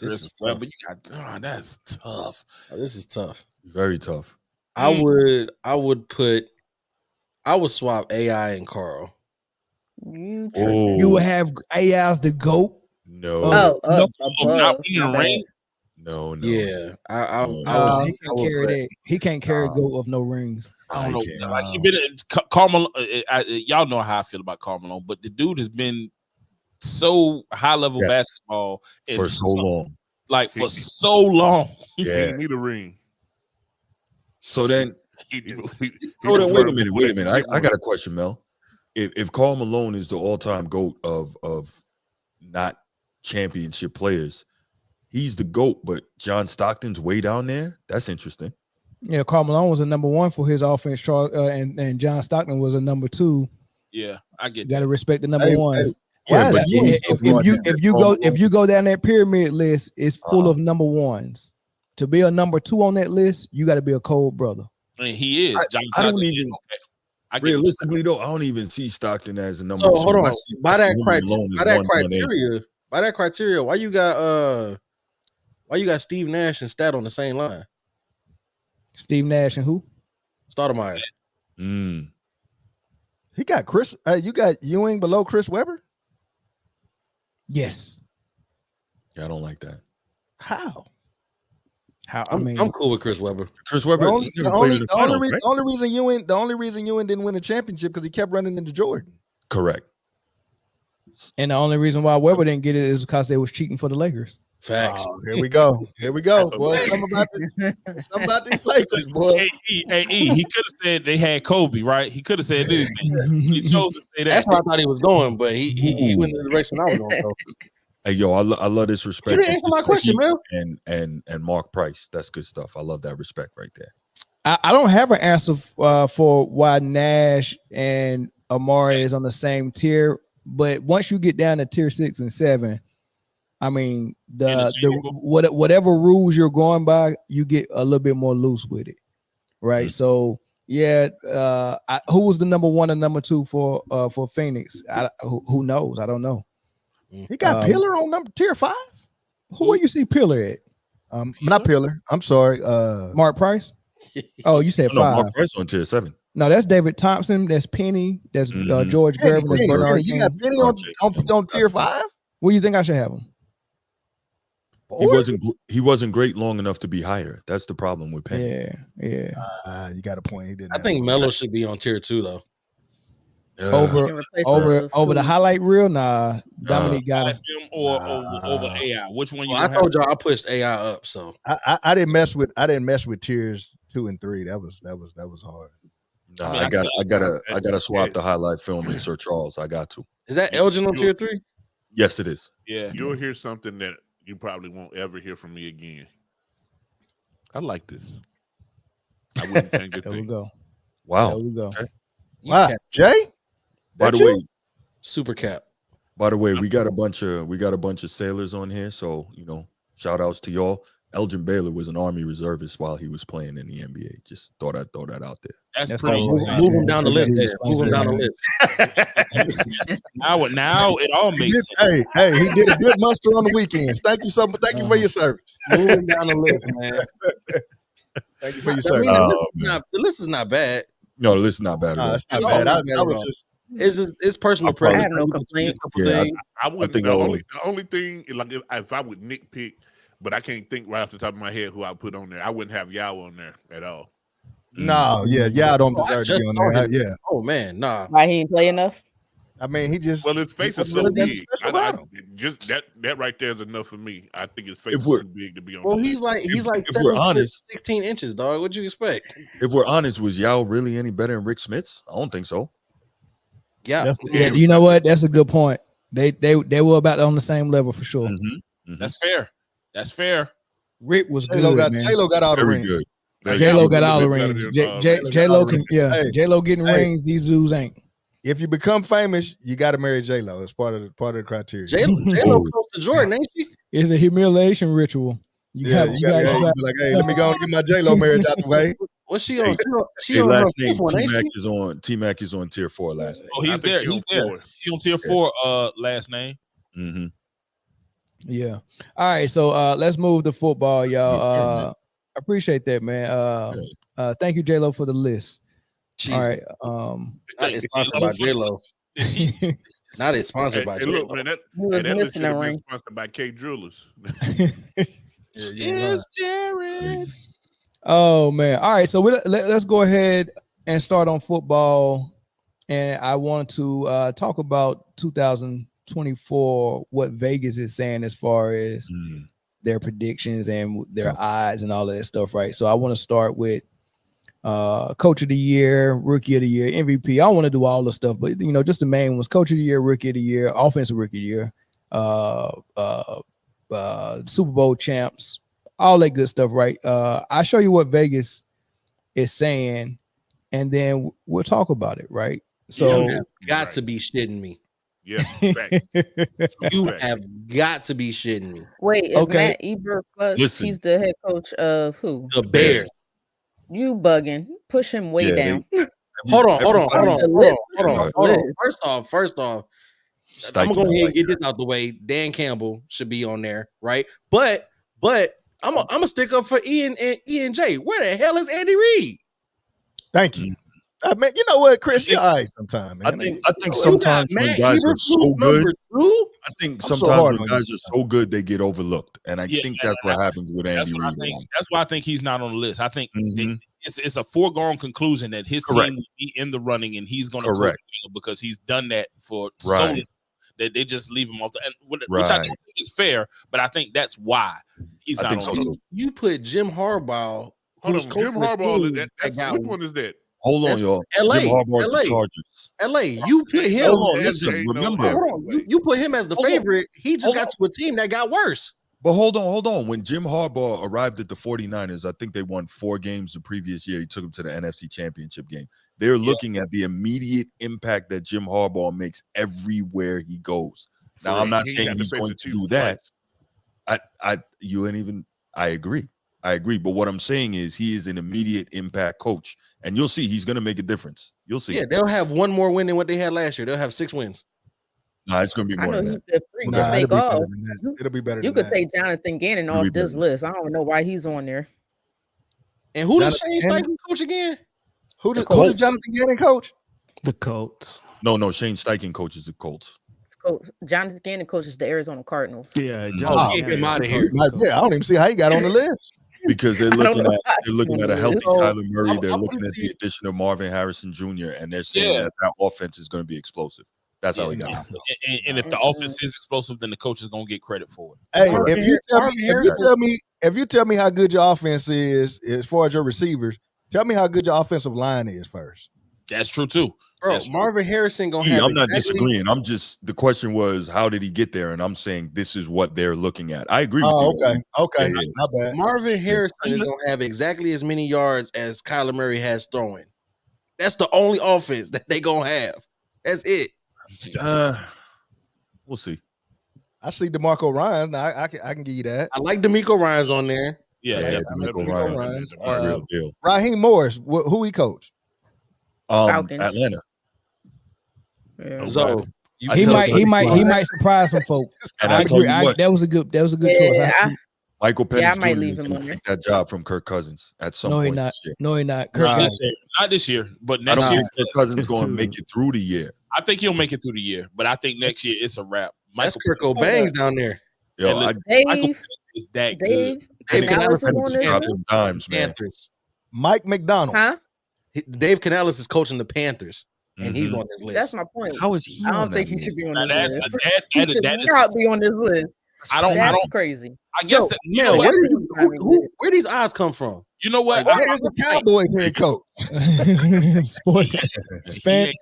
This is Well, tough. but you got that's tough. This is tough. Very tough. I would swap AI and Carl. You would have AI as the GOAT. No. Not in the ring. No. Yeah, He can't carry that. He can't carry GOAT of no rings. I don't know. Like he been Carmelo. Y'all know how I feel about Carmelo, but the dude has been so high level basketball for so long. Like for so long. Yeah. He need a ring. So then, wait a minute. I got a question, Mel. If Karl Malone is the all-time GOAT of not championship players, he's the GOAT, but John Stockton's way down there. That's interesting. Yeah, Karl Malone was a number 1 for his offense, and John Stockton was a number 2. Yeah, I get. You got to respect the number ones. Yeah, but if you go down that pyramid list, it's full of number 1s. To be a number 2 on that list, you got to be a cold brother. And he is. I don't even. Realistically, though, I don't even see Stockton as a number. So 2. hold on. By that criteria, why you got Steve Nash and Stat on the same line? Steve Nash and who? Stoudemire. He got Chris. You got Ewing below Chris Webber? Yes. Yeah, I don't like that. How? I'm cool with Chris Webber. Chris Webber. The only reason Ewing didn't win a championship because he kept running into Jordan. Correct. And the only reason why Webber didn't get it is because they was cheating for the Lakers. Facts. Here we go. Boy, something about these Lakers, boy. He could have said they had Kobe, right? He could have said anything. He chose to say that. That's where I thought he was going, but he went in the direction I was going to go. Hey, yo, I love this respect. You didn't answer my question, man. And Mark Price. That's good stuff. I love that respect right there. I don't have an answer for why Nash and Amari is on the same tier, but once you get down to tier 6 and 7, I mean whatever rules you're going by, you get a little bit more loose with it, right? So yeah, who was the number 1 and number 2 for Phoenix? Who knows? I don't know. He got Pillar on tier 5. Who you see Pillar at? Not Pillar. I'm sorry. Mark Price. Oh, you said 5. Mark Price on tier 7. No, that's David Thompson. That's Penny. That's George Gervin. That's Bernard. You got Penny on tier 5. Where do you think I should have him? He wasn't great long enough to be higher. That's the problem with Penny. Yeah. You got a point. He didn't. I think Melo should be on tier 2 though. Over the highlight reel. Nah, Dominique got him. Over AI. Which one? I told y'all I pushed AI up. So I didn't mess with tiers 2 and 3. That was hard. Nah, I gotta swap the highlight film in Sir Charles. I got to. Is that Elgin on tier 3? Yes, it is. Yeah, you'll hear something that you probably won't ever hear from me again. I like this. I wouldn't change a thing. There we go. Wow. There we go. Okay. Wow, Jay. By the way, super cap. By the way, we got a bunch of sailors on here, so shout outs to y'all. Elgin Baylor was an Army reservist while he was playing in the NBA. Just thought I'd throw that out there. That's pretty. Move him down the list. Move him down the list. Now it all makes sense. Hey, he did a good muster on the weekends. Thank you Thank you for your service. Move him down the list, man. Thank you for your service. The list is not bad. No, the list is not bad at all. It's not bad. I was just. It's personal preference. I have no complaints. Yeah, I wouldn't. The only thing, like if I would nitpick, but I can't think right off the top of my head who I put on there. I wouldn't have Yao on there at all. No, yeah, don't deserve to be on there. Yeah. Oh man, nah. Why he didn't play enough? I mean, he just his face is so really big. Just that right there is enough for me. I think his face is too big to be on. Well, the he's like if we're honest, 16 inches, dog. What'd you expect? If we're honest, was Yao really any better than Rick Smits? I don't think so. Yeah, you know what? That's a good point. They were about on the same level for sure. That's fair. That's fair. Rick was J-Lo good, got man. J-Lo got all the Very rings. good. J-Lo got all the rings. J-Lo can, J-Lo getting Hey. rings. These dudes ain't. If you become famous, you got to marry J-Lo. It's part of the criteria. J-Lo close to Jordan, ain't she? It's a humiliation ritual. You got be like, hey, let me go and get my J-Lo marriage out the way. What's she on? She Hey, on her last name fifth one, ain't T-Mac she? is on. T-Mac is on tier 4 last name. Oh, he's there. He's there. He on tier 4 last name. Mm-hmm. Yeah. All right. So let's move to football, y'all. I appreciate that, man. Thank you, J-Lo, for the list. All right. Not it's sponsored by J-Lo. Not it's sponsored by J-Lo. Look, man, that was list missing should a have been ring. sponsored by K Jewelers. Here's Jared. Oh man. All right. So let's go ahead and start on football. And I want to talk about 2024, what Vegas is saying as far as their predictions and their odds and all of that stuff, right? So I want to start with coach of the year, rookie of the year, MVP. I want to do all the stuff, but just the main ones: coach of the year, rookie of the year, offensive rookie of the year, Super Bowl champs, all that good stuff, right? I show you what Vegas is saying, and then we'll talk about it, right? So you have got to be shitting me. Yeah, you have got to be shitting me. Wait, is Matt Eber plus? Listen. He's the head coach of who? The Bears. You bugging? Push him way down. Hold on. First off, I'm gonna go ahead and get this out the way. Dan Campbell should be on there, right? But I'm gonna stick up for Ian and J. Where the hell is Andy Reid? Thank you. I mean, you know what, Chris? You're all right sometimes, man. I think sometimes when guys are so good, I think sometimes when guys are so good, they get overlooked, and I think that's what happens with Andy Reid. That's why I think he's not on the list. I think it's a foregone conclusion that his team will be in the running, and he's going to correct because he's done that for so long that they just leave him off the. Which I don't think is fair, but I think that's why he's not on the list. You put Jim Harbaugh. Hold on, Jim Harbaugh. Which one is that? Hold on, y'all. LA, Jim Harbaugh's the LA, Chargers. LA. You put him. Remember, you put him as the favorite. He just got to a team that got worse. But hold on. When Jim Harbaugh arrived at the 49ers, I think they won 4 games the previous year. He took them to the NFC Championship game. They're looking at the immediate impact that Jim Harbaugh makes everywhere he goes. Now, I'm not saying he's going to do that. I agree. But what I'm saying is he is an immediate impact coach. And you'll see he's going to make a difference. You'll see. Yeah, they'll have one more win than what they had last year. They'll have 6 wins. No, it's going to be more than that. It'll be better. You could take Jonathan Gannon off this list. I don't know why he's on there. And who does Shane Steichen coach again? Who does Jonathan Gannon coach? The Colts. No, Shane Steichen coaches the Colts. Jonathan Gannon coaches the Arizona Cardinals. Yeah, get him out of here. Yeah, I don't even see how he got on the list. Because they're looking at a healthy Kyler Murray. They're looking at the addition of Marvin Harrison Jr. and they're saying that offense is going to be explosive. That's how it goes. And if the offense is explosive, then the coach is going to get credit for it. Hey, if you tell me how good your offense is as far as your receivers, tell me how good your offensive line is first. That's true too. Bro, Marvin Harrison gonna have. I'm not disagreeing. The question was how did he get there, and I'm saying this is what they're looking at. I agree with you. Okay, not bad. Marvin Harrison is gonna have exactly as many yards as Kyler Murray has throwing. That's the only offense that they gonna have. That's it. We'll see. I see DeMarco Ryans. I can give you that. I like DeMeco Ryans on there. Yeah, DeMeco Ryans. Real deal. Raheem Morris. Who he coach? Atlanta. Yeah. So he might surprise some folks. I agree. That was a good choice. Michael Penix I might Jr. leave is him going on to there. take that job from Kirk Cousins at some point. No, he not. Not this year, but I next don't year. think Kirk Cousins is going to make it through the year. I think he'll make it through the year, but I think next year it's a wrap. That's Kirk O'Bangs down there. Yo, Dave is that Dave Canales is on this list? Dimes, man. Panthers. Mike McDonald. Huh? Dave Canales is coaching the Panthers. and he's on this list. That's my point. How is he? I don't on think that he should list? be on Now, this that's list. that He should is not be on this list. I don't crazy. I guess Yo, that, you Mel, know what? where these odds come from? You know what? Where is the Cowboys head coach? Sports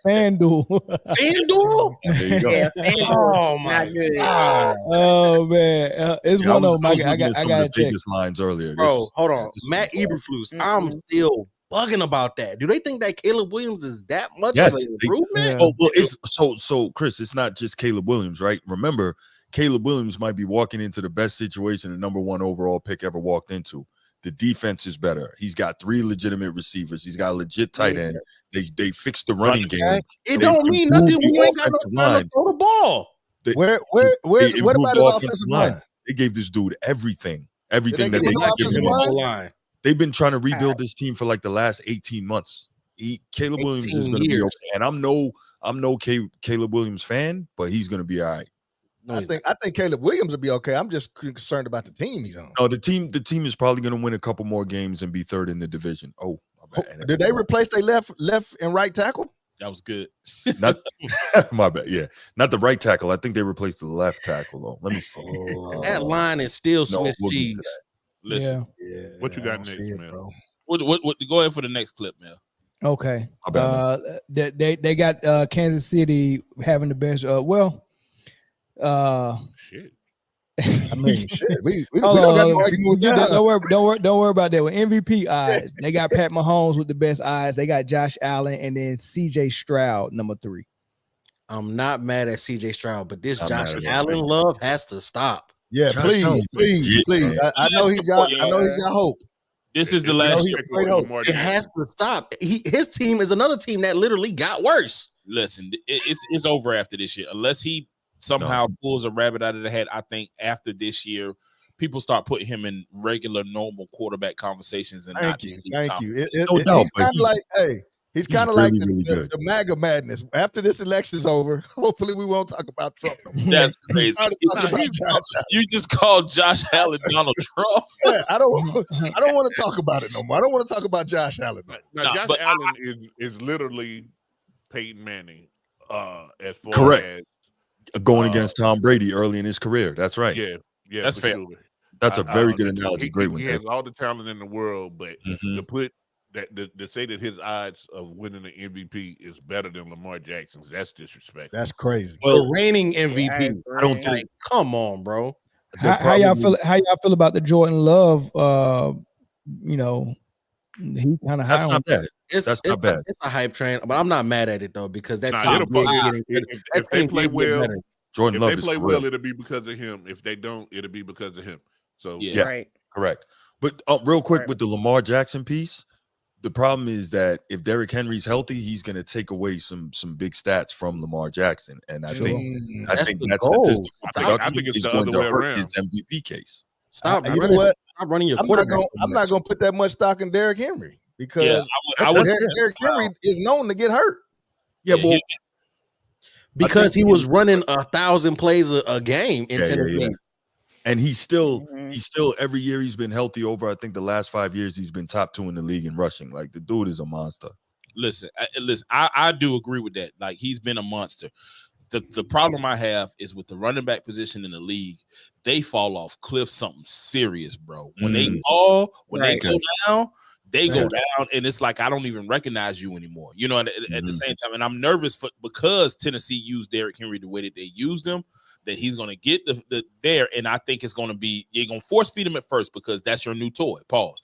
FanDuel. FanDuel? There you go. Yeah, Oh my not good. God. Oh man, it's Yeah, one of them. I was I looking at got some to of the check. Vegas lines earlier. Bro, hold on. this Matt is wild. Eberflus, I'm still bugging about that. Do they think that Caleb Williams is that much Yes, of an improvement? Oh well, it's so Chris. It's not just Caleb Williams, right? Remember, Caleb Williams might be walking into the best situation the number 1 overall pick ever walked into. The defense is better. He's got 3 legitimate receivers. He's got a legit tight end. They fixed the running game. It don't mean nothing when you ain't got no time to throw the ball. What about his offensive line? They gave this dude everything that give they him could no give him. offensive line? They've been trying to rebuild this team for like the last 18 months. Caleb Williams is going to be okay, and I'm no Caleb Williams fan, but he's going to be all right. I think Caleb Williams will be okay. I'm just concerned about the team he's on. No, the team is probably going to win a couple more games and be 3rd in the division. Oh, my bad. Did they replace their left and right tackle? That was good. Not my bad. Yeah, not the right tackle. I think they replaced the left tackle though. Let me see. That line is still Swiss cheese. Listen, what you got next, man? What? Go ahead for the next clip, man. Okay. They got Kansas City having the best. Shit. I mean, shit. We don't got no argument with that. Don't worry about that. With MVP odds, they got Pat Mahomes with the best odds. They got Josh Allen and then CJ Stroud, number 3. I'm not mad at CJ Stroud, but this Josh Allen love has to stop. Yeah, please. I know he's got hope. This is the last year. It has to stop. His team is another team that literally got worse. Listen, it's over after this year. Unless he somehow pulls a rabbit out of the hat, I think after this year, people start putting him in regular, normal quarterback conversations. And Thank you. He's kind of like the MAGA madness. After this election's over, hopefully we won't talk about Trump. That's crazy. You just called Josh Allen Donald Trump. Yeah, I don't want to talk about it no more. I don't want to talk about Josh Allen. Now, Josh Allen is literally Peyton Manning. As far Correct. as going against Tom Brady early in his career. That's right. Yeah, that's fair. Sure. That's a very good analogy. Great one. He has all the talent in the world, but to put that to say that his odds of winning the MVP is better than Lamar Jackson's, that's disrespectful. That's crazy. Well, the reigning MVP. I don't think. Come on, bro. How y'all feel about the Jordan Love? He kind of high. That's not bad. That's not bad. It's a hype train, but I'm not mad at it though because that team if they play well, Jordan Love if they play well, it'll be because of him. If they don't, it'll be because of him. So right. Correct. But real quick with the Lamar Jackson piece, the problem is that if Derrick Henry's healthy, he's going to take away some big stats from Lamar Jackson, and I think that statistic is going to hurt his MVP case. Stop running your I'm quarterback. I'm not going to put that much stock in Derrick Henry because Derrick Henry is known to get hurt. Yeah, well, because he was running 1,000 plays a game in Tennessee. Yeah. And he's still every year he's been healthy over, I think the last 5 years he's been top 2 in the league in rushing. Like the dude is a monster. Listen, I do agree with that. Like he's been a monster. The problem I have is with the running back position in the league, they fall off cliff something serious, bro. When they fall, they go down, and it's like I don't even recognize you anymore. You know, at the same time, and I'm nervous because Tennessee used Derrick Henry the way that they used him. That he's going to get the there, and I think it's going to be you're going to force feed him at first because that's your new toy. Pause.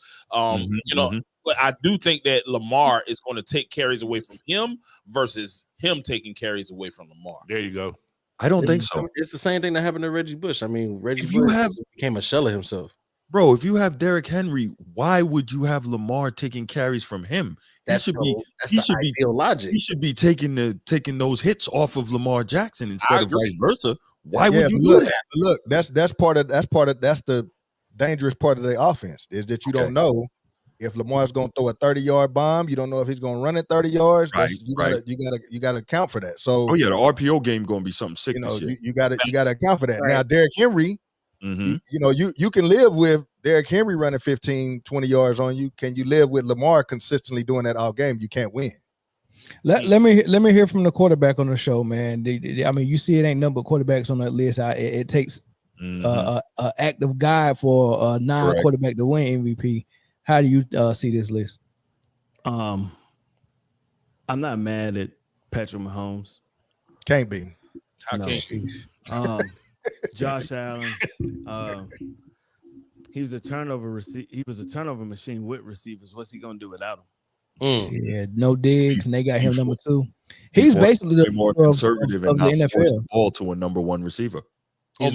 But I do think that Lamar is going to take carries away from him versus him taking carries away from Lamar. There you go. I don't think so. It's the same thing that happened to Reggie Bush. I mean, Reggie Bush became a shell of himself. Bro, if you have Derrick Henry, why would you have Lamar taking carries from him? That's the ideal logic. He should be taking those hits off of Lamar Jackson instead of vice versa. Why would you do that? Look, that's the dangerous part of the offense is that you don't know if Lamar's going to throw a 30-yard bomb. You don't know if he's going to run it 30 yards. You got to account for that. So the RPO game going to be something sick. You got to account for that. Right. Now Derrick Henry, you can live with Derrick Henry running 15, 20 yards on you. Can you live with Lamar consistently doing that all game? You can't win. Let me hear from the quarterback on the show, man. I mean, you see, it ain't number quarterbacks on that list. It takes a active guy for a non-quarterback to win MVP. How do you see this list? I'm not mad at Patrick Mahomes. Can't be. No. Josh Allen. He was a turnover machine with receivers. What's he gonna do without him? Yeah, no Diggs, and they got him number 2. He's basically the more conservative and not the force the NFL. ball to a number 1 receiver. If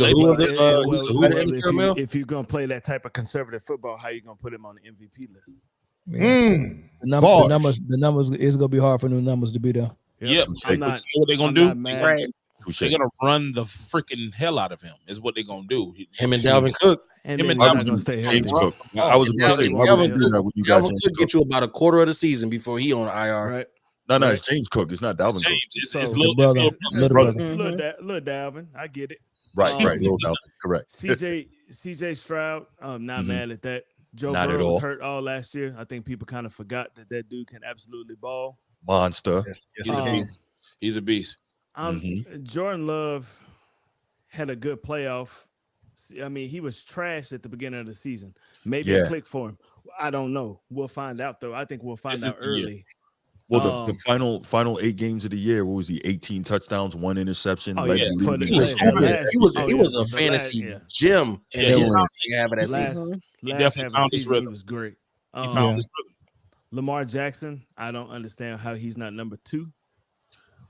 you're gonna play that type of conservative football, how you gonna put him on the MVP list? The numbers is gonna be hard for new numbers to be there. Yep. I'm not. What they're gonna do? Right. They're gonna run the freaking hell out of him. Is what they're gonna do. Him and Dalvin Cook. Him and Dalvin gonna stay healthy. I was about to say, Dalvin could get you about a quarter of the season before he on IR. Right. No, it's James Cook. It's not Dalvin Cook. It's little brother. Little Dalvin. I get it. Right. Little Dalvin. Correct. CJ Stroud. I'm not mad at that. Joe Burrow was hurt all last year. I think people kind of forgot that dude can absolutely ball. Monster. He's a beast. Jordan Love had a good playoff. I mean, he was trashed at the beginning of the season. Maybe it clicked for him. I don't know. We'll find out, though. I think we'll find out early. Well, the final 8 games of the year, what was he? 18 touchdowns, 1 interception. He was a fantasy gem in the half of that season. Last half of the season, he was great. He found his rhythm. Lamar Jackson, I don't understand how he's not number 2.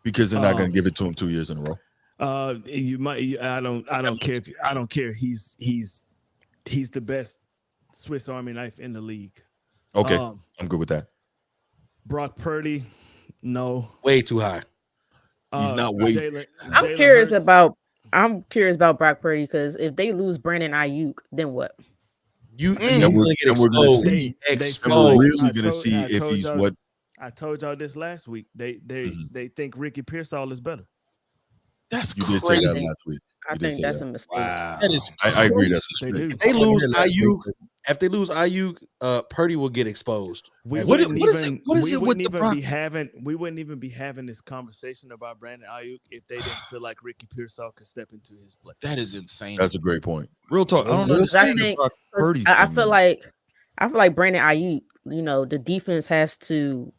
Because they're not going to give it to him 2 years in a row. You might. I don't care. I don't care. He's the best Swiss Army knife in the league. Okay, I'm good with that. Brock Purdy, no, way too high. He's not way. I'm curious about Brock Purdy because if they lose Brandon Ayuk, then what? We're really going to see if he's what. I told y'all this last week. They think Ricky Pearsall is better. That's crazy. Did say that last week. I think that's a mistake. Wow. That is I agree. That's a they mistake. do. If they lose Ayuk, Purdy will get exposed. We wouldn't even be having this conversation about Brandon Ayuk if they didn't feel like Ricky Pearsall could step into his place. That is insane. That's a great point. Real talk. I don't understand. I feel like Brandon Ayuk, the defense has to,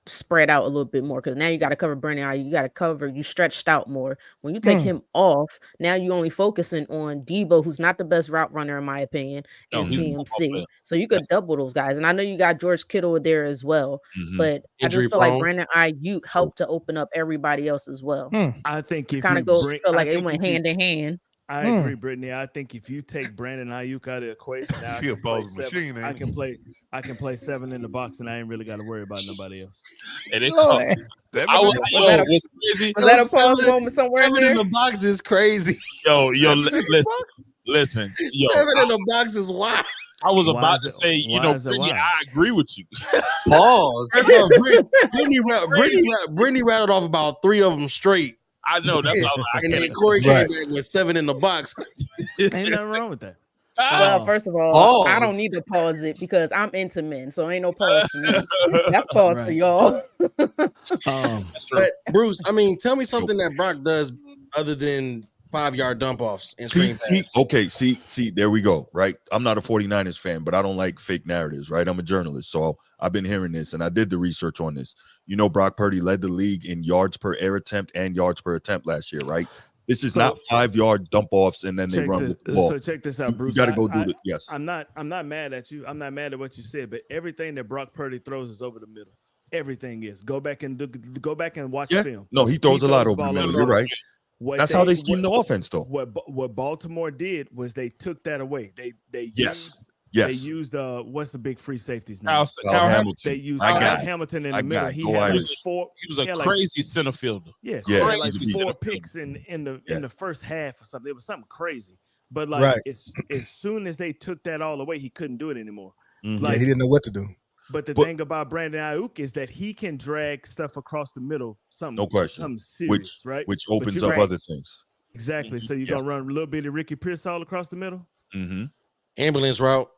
spread out a little bit more because now you got to cover Brandon Ayuk. You stretched out more. When you take him off, now you're only focusing on Debo, who's not the best route runner in my opinion, and CMC. So you could double those guys. And I know you got George Kittle there as well, but I just feel like Brandon Ayuk helped to open up everybody else as well. I think if kind of goes like it went hand in hand. I agree, Britne. I think if you take Brandon Ayuk out of the equation, now I can play 7 in the box, and I ain't really got to worry about nobody else. And it's was that a pause moment somewhere? 7 in the box is crazy. Yo, listen. 7 in the box is wild. I was about to say, Britne, I agree with you. Pause. Britne rattled off about 3 of them straight. I know that's all. And then Corey came back with 7 in the box. Ain't nothing wrong with that. Well, first of all, I don't need to pause it because I'm into men, so ain't no pause for me. That's pause for y'all. But Bruce, I mean, tell me something that Brock does other than 5-yard dump offs and screen pass. See, there we go. Right, I'm not a 49ers fan, but I don't like fake narratives. Right, I'm a journalist, so I've been hearing this, and I did the research on this. Brock Purdy led the league in yards per air attempt and yards per attempt last year. Right, this is not 5-yard dump offs and then they run with the ball. So check this out, Bruce. You got to go do it. Yes, I'm not mad at you. I'm not mad at what you said, but everything that Brock Purdy throws is over the middle. Everything is. Go back and watch film. No, he throws a lot over the middle. You're right. That's how they scheme the offense, though. What Baltimore did was they took that away. They used what's the big free safety's name? Kyle Hamilton. They used Kyle Hamilton in the middle. He was a crazy center fielder. Yes, like 4 picks in the first half or something. It was something crazy. But as soon as they took that all away, he couldn't do it anymore. He didn't know what to do. But the thing about Brandon Ayuk is that he can drag stuff across the middle. No question. Something serious, right? Which opens up other things. Exactly. So you're gonna run a little bit of Ricky Pearsall across the middle. Ambulance route.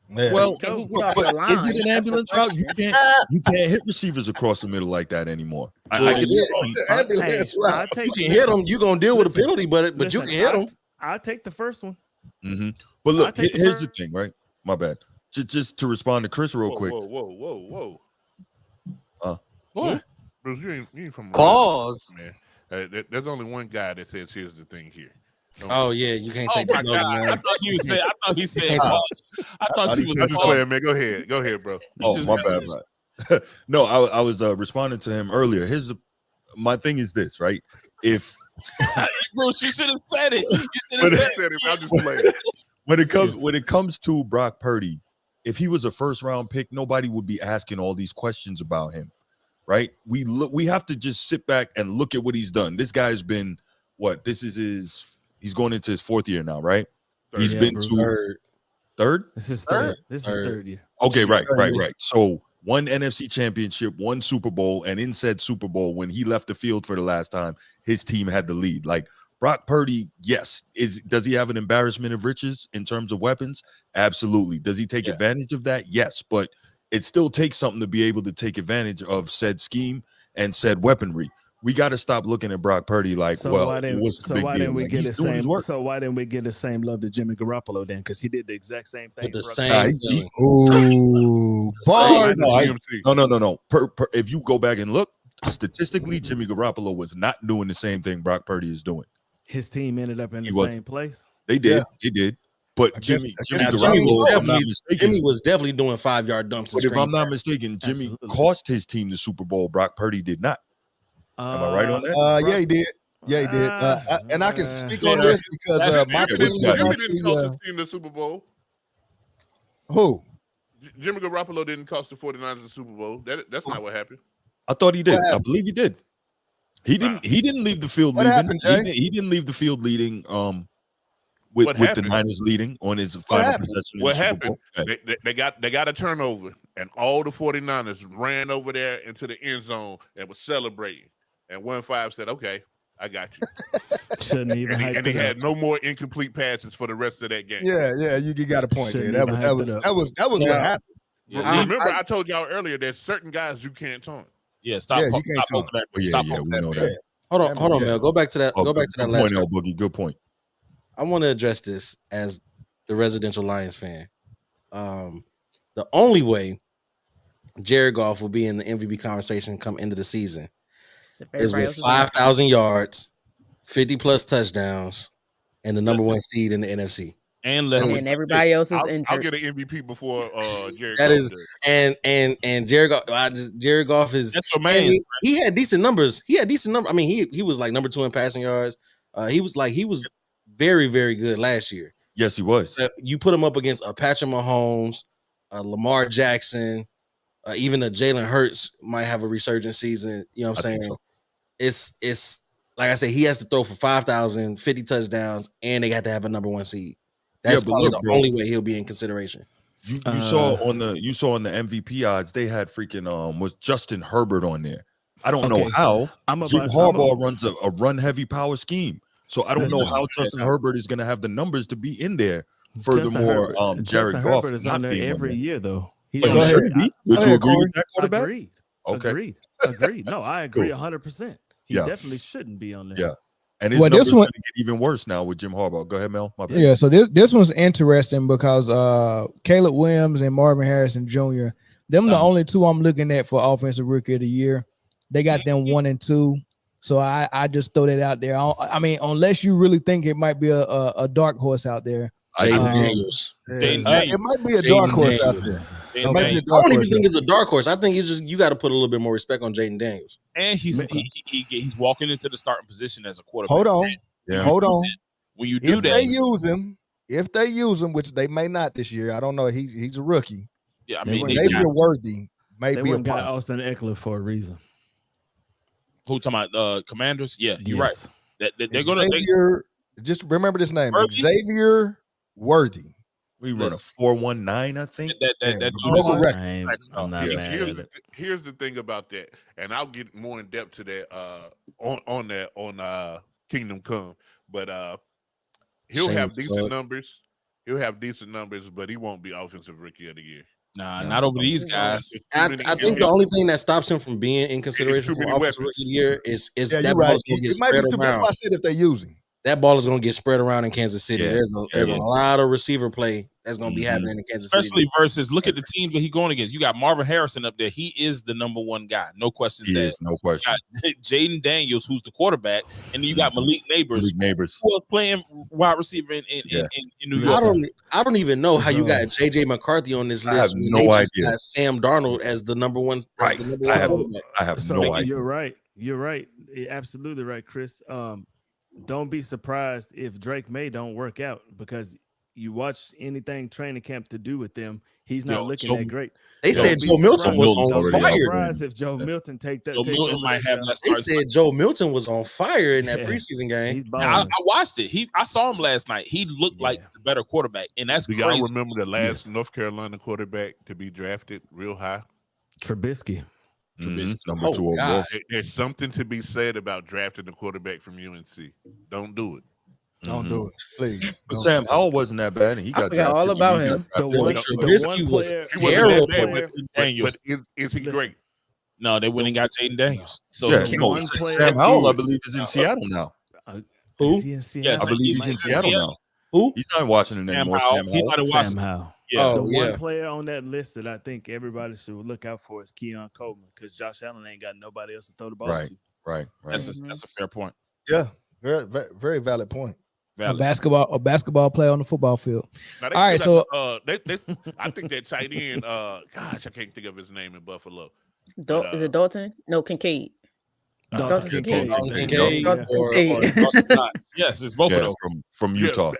Yeah. Well, Can he get but off the line? is it an That's the ambulance route? You question. can't hit receivers across the middle like that anymore. I Well, can yeah, Ambulance route. you can hit them. You're gonna deal with a penalty, but you can hit them. I'll take the first one. But look, take the here's the thing, right? My bad. Just to respond to Chris real quick. Whoa. What? Bruce, you ain't from Pause. man. There's only one guy that says, "Here's the thing here." Oh yeah, you can't take my the God. man. I thought he said pause. I thought she was I'm just playing, man. Go ahead, bro. Oh, my bad. Right. No, I was responding to him earlier. My thing is this, right? If Bruce, you should have said it. I'm just playing. When it comes to Brock Purdy, if he was a first round pick, nobody would be asking all these questions about him, right? We have to just sit back and look at what he's done. This guy's been he's going into his 4th year now, right? He's been to third. This is third. This is third year. Okay, right. So 1 NFC championship, 1 Super Bowl, and in said Super Bowl, when he left the field for the last time, his team had the lead. Like Brock Purdy, yes. Does he have an embarrassment of riches in terms of weapons? Absolutely. Does he take advantage of that? Yes, but it still takes something to be able to take advantage of said scheme and said weaponry. We got to stop looking at Brock Purdy like, why didn't we get the same? So why didn't we get the same love to Jimmy Garoppolo then? Because he did the exact same thing. The same thing. Ooh, bars. No. If you go back and look statistically, Jimmy Garoppolo was not doing the same thing Brock Purdy is doing. His team ended up in the same place. They did. They did. But Jimmy was definitely doing 5-yard dumps. But if I'm not mistaken, Jimmy cost his team the Super Bowl. Brock Purdy did not. Am I right on that? Yeah, he did. Yeah, he did. And I can speak on this because my team was Jimmy didn't cost his team the Super Bowl. Who? Jimmy Garoppolo didn't cost the 49ers the Super Bowl. That's not what happened. I thought he did. I believe he did. He didn't leave the field leading. Happened, he didn't leave the field leading with the Niners leading on his final possession. What happened? They got a turnover, and all the 49ers ran over there into the end zone and was celebrating. And 1-5 said, "Okay, I got you." Shouldn't even. And he had no more incomplete passes for the rest of that game. Yeah, you got a point there. That was what happened. Yeah. Remember, I told y'all earlier there's certain guys you can't taunt. Yeah, stop. You can't talk that. We know that. Hold on, Mel. Go back to that. Go back to that last point, Boogie. Good point. I want to address this as the residential Lions fan. The only way Jared Goff will be in the MVP conversation come into the season is with 5,000 yards, 50+ touchdowns, and the number 1 seed in the NFC. And everybody else is injured. I'll get an MVP before Jared. That is, and Jared Goff. Jared Goff is. That's your man. He had decent numbers. I mean, he was like number 2 in passing yards. He was very, very good last year. Yes, he was. You put him up against a Patrick Mahomes, Lamar Jackson, even a Jalen Hurts might have a resurgent season. You know what I'm saying? It's like I said, he has to throw for 5,000, 50 touchdowns, and they got to have a number 1 seed. That's probably the only way he'll be in consideration. You saw on the MVP odds, they had freaking was Justin Herbert on there. I don't know how. Jim Harbaugh runs a run heavy power scheme. So I don't know how Justin Herbert is going to have the numbers to be in there. Furthermore, Jared Goff Herbert is on there every year, though. Would you agree with that quarterback? Agreed. Okay. Agreed. No, I agree 100%. He definitely shouldn't be on there. Yeah. And his numbers going to get even worse now with Jim Harbaugh. Go ahead, Mel. My bad. Yeah, so this one's interesting because Caleb Williams and Marvin Harrison Jr., them the only 2 I'm looking at for Offensive Rookie of the Year. They got them 1 and 2. So I just throw that out there. I mean, unless you really think it might be a dark horse out there. It might be a dark horse out there. I don't even think it's a dark horse. I think it's just you got to put a little bit more respect on Jaden Daniels. And he's walking into the starting position as a quarterback. Hold on. When you do if they use him, which they may not this year, I don't know. He's a rookie. Yeah, I mean, Xavier Worthy may be a got Austin Eckler for a reason. Who talking about Commanders? Yeah, you're right. They're going to just remember this name, Xavier Worthy. We run a 4.19, I think. I'm not mad at it. Here's the thing about that, and I'll get more in depth to that on Kingdom Come. But he'll have decent numbers. He'll have decent numbers, but he won't be offensive rookie of the year. Nah, not over these guys. I think the only thing that stops him from being in consideration for offensive rookie of the year is Yeah, that you're ball right. is going to get It might be spread true. That's around. why I said if they use him. That ball is going to get spread around in Kansas City. Yeah. There's a lot of receiver play that's going to be happening in Kansas City. Especially versus, look at the teams that he's going against. You got Marvin Harrison up there. He is the number one guy. No questions He asked. is, no question. You got Jaden Daniels, who's the quarterback, and then you got Malik Neighbors. Neighbors. Who was playing wide receiver in New York. I don't even know how you got JJ McCarthy on this I have list. when no they just idea. got Sam Darnold as the number one. Right. I have no idea. You're right. You're right. You're absolutely right, Chris. Don't be surprised if Drake May don't work out, because you watch anything training camp to do with them, he's not looking that great. They said Joe Milton was on fire. Surprised if Joe Milton take that. might have that. They said Joe Milton was on fire in that preseason game. I watched it. I saw him last night. He looked like the better quarterback, and that's Do crazy. y'all remember the last North Carolina quarterback to be drafted real high? Trubisky. Number 2 overall. There's something to be said about drafting a quarterback from UNC. Don't do it. Don't do it, please. But Sam Howell wasn't that bad, and he got forgot all about him. Trubisky was terrible. Daniels. But is he great? No, they went and got Jaden Daniels. So Yeah, Sam Howell, I believe, is in Seattle now. Who? Is he in Seattle? Yeah, I believe he's in Seattle now. Who? He's not in Washington anymore. Sam Howell. Sam Howell. Yeah. The one player on that list that I think everybody should look out for is Keon Coleman, because Josh Allen ain't got nobody else to throw the ball to. Right. That's a fair point. Yeah, very valid point. A basketball player on the football field. Now, All right, so I think that tight end, gosh, I can't think of his name in Buffalo. Is it Dalton? No, Kincaid. Dalton Kincaid. Yes, it's both of those from Utah.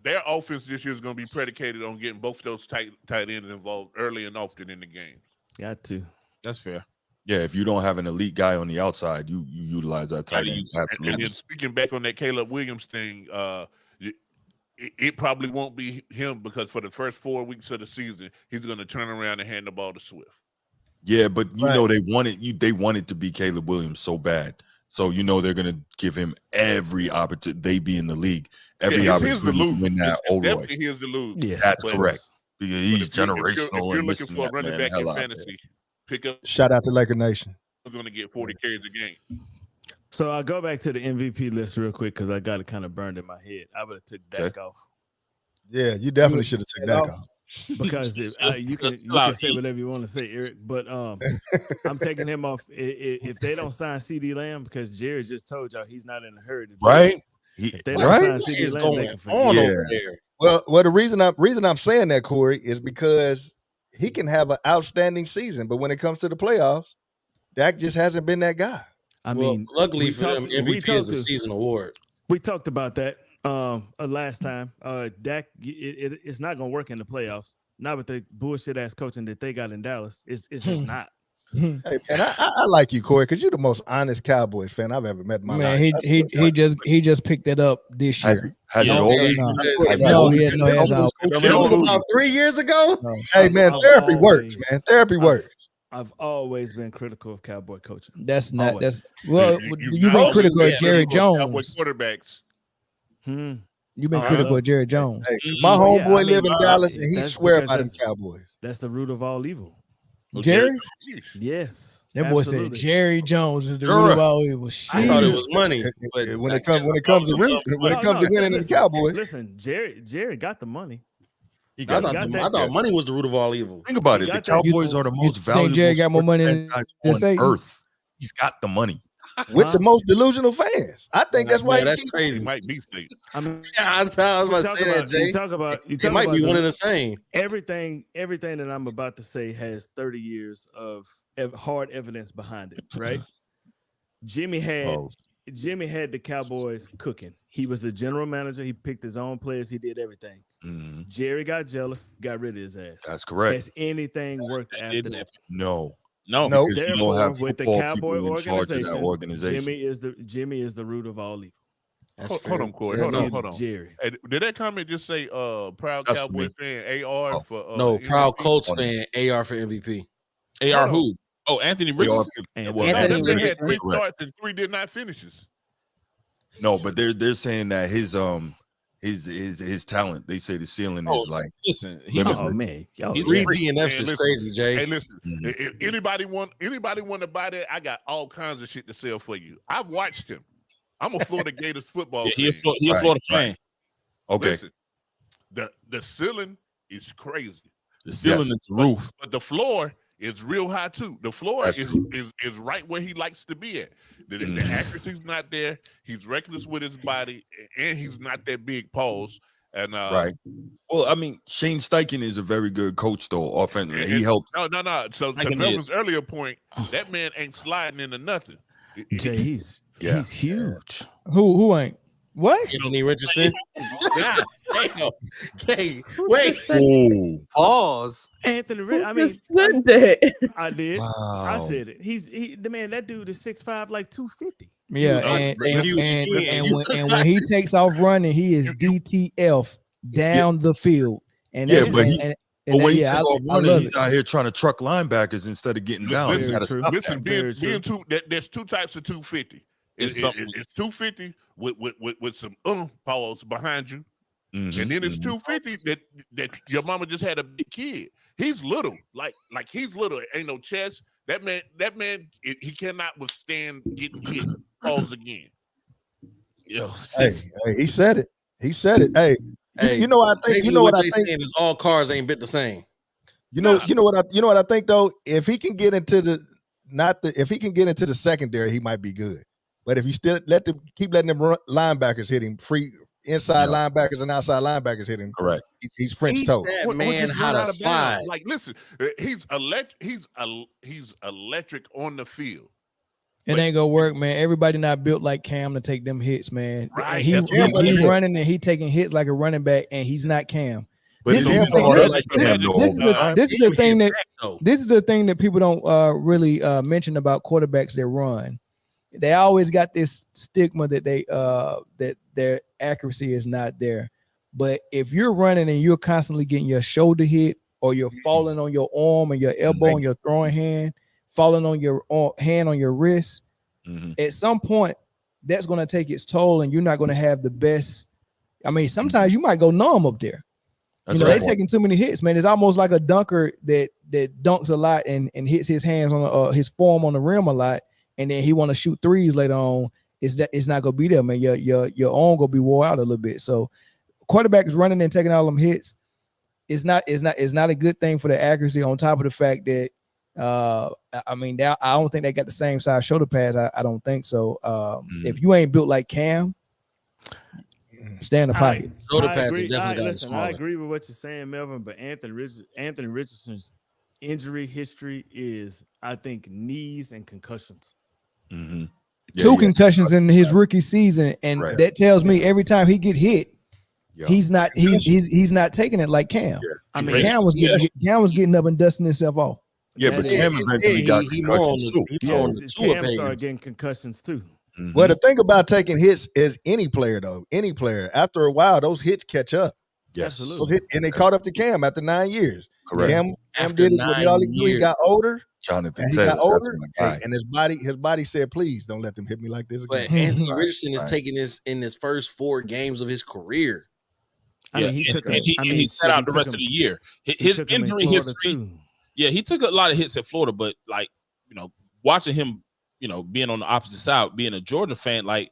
Their offense this year is going to be predicated on getting both those tight ends involved early and often in the game. Got to. That's fair. Yeah, if you don't have an elite guy on the outside, you utilize that tight end. Absolutely. And speaking back on that Caleb Williams thing, it probably won't be him, because for the first 4 weeks of the season, he's going to turn around and hand the ball to Swift. Yeah, but you know they wanted to be Caleb Williams so bad. So you know they're gonna give him every opportunity. They be in the league, every opportunity to win that O'Roy. Here's the lose. Yes, that's correct. Because he's If generational. you're looking for a running back in fantasy, pick up. Shout out to Laker Nation. We're going to get 40 carries a game. So I'll go back to the MVP list real quick, because I got it kind of burned in my head. I would have took Dak off. Yeah, you definitely should have took Dak off. Because you can say whatever you want to say, Eric, but I'm taking him off if they don't sign CD Lamb, because Jerry just told y'all he's not in a hurry to do right. If they don't sign CD Lamb, they can forget. Over there. Well, the reason I'm saying that, Corey, is because he can have an outstanding season, but when it comes to the playoffs, Dak just hasn't been that guy. I mean, luckily for them, MVP is a season award. We talked about that last time. Dak, it's not gonna work in the playoffs. Not with the bullshit ass coaching that they got in Dallas. It's just not. Hey, and I like you, Corey, because you're the most honest Cowboys fan I've ever met in my life. He just picked it up this year. Has it always? No, he hasn't. That was about 3 years ago. No. Hey man, therapy works, man. Therapy works. I've always been critical of Cowboy coaching. That's not. Always. That's well. You've been critical of Jerry Jones. Cowboy quarterbacks. You've been critical of Jerry Jones. Hey, my homeboy live in Dallas, and he swear by them Cowboys. That's the root of all evil. Jerry? Yes. That boy said Jerry Jones is the root of all evil. I thought it was money. But when it comes to winning the Cowboys, listen, Jerry got the money. I thought money was the root of all evil. Think about it. The Cowboys are the most valuable. Jerry got more money than on earth. He's got the money. With the most delusional fans. I think that's why that's crazy. He might be state. I mean, I was about to say that, Jay. It might be one and the same. Everything that I'm about to say has 30 years of hard evidence behind it, right? Jimmy had the Cowboys cooking. He was the general manager. He picked his own players. He did everything. Mm-hmm. Jerry got jealous, got rid of his ass. That's correct. Has anything worked after that? No. Because you don't have with the football Cowboy people in charge of that organization. Jimmy is the root of all evil. Hold on, Corey. Hold on. Jerry. Hey, did that comment just say proud Cowboy fan AR for no, proud MVP? Colts fan AR for MVP. AR who? Oh, Anthony Richardson. Anthony had 3 starts and 3 did not finishes. No, but they're saying that his his talent. They say the ceiling is like. Listen, he's a man. 3 DNFs is crazy, Jay. Hey, listen, if anybody want to buy that, I got all kinds of shit to sell for you. I've watched him. I'm a Florida Gators football fan. He a Florida fan. Okay. Listen, the ceiling is crazy. The ceiling is the roof. But the floor is real high too. The floor is right where he likes to be at. The accuracy's not there. He's reckless with his body, and he's not that big. Pause. And right. Well, I mean, Shane Steichen is a very good coach, though. Offensively, he helped. No. So to Melvin's earlier point, that man ain't sliding into nothing. Jay, he's huge. Who ain't? What? Anthony Richardson. Hey, wait. Pause. Anthony, I mean, said that. I did. Wow. I said it. He's the man. That dude is 6'5", like 250. Yeah, and when he takes off running, he is DTF down the field. And yeah, but when he takes off running, he's it. out here trying to truck linebackers instead of getting down. There's two types of 250. It's 250 with some pause behind you, and then it's 250 that your mama just had a big kid. He's little, like he's little. Ain't no chest. That man, he cannot withstand getting hit. Pause again. Yo, he said it. He said it. Hey, you know what I think? You know what I think is all cars ain't bit the same. You know what I think though. If he can get into the secondary, he might be good. But if you still keep letting them linebackers hit him, free inside linebackers and outside linebackers hit him, correct. He's French toast. That man how to slide. Like, listen, he's electric on the field. It ain't gonna work, man. Everybody not built like Cam to take them hits, man. Right. He running and he taking hits like a running back, and he's not Cam. This is the thing that people don't really mention about quarterbacks that run. They always got this stigma that that their accuracy is not there. But if you're running and you're constantly getting your shoulder hit, or you're falling on your arm and your elbow and your throwing hand, falling on your hand on your wrist, at some point that's going to take its toll, and you're not going to have the best. I mean, sometimes you might go numb up there. They're taking too many hits, man. It's almost like a dunker that dunks a lot and hits his hands on his form on the rim a lot, and then he want to shoot threes later on. It's not gonna be there, man. Your arm gonna be wore out a little bit. So quarterbacks running and taking all them hits is not a good thing for the accuracy. On top of the fact that I mean, I don't think they got the same size shoulder pads. I don't think so. If you ain't built like Cam, stay in the pocket. Shoulder pads are definitely smaller. I agree with what you're saying, Melvin. But Anthony Richardson's injury history is, I think, knees and concussions. Two concussions in his rookie season, and that tells me every time he get hit, he's not taking it like Cam. I mean, Cam was getting up and dusting himself off. Yeah, but Cam eventually got concussions too. Cam started getting concussions too. Well, the thing about taking hits is any player, after a while, those hits catch up. Yes, and they caught up to Cam after 9 years. Correct. Cam did it, but all he do, he got older. Jonathan, he got older, and his body said, "Please don't let them hit me like this again." But Anthony Richardson is taking this in his first 4 games of his career. He sat out the rest of the year. His injury history. Yeah, he took a lot of hits at Florida, but watching him, being on the opposite side, being a Georgia fan, like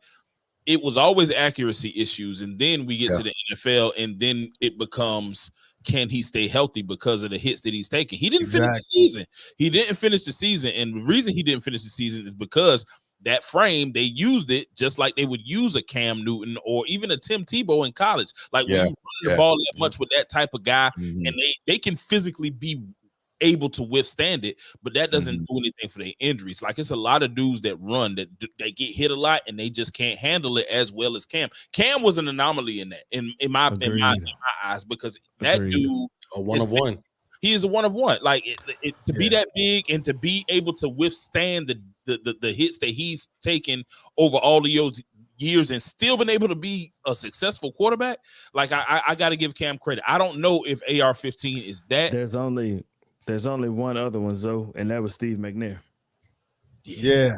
it was always accuracy issues, and then we get to the NFL, and then it becomes, can he stay healthy because of the hits that he's taking? He didn't finish the season. He didn't finish the season, and the reason he didn't finish the season is because that frame, they used it just like they would use a Cam Newton or even a Tim Tebow in college. Like when you run the ball that much with that type of guy, and they can physically be able to withstand it, but that doesn't do anything for their injuries. Like it's a lot of dudes that run that they get hit a lot and they just can't handle it as well as Cam. Cam was an anomaly in that, in my eyes, because that dude a one of one. He is a one of one. Like to be that big and to be able to withstand the hits that he's taken over all the years and still been able to be a successful quarterback. Like I got to give Cam credit. I don't know if AR-15 is that. There's only one other one, Zoe, and that was Steve McNair. Yeah.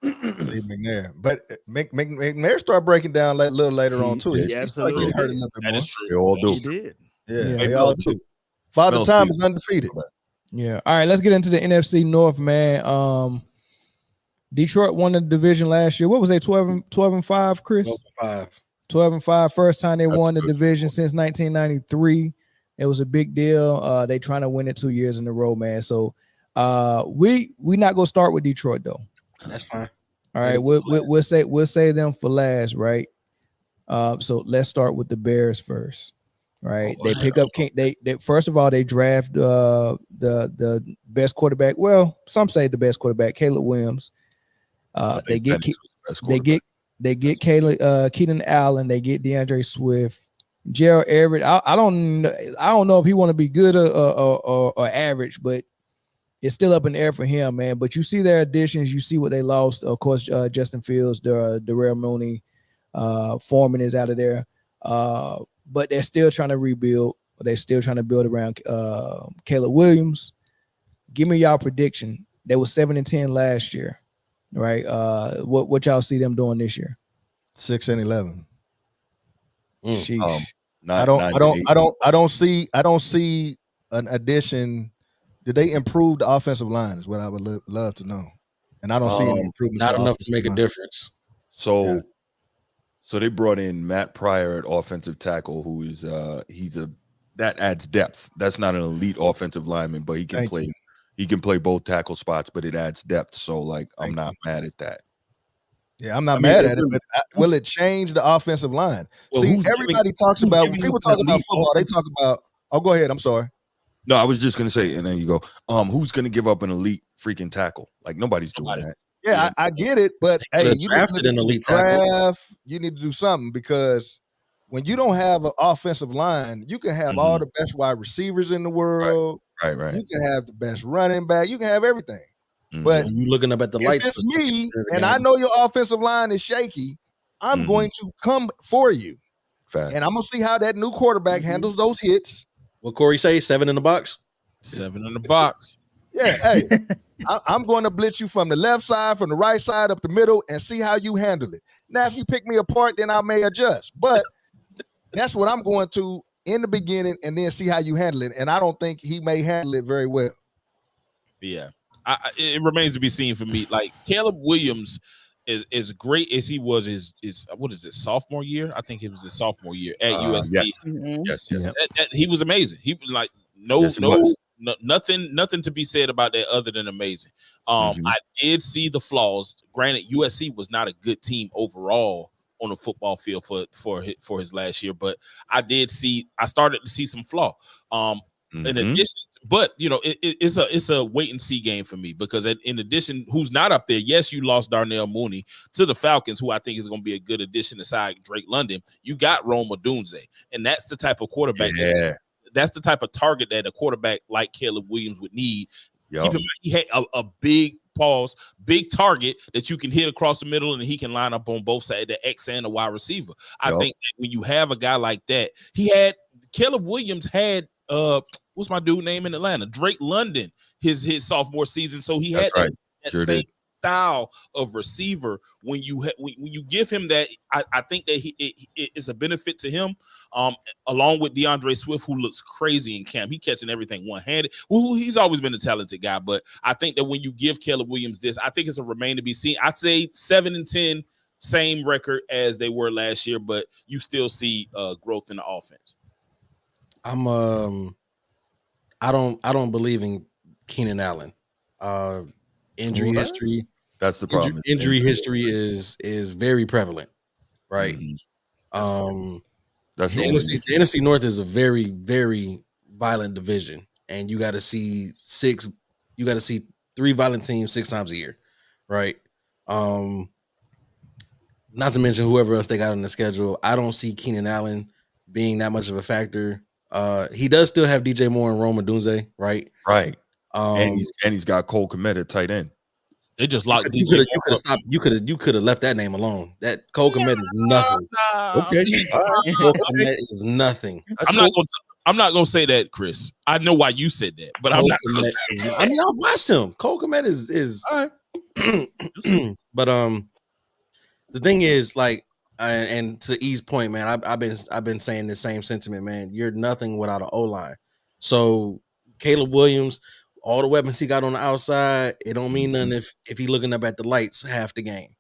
Steve McNair. But McNair started breaking down a little later on too. He started getting hurt a little bit more. They all do. He did. Yeah, they all do. Father Time is undefeated. Yeah. All right, let's get into the NFC North, man. Detroit won the division last year. What was they, 12-5, Chris? 12-5. First time they won the division since 1993. It was a big deal. They trying to win it 2 years in a row, man. So we not gonna start with Detroit though. That's fine. All right, we'll say them for last, right? So let's start with the Bears first. Right, they pick up they first of all they draft the best quarterback. Well, some say the best quarterback, Caleb Williams. They get Keenan Allen. They get DeAndre Swift, Gerald Everett. I don't know if he want to be good or average, but it's still up in the air for him, man. But you see their additions. You see what they lost. Of course, Justin Fields, Darrell Mooney, Foreman is out of there. But they're still trying to rebuild. They're still trying to build around Caleb Williams. Give me y'all prediction. They were 7-10 last year, right? What y'all see them doing this year? 6-11. Sheesh. I don't see an addition. Did they improve the offensive line? Is what I would love to know. And I don't see any improvements. Not enough to make a difference. So they brought in Matt Pryor at offensive tackle, who is that adds depth. That's not an elite offensive lineman, but he can play. He can play both tackle spots, but it adds depth. So like, I'm not mad at that. Yeah, I'm not mad at it, but will it change the offensive line? Well, See, everybody talks about when people talk about football, they talk about. Oh, go ahead. I'm sorry. No, I was just gonna say, and then you go, who's gonna give up an elite freaking tackle? Like nobody's doing that. Yeah, I get it, but hey, you drafted an elite draft. You need to do something because when you don't have an offensive line, you can have all the best wide receivers in the world. Right. You can have the best running back. You can have everything. But you looking up at the if lights. it's me, and I know your offensive line is shaky, I'm going to come for you. Fact. And I'm gonna see how that new quarterback handles those hits. What Corey say? 7 in the box. 7 in the box. Yeah, hey, I'm going to blitz you from the left side, from the right side, up the middle, and see how you handle it. Now, if you pick me apart, then I may adjust. But that's what I'm going to in the beginning, and then see how you handle it. And I don't think he may handle it very well. Yeah, it remains to be seen for me. Like Caleb Williams is as great as he was his what is it, sophomore year? I think it was his sophomore year at USC. Yes. He was amazing. He was like nothing to be said about that other than amazing. I did see the flaws. Granted, USC was not a good team overall on the football field for his last year, but I started to see some flaw. In addition, but you know, it's a wait and see game for me because in addition, who's not up there? Yes, you lost Darnell Mooney to the Falcons, who I think is going to be a good addition aside Drake London. You got Rome Odunze, and that's the type of quarterback. Yeah. That's the type of target that a quarterback like Caleb Williams would need. Yep. Keep in mind, he had a big target that you can hit across the middle, and he can line up on both sides, the X and the wide receiver. I think that when you have a guy like that, Caleb Williams had what's my dude name in Atlanta? Drake London, his sophomore season. So he had that same style of receiver. When you give him that, I think that it's a benefit to him. Along with DeAndre Swift, who looks crazy in camp, he catching everything one-handed. He's always been a talented guy, but I think that when you give Caleb Williams this, I think it's a remain to be seen. I'd say 7-10, same record as they were last year, but you still see growth in the offense. I don't believe in Keenan Allen. Injury history. That's the problem. Injury history is very prevalent, right? That's the NFC North is a very, very violent division, and you got to see 3 violent teams 6 times a year, right? Not to mention whoever else they got on the schedule. I don't see Keenan Allen being that much of a factor. He does still have DJ Moore and Rome Odunze, right? Right. And he's got Cole Kmet at tight end. They just locked. You could have left that name alone. That Cole Kmet is nothing. Okay. Cole Kmet is nothing. I'm not gonna say that, Chris. I know why you said that, but I'm not gonna say that. I mean, I watched him. Cole Kmet is all right. But the thing is, like, and to E's point, man, I've been saying the same sentiment, man. You're nothing without an O-line. So Caleb Williams, all the weapons he got on the outside, it don't mean nothing if he looking up at the lights half the game.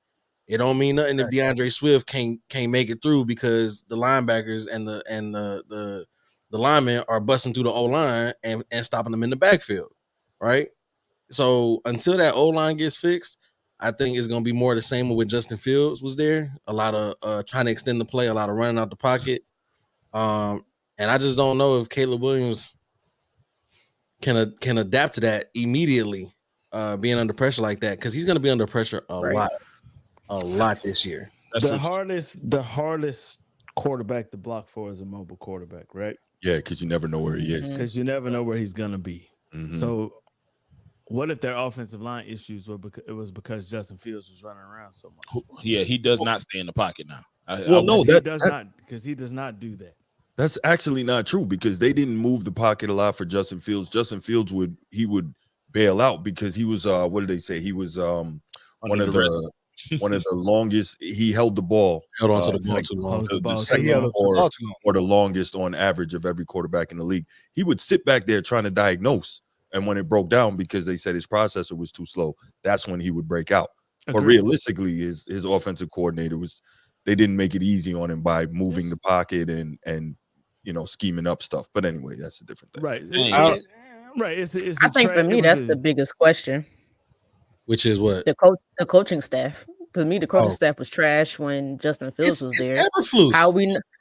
It don't mean nothing if DeAndre Swift can't make it through because the linebackers and the linemen are busting through the O-line and stopping them in the backfield, right? So until that O-line gets fixed, I think it's going to be more the same with Justin Fields was there. A lot of trying to extend the play, a lot of running out the pocket. And I just don't know if Caleb Williams can adapt to that immediately, being under pressure like that, because he's going to be under pressure a lot this year. The hardest quarterback to block for is a mobile quarterback, right? Yeah, because you never know where he is. Because you never know where he's going to be. Mhm. So what if their offensive line issues were because Justin Fields was running around so much? Yeah, he does not stay in the pocket now. He does not do that. That's actually not true because they didn't move the pocket a lot for Justin Fields. Justin Fields would bail out because he was what did they say? He was one of the longest. He held the ball, held on to the ball too long. The second or the longest on average of every quarterback in the league. He would sit back there trying to diagnose, and when it broke down because they said his processor was too slow, that's when he would break out. But realistically, his offensive coordinator they didn't make it easy on him by moving the pocket and scheming up stuff. But anyway, that's a different thing. Right. It's I think for me that's the biggest question. Which is what? The coaching staff. To me, the coaching staff was trash when Justin Fields was there.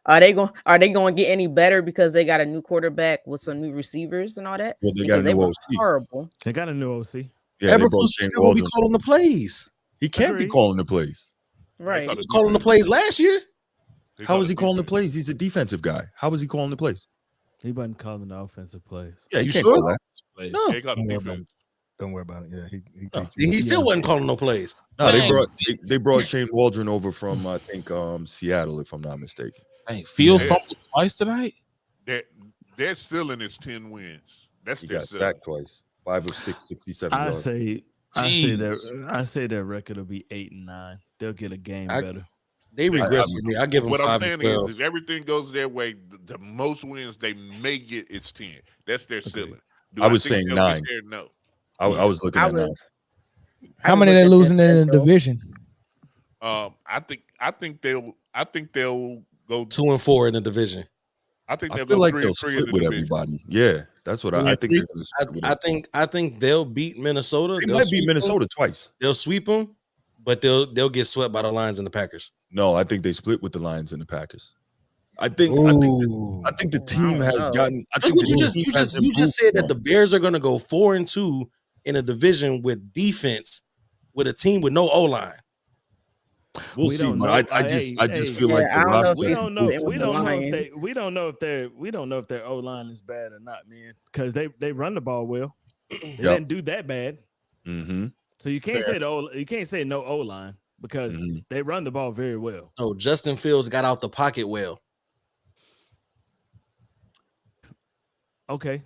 Are they going to get any better because they got a new quarterback with some new receivers and all that? Well, they got a new OC. Horrible. They got a new OC. Yeah, Eberflus will be calling the plays. He can't be calling the plays. Right. He was calling the plays last year. How was he calling the plays? He's a defensive guy. How was he calling the plays? He wasn't calling the offensive plays. Yeah, you sure? No. Don't worry about it. Yeah, he still wasn't calling no plays. No, they brought Shane Waldron over from I think Seattle, if I'm not mistaken. Hey, Fields fumbled twice tonight. Their ceiling is 10 wins. That's he their got ceiling. sacked twice, 5 or 6, 67 yards. I say their record will be 8 and 9. They'll get a game better. They regress with me. I give them what 5 I'm and saying 12. is, if everything goes their way, the most wins they may get is 10. That's their ceiling. I was think saying they'll 9. get there? No. I was looking at 9. How many they losing in the division? I think they'll go 2 and 4 in the division. I think I they'll feel go like 3 they'll and 3 in split the with division. everybody. Yeah, that's what I think. I think they'll beat Minnesota. They might beat Minnesota twice. They'll sweep them, but they'll get swept by the Lions and the Packers. No, I think they split with the Lions and the Packers. I think the team has gotten. I think you just said that the Bears are going to go 4 and 2 in a division with defense with a team with no O-line. We'll see, but I just feel like the roster. We don't know if their O-line is bad or not, man, because they run the ball well. They didn't do that bad. Mm-hmm. So you can't say no O-line because they run the ball very well. No, Justin Fields got out the pocket well. Okay.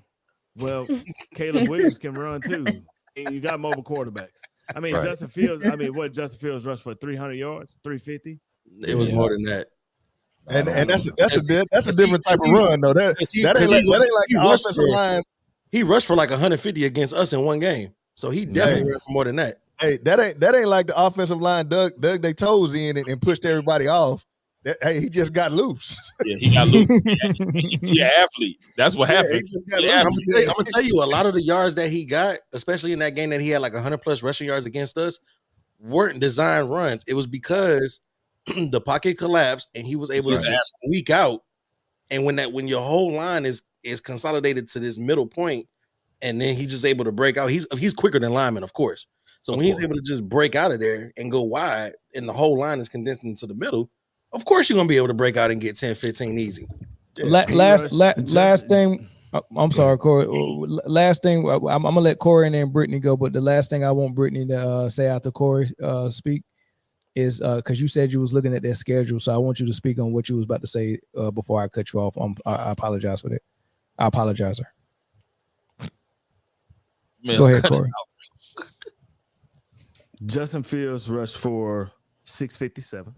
Well, Caleb Williams can run too. And you got mobile quarterbacks. I mean, Justin Fields. I mean, what Justin Fields rushed for 300 yards, 350. It was more than that. And that's a different type of run though. That ain't like the offensive line. He rushed for like 150 against us in one game, so he definitely ran for more than that. Hey, that ain't like the offensive line dug their toes in and pushed everybody off. Hey, he just got loose. Yeah, he got loose. He an athlete. That's what happened. I'm gonna tell you, a lot of the yards that he got, especially in that game that he had like 100 plus rushing yards against us, weren't design runs. It was because the pocket collapsed and he was able to just squeak out. And when your whole line is consolidated to this middle point, and then he's just able to break out. He's quicker than linemen, of course. So when he's able to just break out of there and go wide, and the whole line is condensed into the middle, of course you're gonna be able to break out and get 10, 15 easy. Last thing. I'm sorry, Corey. Last thing, I'm gonna let Corey and then Britne go. But the last thing I want Britne to say after Corey speak is because you said you was looking at their schedule, so I want you to speak on what you was about to say before I cut you off. I apologize for that. I apologize, sir. Man, go ahead, Corey. Justin Fields rushed for 657.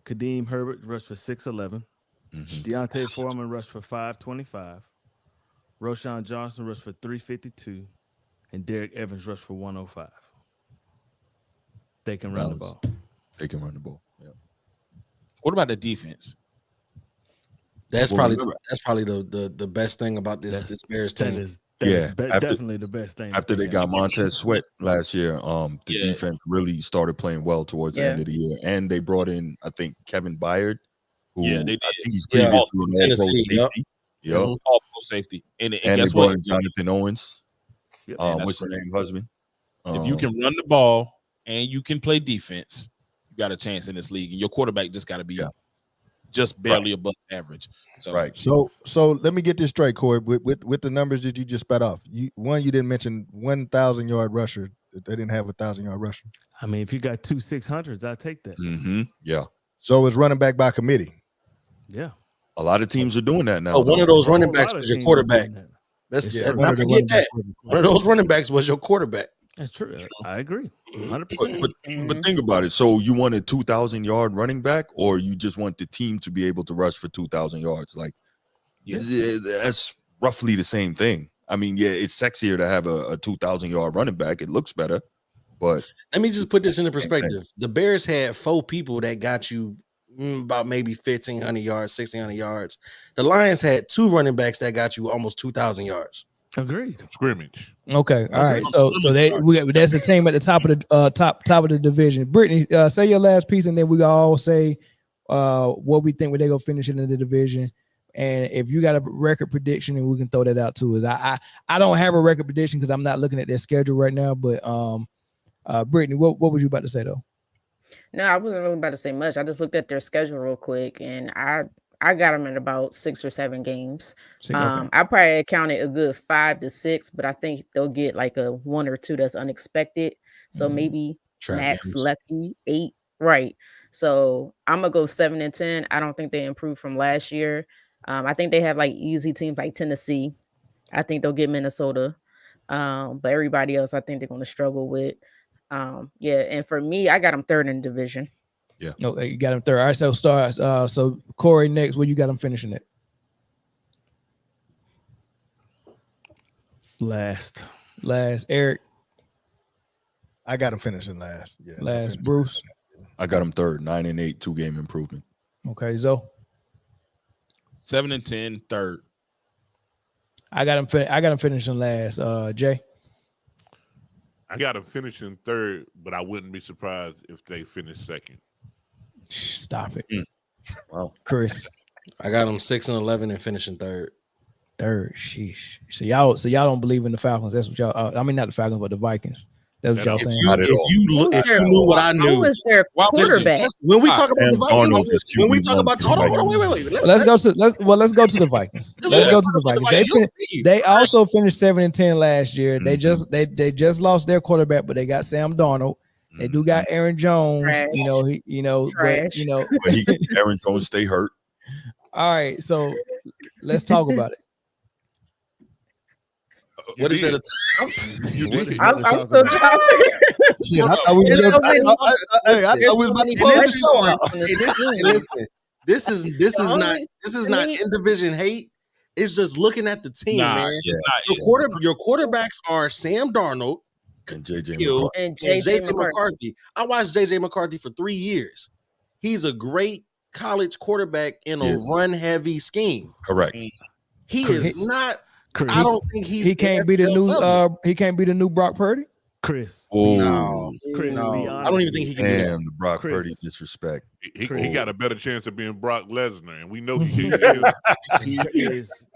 Kadeem Herbert rushed for 611. Deontay Foreman rushed for 525. Roshan Johnson rushed for 352. And Derek Evans rushed for 105. They can run the ball. They can run the ball. Yeah. What about the defense? That's probably the best thing about this Bears team. That is definitely the best thing. After they got Montez Sweat last year, the defense really started playing well towards the end of the year, and they brought in, I think, Kevin Byard, who I think he's previously an all-pro safety. All-pro safety, and they guess brought what? in Jonathan Owens. What's great. his name, husband? If you can run the ball and you can play defense, you got a chance in this league. And your quarterback just got to be just barely above average. So So let me get this straight, Corey. With the numbers that you just spat off, you didn't mention 1,000-yard rusher. They didn't have 1,000-yard rusher. I mean, if you got 2 600s, I'll take that. Yeah. So it's running back by committee. Yeah. A lot of teams are doing that now. Oh, one of those running backs was your quarterback. Let's not forget that. One of those running backs was your quarterback. That's true. I agree. 100%. But think about it. So you want a 2,000-yard running back, or you just want the team to be able to rush for 2,000 yards? Like, that's roughly the same thing. I mean, yeah, it's sexier to have a 2,000-yard running back. It looks better. But let me just put this into perspective. The Bears had 4 people that got you about maybe 1,500 yards, 1,600 yards. The Lions had 2 running backs that got you almost 2,000 yards. Agreed. Scrimmage. Okay. All right. So that's the team at the top of the top of the division. Brittany, say your last piece, and then we all say what we think they're gonna finish in the division. And if you got a record prediction, and we can throw that out too. I don't have a record prediction because I'm not looking at their schedule right now. But Brittany, what was you about to say though? No, I wasn't really about to say much. I just looked at their schedule real quick, and I got them at about 6 or 7 games. I probably counted a good 5 to 6, but I think they'll get like a 1 or 2 that's unexpected. So maybe max lucky 8. Right. So I'm gonna go 7 and 10. I don't think they improved from last year. I think they have like easy teams like Tennessee. I think they'll get Minnesota. But everybody else, I think they're gonna struggle with. And for me, I got them 3rd in the division. Yeah. No, you got him 3rd. All right, so stars. So Corey next. Where you got him finishing it? Last. Eric. I got him finishing last. Yeah. Last. Bruce. I got him 3rd. 9 and 8, 2-game improvement. Okay, Zoe. 7 and 10, 3rd. I got him finishing last. Jay. I got them finishing 3rd, but I wouldn't be surprised if they finish 2nd. Stop it. Wow. Chris. I got them 6 and 11 and finishing 3rd. 3rd. Sheesh. So y'all don't believe in the Falcons. That's what y'all. I mean, not the Falcons, but the Vikings. That's what y'all saying. If you knew what I knew, who was their quarterback? When we talk about the Vikings, when we talk about hold on, wait. Let's go to the Vikings. Let's go to the Vikings. They also finished 7 and 10 last year. They just lost their quarterback, but they got Sam Darnold. They do got Aaron Jones. Trash. But Aaron Jones stay hurt. All right, so let's talk about it. What is it? I'm so trying. Shit, I thought we was about to close the show out. Listen, this is not in division hate. It's just looking at the team, man. Your quarterbacks are Sam Darnold and JJ McCarthy. I watched JJ McCarthy for 3 years. He's a great college quarterback in a run-heavy scheme. Correct. He is not. Chris. I don't think he can't be the new. He can't be the new Brock Purdy. Chris. No. I don't even think he can. Damn, the Brock Purdy disrespect. He got a better chance of being Brock Lesnar, and we know he is.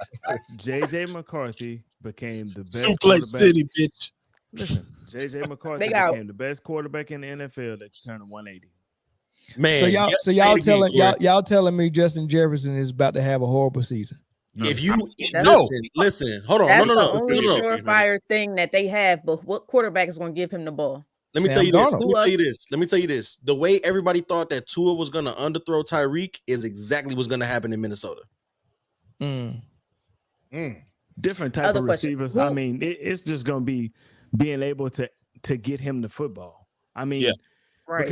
JJ McCarthy became the best Suplex City, bitch. Listen, JJ McCarthy became the best quarterback in the NFL that turned 180. Man, y'all telling me Justin Jefferson is about to have a horrible season. If you listen, hold on, that's no, the only surefire thing that they have. But what quarterback is going to give him the ball? Let me tell you this. The way everybody thought that Tua was going to underthrow Tyreek is exactly what's going to happen in Minnesota. Different type of receivers. I mean, it's just going to be being able to to get him the football. I mean, Yeah. Right.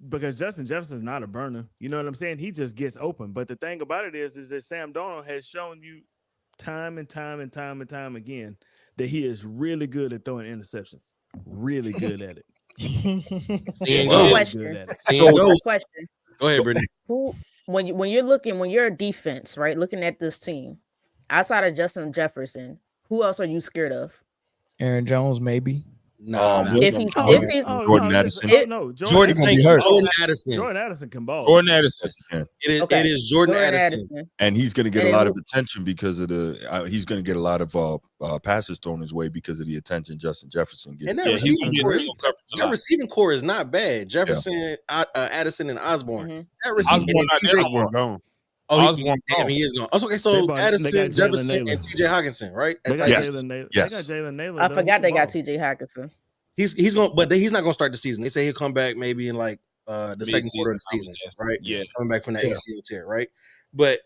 because Justin Jefferson's not a burner. You know what I'm saying? He just gets open. But the thing about it is that Sam Darnold has shown you time and time again that he is really good at throwing interceptions. Really good at it. Question. Go ahead, Brittany. When you're a defense, right? Looking at this team, outside of Justin Jefferson, who else are you scared of? Aaron Jones, maybe. If he's Jordan Addison. Jordan Addison. Jordan Addison can ball. Jordan Addison. It is Jordan Addison. And he's going to get a lot of attention because of he's going to get a lot of passes thrown his way because of the attention Justin Jefferson gets. And that receiving core is not bad. Jefferson, Addison, and Osborne. That receiving gone. He is gone. Okay, so Addison, Jefferson, and TJ Hawkinson, right? Yes. Jalen Naylor. I forgot they got TJ Hawkinson. He's going, but he's not going to start the season. They say he'll come back maybe in like the second quarter of the season, right? Yeah, coming back from that ACL tear, right? But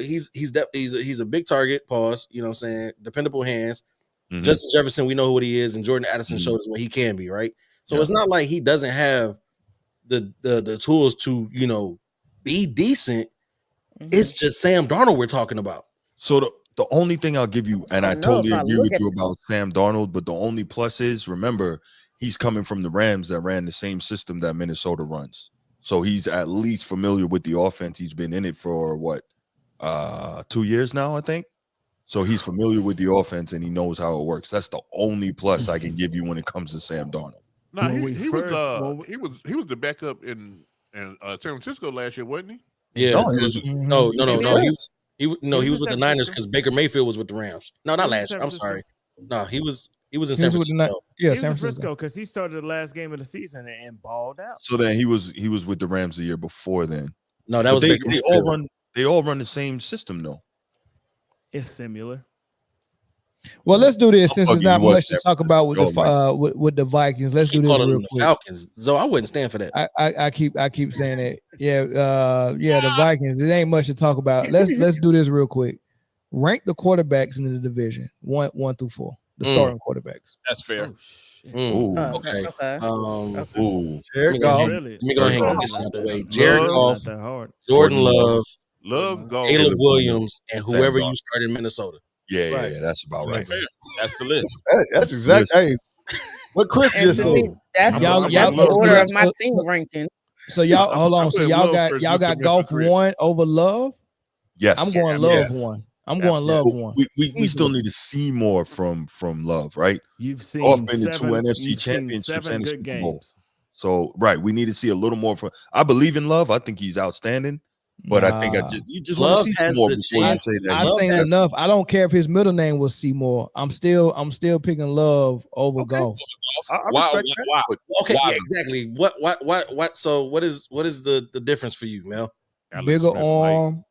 he's a big target. Pause. You know what I'm saying? Dependable hands. Mm-hmm. Justin Jefferson, we know what he is, and Jordan Addison showed us what he can be, right? So it's not like he doesn't have the tools to be decent. It's just Sam Darnold we're talking about. So the only thing I'll give you, and I totally agree with you about Sam Darnold, but the only plus is, remember, he's coming from the Rams that ran the same system that Minnesota runs. So he's at least familiar with the offense. He's been in it for 2 years now, I think. So he's familiar with the offense and he knows how it works. That's the only plus I can give you when it comes to Sam Darnold. No, he was the backup in San Francisco last year, wasn't he? Yeah. No. He was with the Niners because Baker Mayfield was with the Rams. No, not last year. I'm sorry. No, he was in San Francisco. He was in San Francisco because he started the last game of the season and balled out. So then he was with the Rams the year before then. No, that was Baker Mayfield. They all run the same system though. It's similar. Well, let's do this since there's not much to talk about with the Vikings. Let's do this real quick. Falcons. So I wouldn't stand for that. I keep saying it. The Vikings. It ain't much to talk about. Let's do this real quick. Rank the quarterbacks in the division 1 through 4. The starting quarterbacks. That's fair. Okay. Jared Goff. Let me go ahead and get this out of the way. Jared Goff, Jordan Love, Caleb Williams, and whoever you start in Minnesota. Yeah, that's about right. That's the list. That's exactly. Hey, what Chris just said. That's the order of my team ranking. So y'all hold on. So y'all got Goff 1 over Love. Yes, I'm going Love 1. I'm going Love 1. We still need to see more from Love, right? You've seen two NFC championships 7 good games. So we need to see a little more from. I believe in Love. I think he's outstanding. But I think you just want to see some more before you say that. I've seen enough. I don't care if his middle name was Seymour. I'm still picking Love over Goff. Wow. Okay, yeah, exactly. What? So what is the difference for you, Mel? Bigger arm,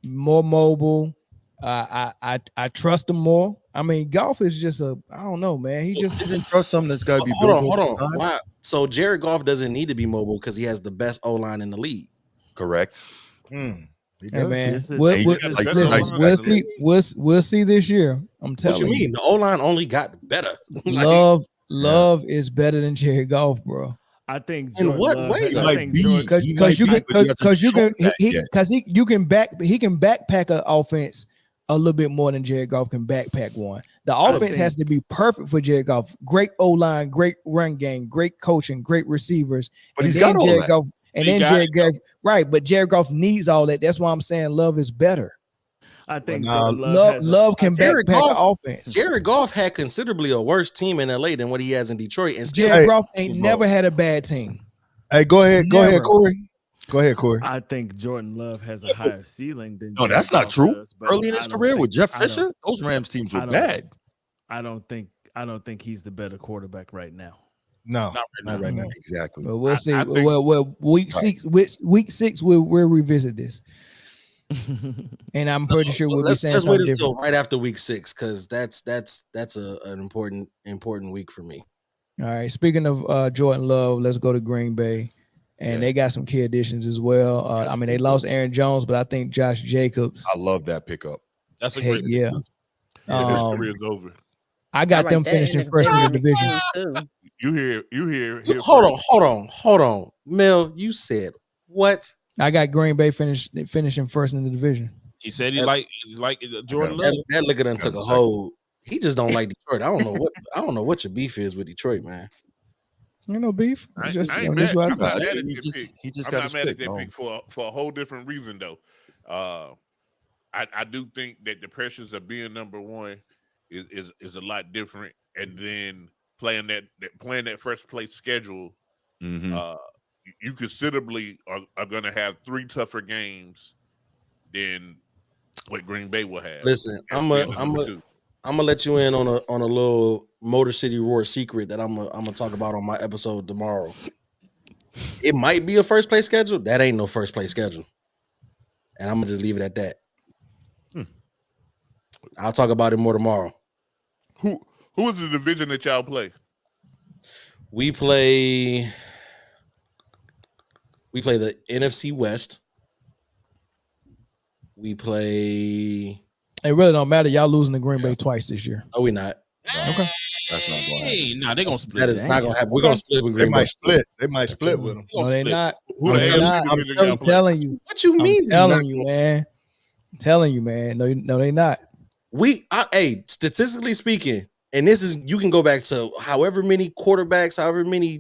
more mobile. I trust him more. I mean, Goff is just I don't know, man. He just doesn't trust something that's got to be. Hold on. Why? So Jared Goff doesn't need to be mobile because he has the best O-line in the league. Correct. Hey man, we'll see this year. I'm telling you. What you mean? The O-line only got better. Love is better than Jared Goff, bro. I think in what way? Because you can backpack an offense a little bit more than Jared Goff can backpack one. The offense has to be perfect for Jared Goff. Great O-line, great run game, great coaching, great receivers. But he's got all Jared that. Goff. And then Jared Goff, right? But Jared Goff needs all that. That's why I'm saying Love is better. I think Love can backpack the offense. Jared Goff had considerably a worse team in LA than what he has in Detroit. And Jared Goff ain't never had a bad team. Hey, go ahead, Corey. Go ahead, Corey. I think Jordan Love has a higher ceiling than. No, that's not true. Early in his career with Jeff Fisher, those Rams teams were bad. I don't think he's the better quarterback right now. No, not right now. Exactly. But we'll see. Well, week 6, we'll revisit this. And I'm pretty sure we'll be saying let's something wait until different. right after week 6 because that's an important week for me. All right. Speaking of Jordan Love, let's go to Green Bay, and they got some key additions as well. I mean, they lost Aaron Jones, but I think Josh Jacobs. I love that pickup. That's a great his career is over. I got them finishing first in the division. You hear. Hold on. Mel, you said what? I got Green Bay finishing first in the division. He said he like Jordan Love. That liquor done took a hold. He just don't like Detroit. I don't know what your beef is with Detroit, man. You know, beef. I'm Just, not you know, mad this what I at thought. that pick. I'm not mad at that pick for a whole different reason, though. I do think that the pressures of being number one is a lot different, and then playing that first place schedule, you considerably are going to have 3 tougher games than what Green Bay will have. Listen, I'm gonna let you in on a little Motor City Roar secret that I'm gonna talk about on my episode tomorrow. It might be a first place schedule. That ain't no first place schedule, and I'm gonna just leave it at that. I'll talk about it more tomorrow. Who is the division that y'all play? We play the NFC West. We play. It really don't matter. Y'all losing to Green Bay twice this year. No, we not. Okay. That's not going to happen. Nah, they're gonna split. That is not gonna happen. We're gonna split with Green Bay. They might split with them. No, they're not. I'm telling you. What you mean? I'm telling you, man. I'm telling you, man. No, they're not. Statistically speaking, and this is, you can go back to however many quarterbacks, however many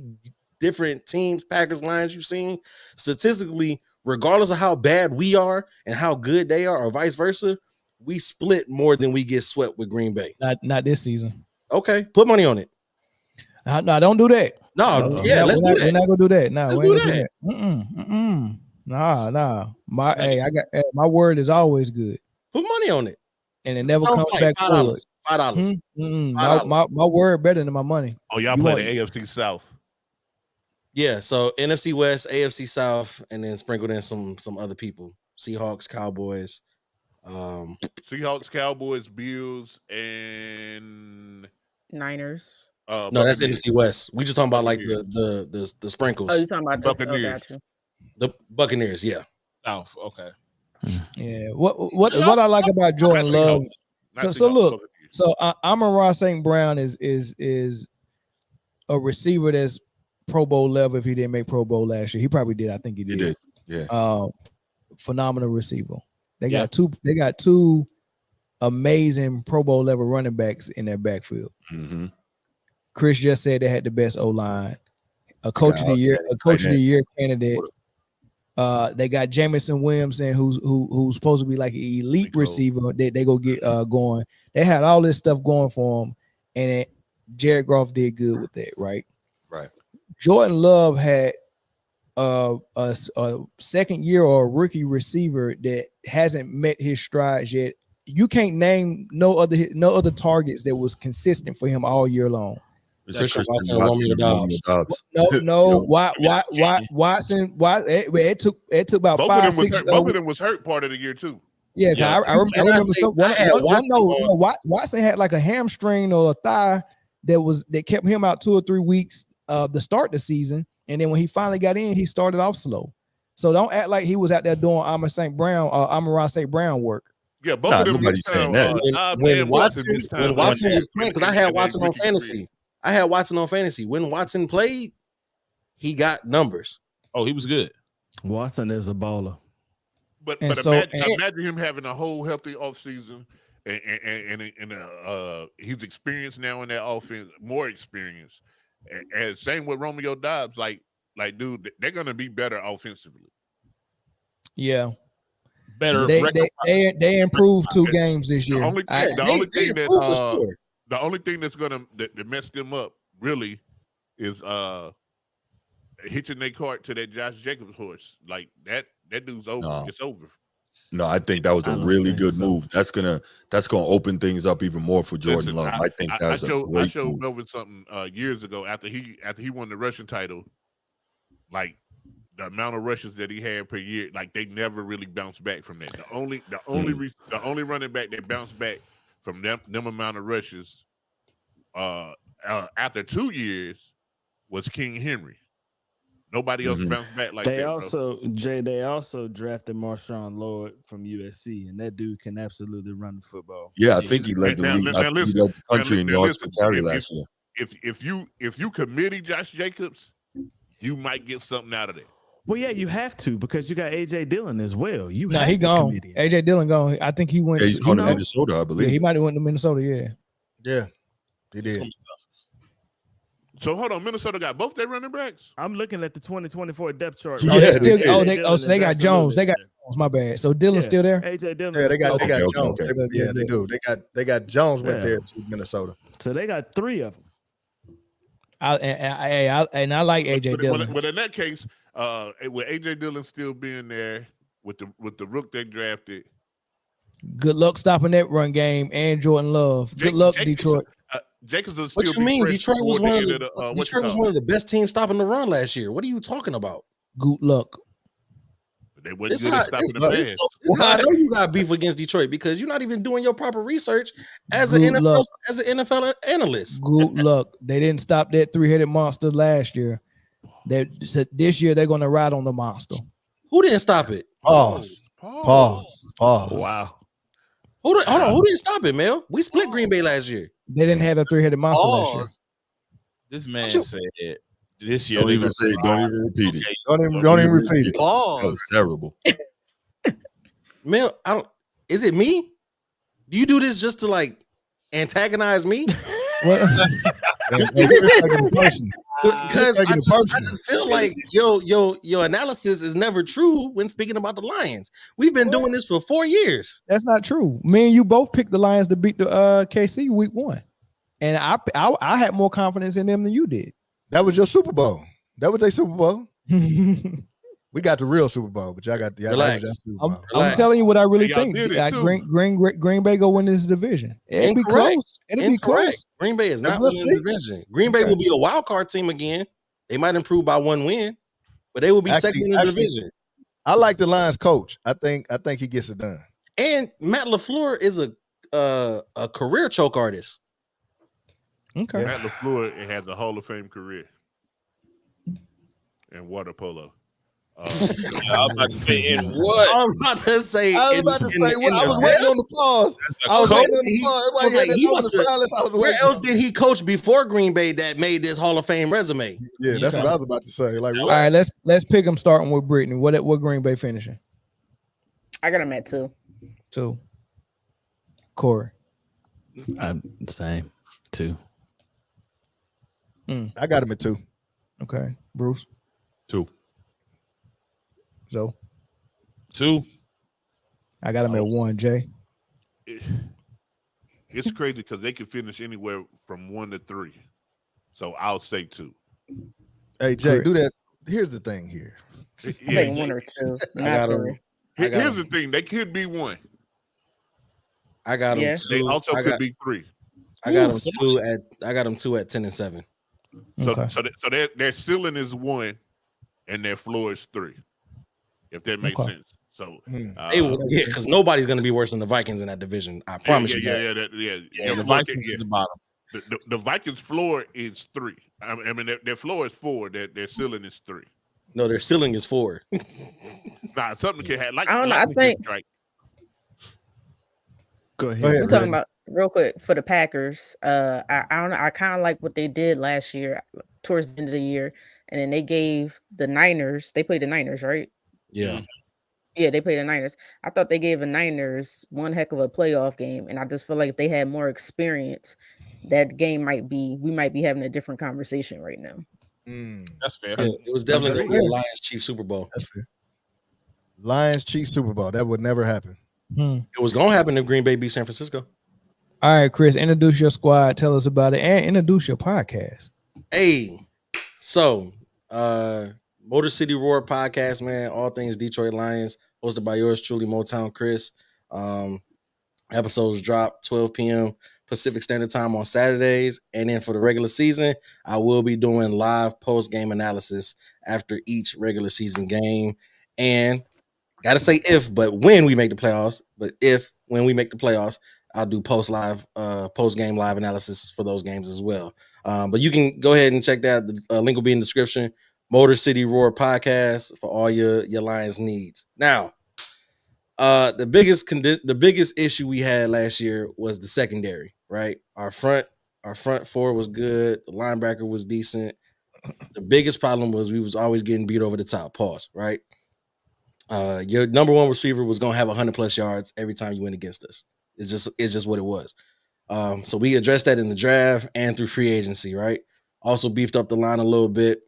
different teams, Packers, Lions you've seen. Statistically, regardless of how bad we are and how good they are, or vice versa, we split more than we get swept with Green Bay. Not this season. Okay, put money on it. No, don't do that. No, yeah, let's do that. We're not gonna do that. No, let's do that. Nah. I got my word is always good. Put money on it, and it never comes back. $5. My word better than my money. Oh, y'all play the AFC South. Yeah, so NFC West, AFC South, and then sprinkled in some other people. Seahawks, Cowboys. Seahawks, Cowboys, Bills, and Niners. No, that's NFC West. We just talking about like the sprinkles. Oh, you talking about Buccaneers? The Buccaneers, yeah. South, okay. Yeah. What I like about Jordan Love. So look. So Amon-Ra St. Brown is a receiver that's Pro Bowl level. If he didn't make Pro Bowl last year, he probably did. I think he did. Yeah. Phenomenal receiver. They got two amazing Pro Bowl level running backs in their backfield. Mm-hmm. Chris just said they had the best O-line. A coach of the year candidate. They got Jamison Williamson, who's supposed to be like an elite receiver. They go get going. They had all this stuff going for them, and Jared Goff did good with that, right? Right. Jordan Love had a second year or a rookie receiver that hasn't met his strides yet. You can't name no other targets that was consistent for him all year long. Christian Watson, Romeo Dobbs. No. Watson. It took about both 5, of them 6. Both of them was hurt part of the year too. Yeah, I remember. Watson had like a hamstring or a thigh that kept him out 2 or 3 weeks to start the season, and then when he finally got in, he started off slow. So don't act like he was out there doing Amon-Ra St. Brown work. Yeah, both of them. Nobody's saying that. When Watson was playing, because I had Watson on fantasy. When Watson played, he got numbers. Oh, he was good. Watson is a baller. But imagine him having a whole healthy offseason and he's experienced now in that offense, more experience. And same with Romeo Dobbs, like dude, they're gonna be better offensively. Yeah. Better. They improved 2 games this year. The only thing that's gonna that mess them up really is hitching their cart to that Josh Jacobs horse. Like that dude's over. No. It's over. No, I think that was a really good move. That's gonna open things up even more for Jordan Love. I think that's a great move. I showed Melvin something years ago after he won the rushing title. Like the amount of rushes that he had per year, like they never really bounced back from that. The only running back that bounced back from them amount of rushes after 2 years was King Henry. Nobody else bounced back like They that. also drafted Marshawn Lord from USC, and that dude can absolutely run the football. Yeah, I think he led the league. He led the country in yards per carry last year. If you committed Josh Jacobs, you might get something out of that. Well, yeah, you have to because you got AJ Dillon as well. He gone. AJ Dillon gone. I think he went. Yeah, he's going to Minnesota, I believe. Yeah, he might have went to Minnesota. Yeah, he did. So hold on, Minnesota got both their running backs. I'm looking at the 2024 depth chart. So they got Jones. They got Jones. My bad. So Dillon's still there. AJ Dillon. Yeah, they got Jones. Okay. Yeah, they do. They got Jones went there to Minnesota. So they got 3 of them. I like AJ Dillon. But in that case, with AJ Dillon still being there, with the rook they drafted. Good luck stopping that run game and Jordan Love. Good luck, Detroit. Jacobs will still What you mean? Detroit was one of the best teams stopping the run last year. What are you talking about? Good luck. They wasn't good at stopping the pass. This is how I know you got beef against Detroit, because you're not even doing your proper research as an NFL analyst. Good luck. They didn't stop that 3-headed monster last year. This year they're going to ride on the monster. Who didn't stop it? Pause. Wow. Hold on. Who didn't stop it, Mel? We split Green Bay last year. They didn't have a 3-headed monster last year. This man said this year. Don't even repeat it. Don't even repeat it. That was terrible. Mel, is it me? Do you do this just to like antagonize me? Because I just feel like your analysis is never true when speaking about the Lions. We've been doing this for 4 years. That's not true. Me and you both picked the Lions to beat the KC week 1, and I had more confidence in them than you did. That was your Super Bowl. That was their Super Bowl. We got the real Super Bowl, but y'all got the Super Bowl. I'm telling you what I really think. Green Bay go win this division. It'll be close. It'll be close. Green Bay is not winning the division. Green Bay will be a wild card team again. They might improve by 1 win, but they will be second in the division. I like the Lions coach. I think he gets it done. And Matt LaFleur is a career choke artist. Okay. Matt LaFleur has a Hall of Fame career in water polo. I was about to say in what? I was about to say. I was waiting on the pause. I was waiting on the pause. Where else did he coach before Green Bay that made this Hall of Fame resume? Yeah, that's what I was about to say. Like, all right, let's pick them starting with Britne. What Green Bay finishing? I got him at 2. 2. Corey. I'm the same. 2. I got him at 2. Okay. Bruce. 2. So 2. I got him at 1. Jay. It's crazy because they can finish anywhere from 1 to 3. So I'll say 2. Hey Jay, do that. Here's the thing here. I think 1 or 2. Here's the thing. They could be 1. I got them 2. They also could be 3. I got them 2 at. I got them 2 at 10 and 7. So their ceiling is 1, and their floor is 3. If that makes sense. So because nobody's going to be worse than the Vikings in that division. I promise you. The Vikings is the bottom. The Vikings' floor is 3. I mean, their floor is 4. Their ceiling is 3. No, their ceiling is 4. Nah, something can have. Like, I don't know. I think. Go ahead. We're talking about real quick for the Packers. I don't know. I kind of like what they did last year towards the end of the year, and then they gave the Niners. They played the Niners, right? Yeah. Yeah, they played the Niners. I thought they gave the Niners one heck of a playoff game, and I just feel like if they had more experience, that game we might be having a different conversation right now. That's fair. Yeah, it was definitely going to be a Lions Chiefs Super Bowl. That's fair. Lions Chiefs Super Bowl. That would never happen. It was going to happen if Green Bay beat San Francisco. All right, Chris, introduce your squad. Tell us about it, and introduce your podcast. Hey, so Motor City Roar podcast, man. All things Detroit Lions, hosted by yours truly, Motown Chris. Episodes drop 12 p.m. Pacific Standard Time on Saturdays. And then for the regular season, I will be doing live post-game analysis after each regular season game. And gotta say but when we make the playoffs. But when we make the playoffs, I'll do post-game live analysis for those games as well. But you can go ahead and check that. The link will be in the description. Motor City Roar podcast for all your Lions needs. Now, the biggest issue we had last year was the secondary, right? Our front four was good. The linebacker was decent. The biggest problem was we was always getting beat over the top. Pause, right? Your number one receiver was gonna have 100+ yards every time you went against us. It's just what it was. So we addressed that in the draft and through free agency, right? Also beefed up the line a little bit.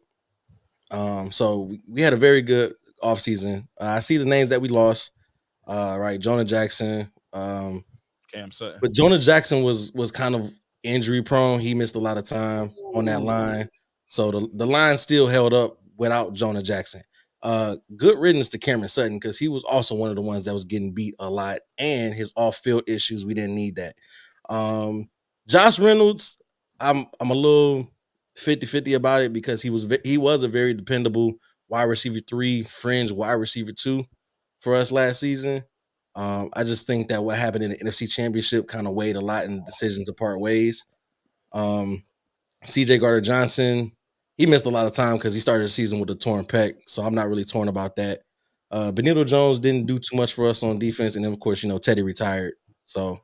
So we had a very good offseason. I see the names that we lost. Right, Jonah Jackson. Cam Sutton. But Jonah Jackson was kind of injury prone. He missed a lot of time on that line. So the line still held up without Jonah Jackson. Good riddance to Cameron Sutton because he was also one of the ones that was getting beat a lot, and his off-field issues, we didn't need that. Josh Reynolds, I'm a little 50-50 about it because he was a very dependable wide receiver 3, fringe wide receiver 2 for us last season. I just think that what happened in the NFC Championship kind of weighed a lot in the decision to part ways. CJ Gardner-Johnson, he missed a lot of time because he started the season with a torn pec, so I'm not really torn about that. Benito Jones didn't do too much for us on defense, and then of course, Teddy retired. So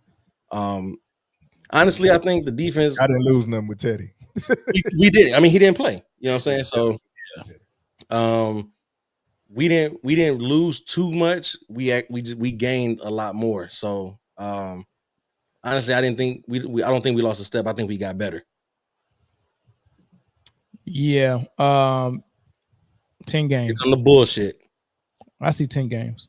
honestly, I think the defense. I didn't lose nothing with Teddy. we did. I mean, he didn't play. You know what I'm saying? So we didn't lose too much. We gained a lot more. So honestly, I don't think we lost a step. I think we got better. Yeah. 10 games. It's on the bullshit. I see 10 games.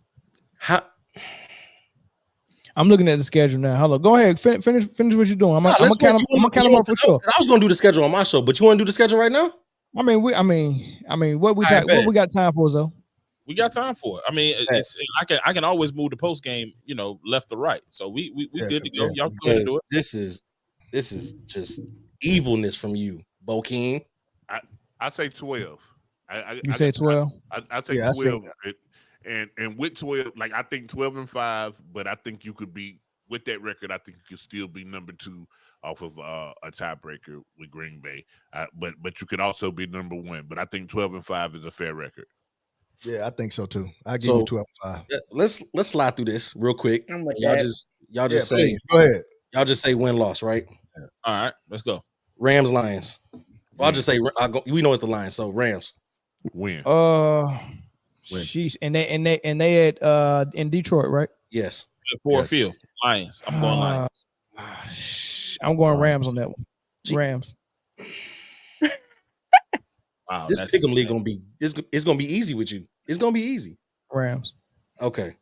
I'm looking at the schedule now. Hello, go ahead. Finish what you're doing. I'm gonna count them up for sure. I was gonna do the schedule on my show, but you want to do the schedule right now? I mean, what we got time for, though? We got time for it. I mean, I can always move the post game, left to right. So we good to go. Y'all good to do it. This is just evilness from you, Bokeem. I say 12. You say 12? I say 12. And with 12, like I think 12-5, but I think you could be with that record. I think you could still be number 2 off of a tiebreaker with Green Bay. But you could also be number 1. But I think 12-5 is a fair record. Yeah, I think so too. I give you 12-5. Let's slide through this real quick. Y'all just say please, go ahead. Y'all just say win-loss, right? Yeah. All right, let's go. Rams Lions. Well, I'll just say we know it's the Lions, so Rams. Win. Sheesh. And they at in Detroit, right? Yes. Ford Field. Lions. I'm going Lions. I'm going Rams on that one. Rams. Wow, this pick'em league gonna be it's gonna be easy with you. It's gonna be easy. Rams. Okay.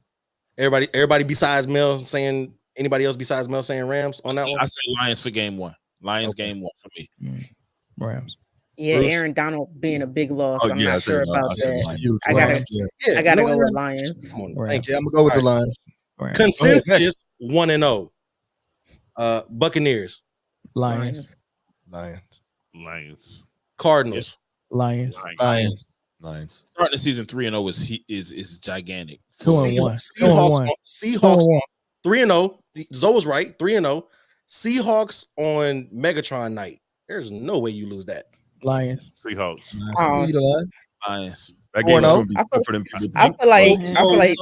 Everybody besides Mel saying anybody else besides Mel saying Rams on that one? I say Lions for game 1. Lions game 1 for me. Rams. Yeah, Bruce? Aaron Donald being a big loss. I'm not sure about that. Huge I gotta go with Lions. Thank you. I'm gonna go with the Lions. Consensus 1-0. Buccaneers. Lions. Cardinals. Lions. Starting the season 3-0 is gigantic. 2-1. Seahawks 3-0. Zoe was right. 3-0. Seahawks on Megatron night. There's no way you lose that. Lions. Seahawks. Lions. I feel like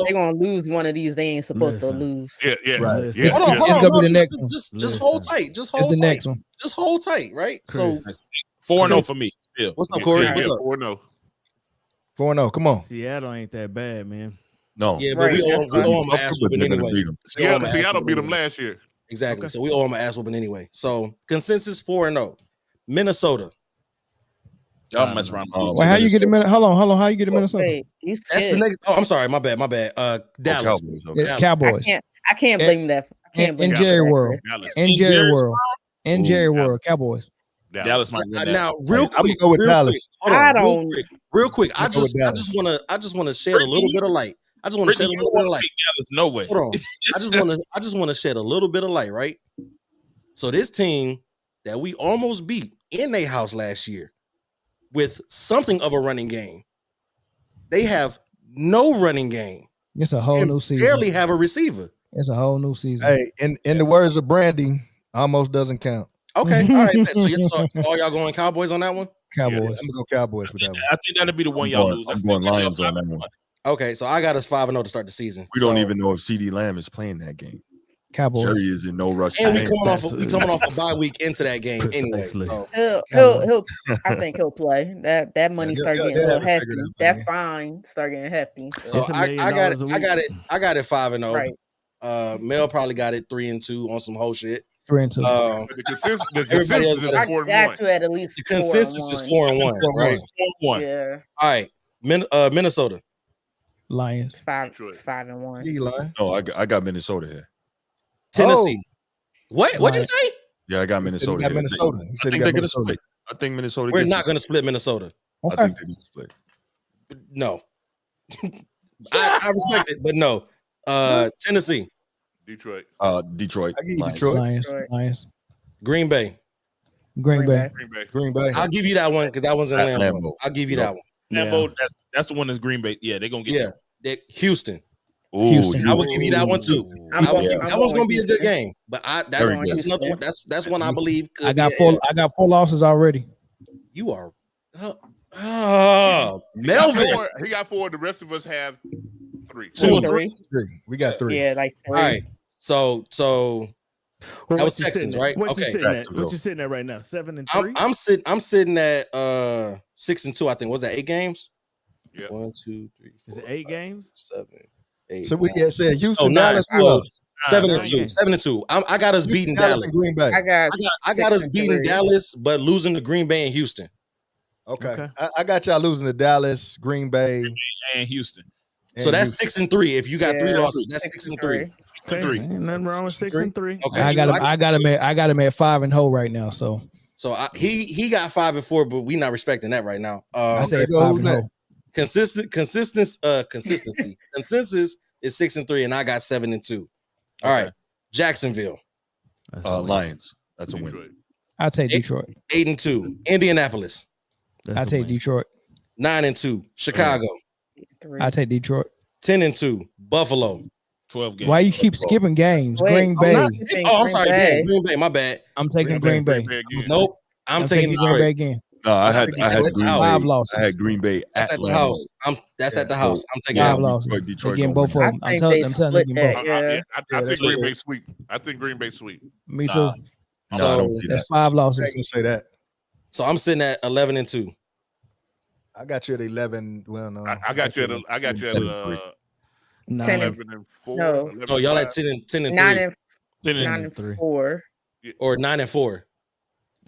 they're gonna lose one of these. They ain't supposed to lose. Yeah. Right. It's gonna be the next one. Just hold tight. Just hold It's the tight. next one. Just hold tight, right? Chris. So 4-0 for me. Still. What's up, Corey? Yeah, What's up? 4-0. 4-0. Come on. Seattle ain't that bad, man. No. Yeah, but we owe them an ass whooping anyway. Seattle beat them last year. Exactly. So we owe them an ass whooping anyway. So consensus 4-0. Minnesota. Y'all mess around. Wait, how you get to Minnesota? Hold on. How you get to Minnesota? Wait, you That's the next. Oh, I'm sorry. My bad. Dallas. Cowboys. I can't blame that. I can't blame in Jerry that. World. In Jerry World. In Jerry World. Cowboys. Dallas might win that. Now, real quick, I'm gonna go with Dallas. Real quick. I just want to shed a little bit of light. Dallas, no way. Hold on. I just want to shed a little bit of light, right? So this team that we almost beat in their house last year with something of a running game, they have no running game. It's a whole new season. Barely have a receiver. It's a whole new season. Hey, in the words of Brandy, almost doesn't count. Okay, all right. So all y'all going Cowboys on that one? I'm gonna go Cowboys with that one. I think that'll be the one y'all lose. I'm going Lions on that one. Okay, so I got us 5-0 to start the season. We don't even know if CD Lamb is playing that game. Cowboys. Jerry is in no rush. And we coming off a bye week into that game anyway. So. He'll I think he'll play. That money start getting a little hefty. That fine start getting hefty. So I got it 5-0. Right. Mel probably got it 3-2 on some whole shit. 3-2. The consensus is 4-1. Got you at least the consensus is 4-1, right? 4-1. Yeah. All right. Minnesota. Lions. 5-1. No, I got Minnesota here. Tennessee. What'd you say? Yeah, I got Minnesota. He got Minnesota. He said he got Minnesota. I think Minnesota. We're not going to split Minnesota. Okay. I think they're going to split. No. I respect it, but no. Tennessee. Detroit. Detroit. I give you Detroit. Lions. Green Bay. Green Bay. I'll give you that one because that one's in Lambeau. I'll give you that one. Lambeau, that's the one that's Green Bay. Yeah, they're going to get Houston. Houston. I would give you that one too. That one's gonna be a good game, but that's another one. That's one I believe. I got 4 losses already. You are, Melvin. He got 4. The rest of us have 3. 3. We got 3. Yeah, like 3. All right. So Well, that was Texans, right? What you Okay. sitting at? What you sitting at right now? 7-3. I'm sitting at 6-2. I think. Was that 8 games? Yeah. 1, 2, 3. 4, Is it 8 games? 7, 8. So we said Houston, 9. Dallas, 7-2. 7-2. I got us beating Dallas. Green Bay. I got us beating Dallas, but losing to Green Bay and Houston. Okay. I got y'all losing to Dallas, Green Bay, and Houston. So that's 6-3. If you got 3 losses, that's 6-3. 6-3. Ain't nothing wrong with 6-3. Okay. I got him at 5-0 right now. So he got 5-4, but we not respecting that right now. I said 5-0. Consistency. Consensus is 6-3, and I got 7-2. All right, Jacksonville. Lions. That's a win. I'll take Detroit. 8-2. Indianapolis. I'll take Detroit. 9-2. Chicago. I'll take Detroit. 10-2. Buffalo. 12 games. Why you keep skipping games? Wait, Green Bay. I'm sorry. Damn, Green Bay. My bad. I'm taking Green Bay. Nope. I'm taking Green Bay again. No, I had Green Bay. 5 losses. I had Green Bay That's at the Lambeau. house. That's at the house. I'm taking 5 that. losses. Detroit Again, gonna both win. of them. I'm think telling they you split both. that, yeah. I think Green Bay sweep. I think Green Bay sweep. Me too. No, I don't see That's that. 5 I losses. ain't gonna say that. So I'm sitting at 11-2. I got you at 11. Well, no. I got you at 10 and 11-4. No. 11-5. Oh, y'all at 10-3. 9-4. Or 9-4.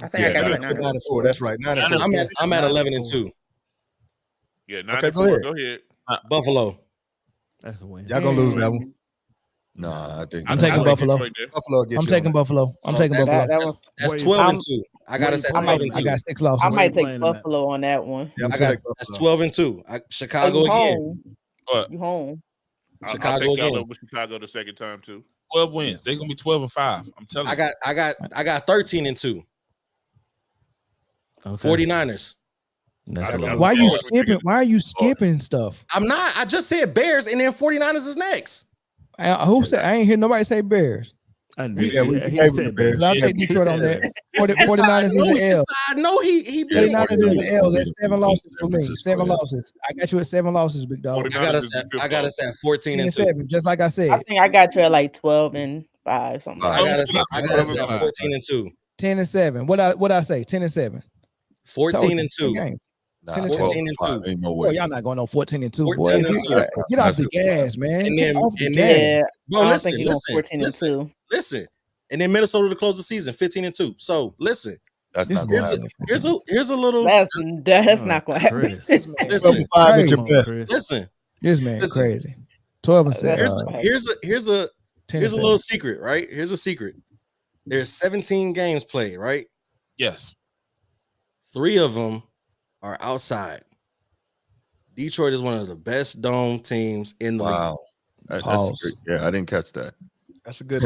I think I got you at 9-4. That's right. 9-4. I'm at 11-2. Yeah, Okay, 9-4. go ahead. Go ahead. Buffalo. That's a win. Y'all gonna lose that one. No, I think I'm taking Buffalo. Buffalo get I'm you taking on Buffalo. I'm taking Buffalo. That's 12-2. I got us at I 12-2. got 6 losses. I might take Buffalo on that one. Yeah, That's 12-2. Chicago you again. home. You home. Chicago I'll take again. y'all over Chicago the second time too. 12 wins. They're gonna be 12-5. I'm telling you. I got 13-2. Okay. 49ers. That's a lot. Why you skipping? Why are you skipping stuff? I'm not. I just said Bears, and then 49ers is next. Who said? I ain't hear nobody say Bears. we He gave him the Bears. I'll take Detroit on that. 49ers is an L. I know he beat 49ers is an L. That's 7 losses for me. 7 losses. I got you at 7 losses, big dog. I got us at 14-2. 7, just like I said. I think I got you at like 12-5, something. I got us at 14-2. 10-7. What I say? 10-7. 14-2. 14-2. Ain't no Boy, way. y'all not going on 14-2. 14-2. Get off the gas, man. And Get then, off the and gas. then, Yeah, bro, I don't listen, think you're going 14-2. listen. And then Minnesota to close the season, 15-2. So listen, That's not going to happen. here's a little. That's not going to happen. Listen, listen. This man crazy. 12-7. Here's a little secret, right? Here's a secret. There's 17 games played, right? Yes. 3 of them are outside. Detroit is one of the best dome teams in the league. That's great. Yeah, I didn't catch that. That's a good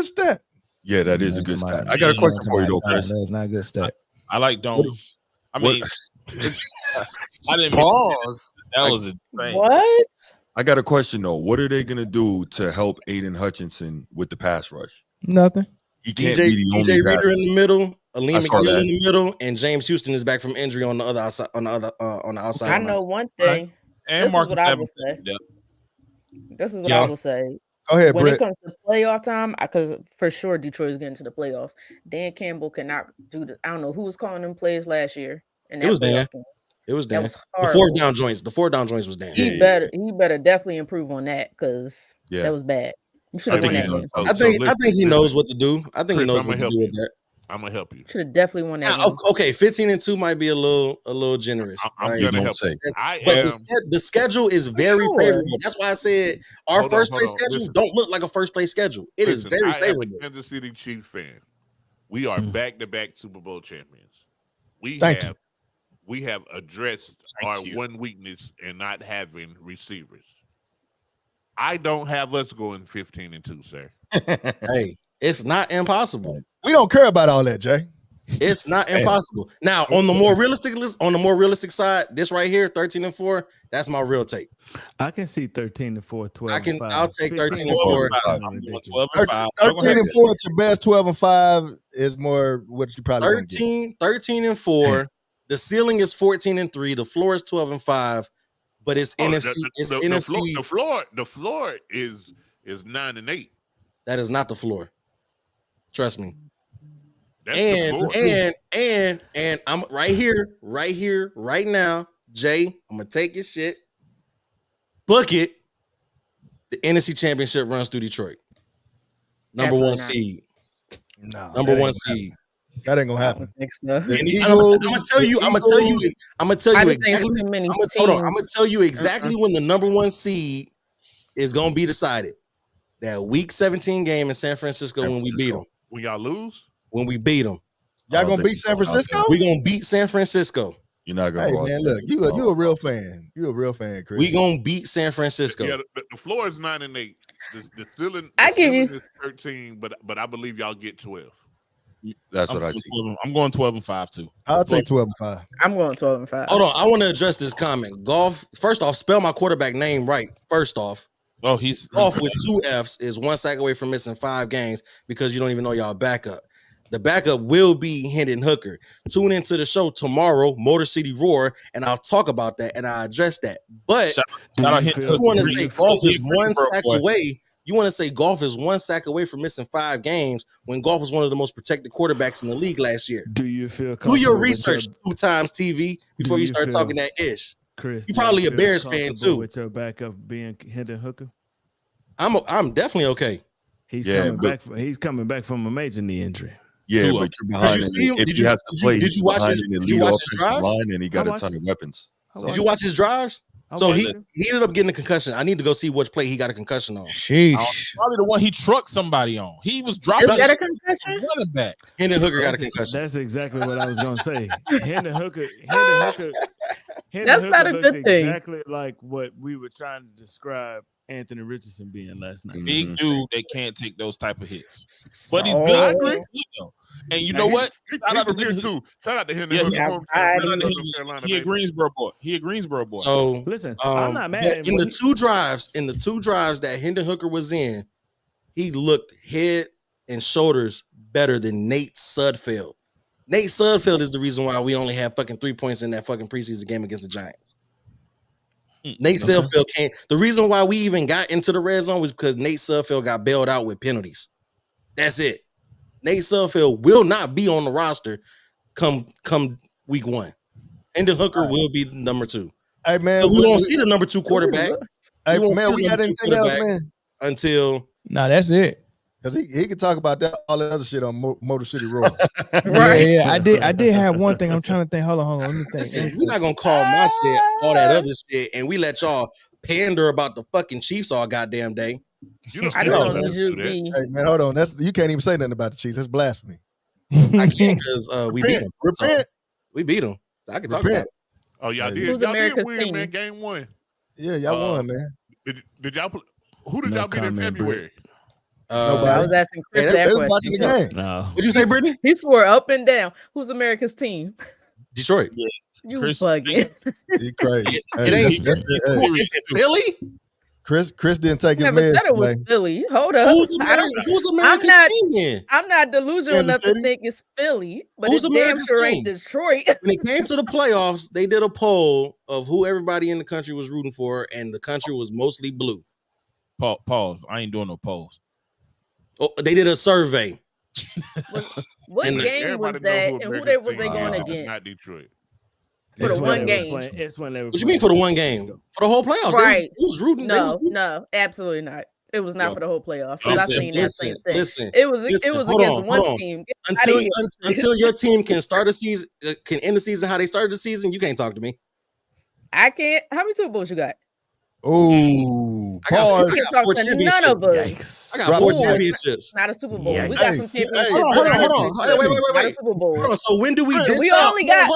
stat. Yeah, that is a good stat. I got a question for you though, Chris. That's not a good stat. I like dome. I mean, I didn't pause. That was insane. What? I got a question though. What are they gonna do to help Aiden Hutchinson with the pass rush? Nothing. He can't DJ, be the only DJ guy. Reader in the middle, Aleem I saw McNeil that. in the middle, and James Houston is back from injury on the other outside. On the outside. I know one thing. And This is Marcus what I will Evans. say. Yep. This is what Yeah. I will say. Go ahead, When Britt. it comes to playoff time, because for sure Detroit is getting to the playoffs. Dan Campbell cannot do the. I don't know who was calling them plays last year. And It was Dan. game. It was Dan. That was The horrible. fourth down joints was Dan. He better definitely improve on that because Yeah. that was bad. You should have won that game. I think he knows what to do. I think he Chris, knows I'ma what to help do you. with that. I'm gonna help you. Should have definitely won that Now, game. okay, 15-2 might be a little generous. I'm right? gonna help you. But the schedule is very Sure. favorable. That's why I said our Hold on, first hold place on. schedule Listen. don't look like a first place schedule. It is Listen, very I favorable. am a Kansas City Chiefs fan. We are back-to-back Super Bowl champions. We Thank have addressed our you. one weakness in not having receivers. I don't have us going 15-2, sir. Hey, it's not impossible. We don't care about all that, Jay. It's not impossible. Now, on the more realistic side, this right here, 13-4, that's my real take. I can see 13-4, 12. I'll take 13-4. 13-4 at your best, 12-5 is more what you probably want to get. 13-4. The ceiling is 14-3. The floor is 12-5. But it's NFC. NFC. The floor is 9-8. That is not the floor. Trust me. That's the floor. And I'm right here, right now, Jay. I'm gonna take your shit. Book it. The NFC Championship runs through Detroit. Number one seed. No, number one seed. That ain't gonna happen. I'm gonna tell you exactly. I'm gonna tell you exactly when the number one seed is gonna be decided. That week 17 game in San Francisco when we beat them. When y'all lose? When we beat them. Y'all gonna beat San Francisco? We're gonna beat San Francisco. You're not gonna. Hey man, look, you a real fan. You a real fan, Chris. We gonna beat San Francisco. Yeah, the floor is 9-8. The ceiling, is 13, but I believe y'all get 12. That's what I see. I'm going 12-5 too. I'll take 12-5. I'm going 12-5. Hold on, I want to address this comment. Golf. First off, spell my quarterback name right. First off. Oh, he's Golf with 2 F's is 1 sack away from missing 5 games because you don't even know y'all backup. The backup will be Hendon Hooker. Tune into the show tomorrow, Motor City Roar, and I'll talk about that and I address that. But you want to say Golf is 1 sack away. You want to say Golf is 1 sack away from missing 5 games when Golf was one of the most protected quarterbacks in the league last year. Do you feel do your research 2 times TV before you start talking that ish? Chris, you probably a Bears fan too. With your backup being Hendon Hooker, I'm definitely okay. He's coming back from a major knee injury. Yeah, but you're behind him. If he has to play, did you watch his drives? Line and he got a ton of weapons. Did you watch his drives? So he ended up getting a concussion. I need to go see which play he got a concussion on. Sheesh. Probably the one he trucked somebody on. He was dropping. Is that a concussion? Running back. Hendon Hooker got a concussion. That's exactly what I was going to say. Hendon Hooker. That's not a good thing. Exactly like what we were trying to describe Anthony Richardson being last night. Big dude, they can't take those type of hits. But he's good. And you know what? Shout out to Hendon too. Shout out to Hendon. He a Greensboro boy. He a Greensboro boy. So listen, I'm not mad. In the 2 drives that Hendon Hooker was in, he looked head and shoulders better than Nate Sudfeld. Nate Sudfeld is the reason why we only have fucking 3 points in that fucking preseason game against the Giants. Nate Sudfeld can't. The reason why we even got into the red zone was because Nate Sudfeld got bailed out with penalties. That's it. Nate Sudfeld will not be on the roster come week 1. Hendon Hooker will be number 2. Hey man, so we won't see the number 2 quarterback. Hey man, we got anything else, man? Until that's it. Because he can talk about that all that other shit on Motor City Road. Right. Yeah. I did have one thing. I'm trying to think. Hold on. Let me think. Listen, we're not gonna call my shit all that other shit, and we let y'all pander about the fucking Chiefs all goddamn day. I don't need you to be. Hey man, hold on. You can't even say nothing about the Chiefs. That's blasphemy. I can't because we beat them. Repent. We beat them. So I can talk about it. Oh, y'all did. Who's Y'all America's did win, team? man. Game 1. Yeah, y'all won, man. Did y'all? Who did y'all beat in February? I was asking Chris that question. No. What'd you say, Brittany? He swore up and down. Who's America's team? Detroit. You Chris, bugging. You crazy. It ain't Philly. Chris didn't take his Never meds said it was today. Philly. Hold up. Who's American team then? I'm not delusional Kansas enough to City? think it's Philly, but Who's it's damn America's sure team? ain't Detroit. When it came to the playoffs, they did a poll of who everybody in the country was rooting for, and the country was mostly blue. Pause. I ain't doing no polls. Oh, they did a survey. What And game was Everybody know that, who and who America's was they team going is. against? It's not Detroit. For the one game. It's when they were What you mean for the one game? For the whole playoffs? Right. They was rooting. No, absolutely not. It was not for the whole playoffs. Because I seen that same thing. Listen, it was against one team. Until your team can start a season, can end the season how they started the season, you can't talk to me. I can't. How many Super Bowls you got? Oh, I got You can't talk to none of us. I got 4 championships. Not a Super Bowl. We got some Hey, championships. hold on. Wait. Not a Super Bowl. Hold on. So when do we? We only got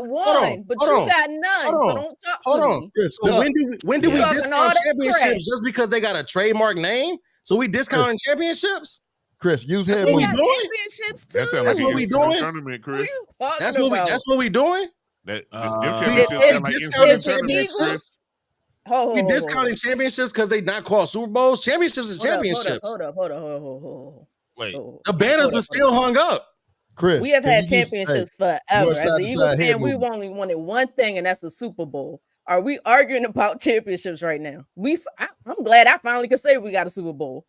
one, but you got none. So don't talk to me. So when do we Talking all discount that championships crap. just because they got a trademark name? So we discounting championships? Chris, use That's head what we movement. doing? Championships too. That's what we doing? Tournament, Chris. That's what we doing? That, We discounting championships? We discounting championships because they not called Super Bowls? Championships is championships. Hold up. Wait. The banners are still hung up. Chris, We have can had you just- championships hey, forever. north As side the to Eagles side head fan, we've movement. only wanted one thing, and that's the Super Bowl. Are we arguing about championships right now? I'm glad I finally could say we got a Super Bowl.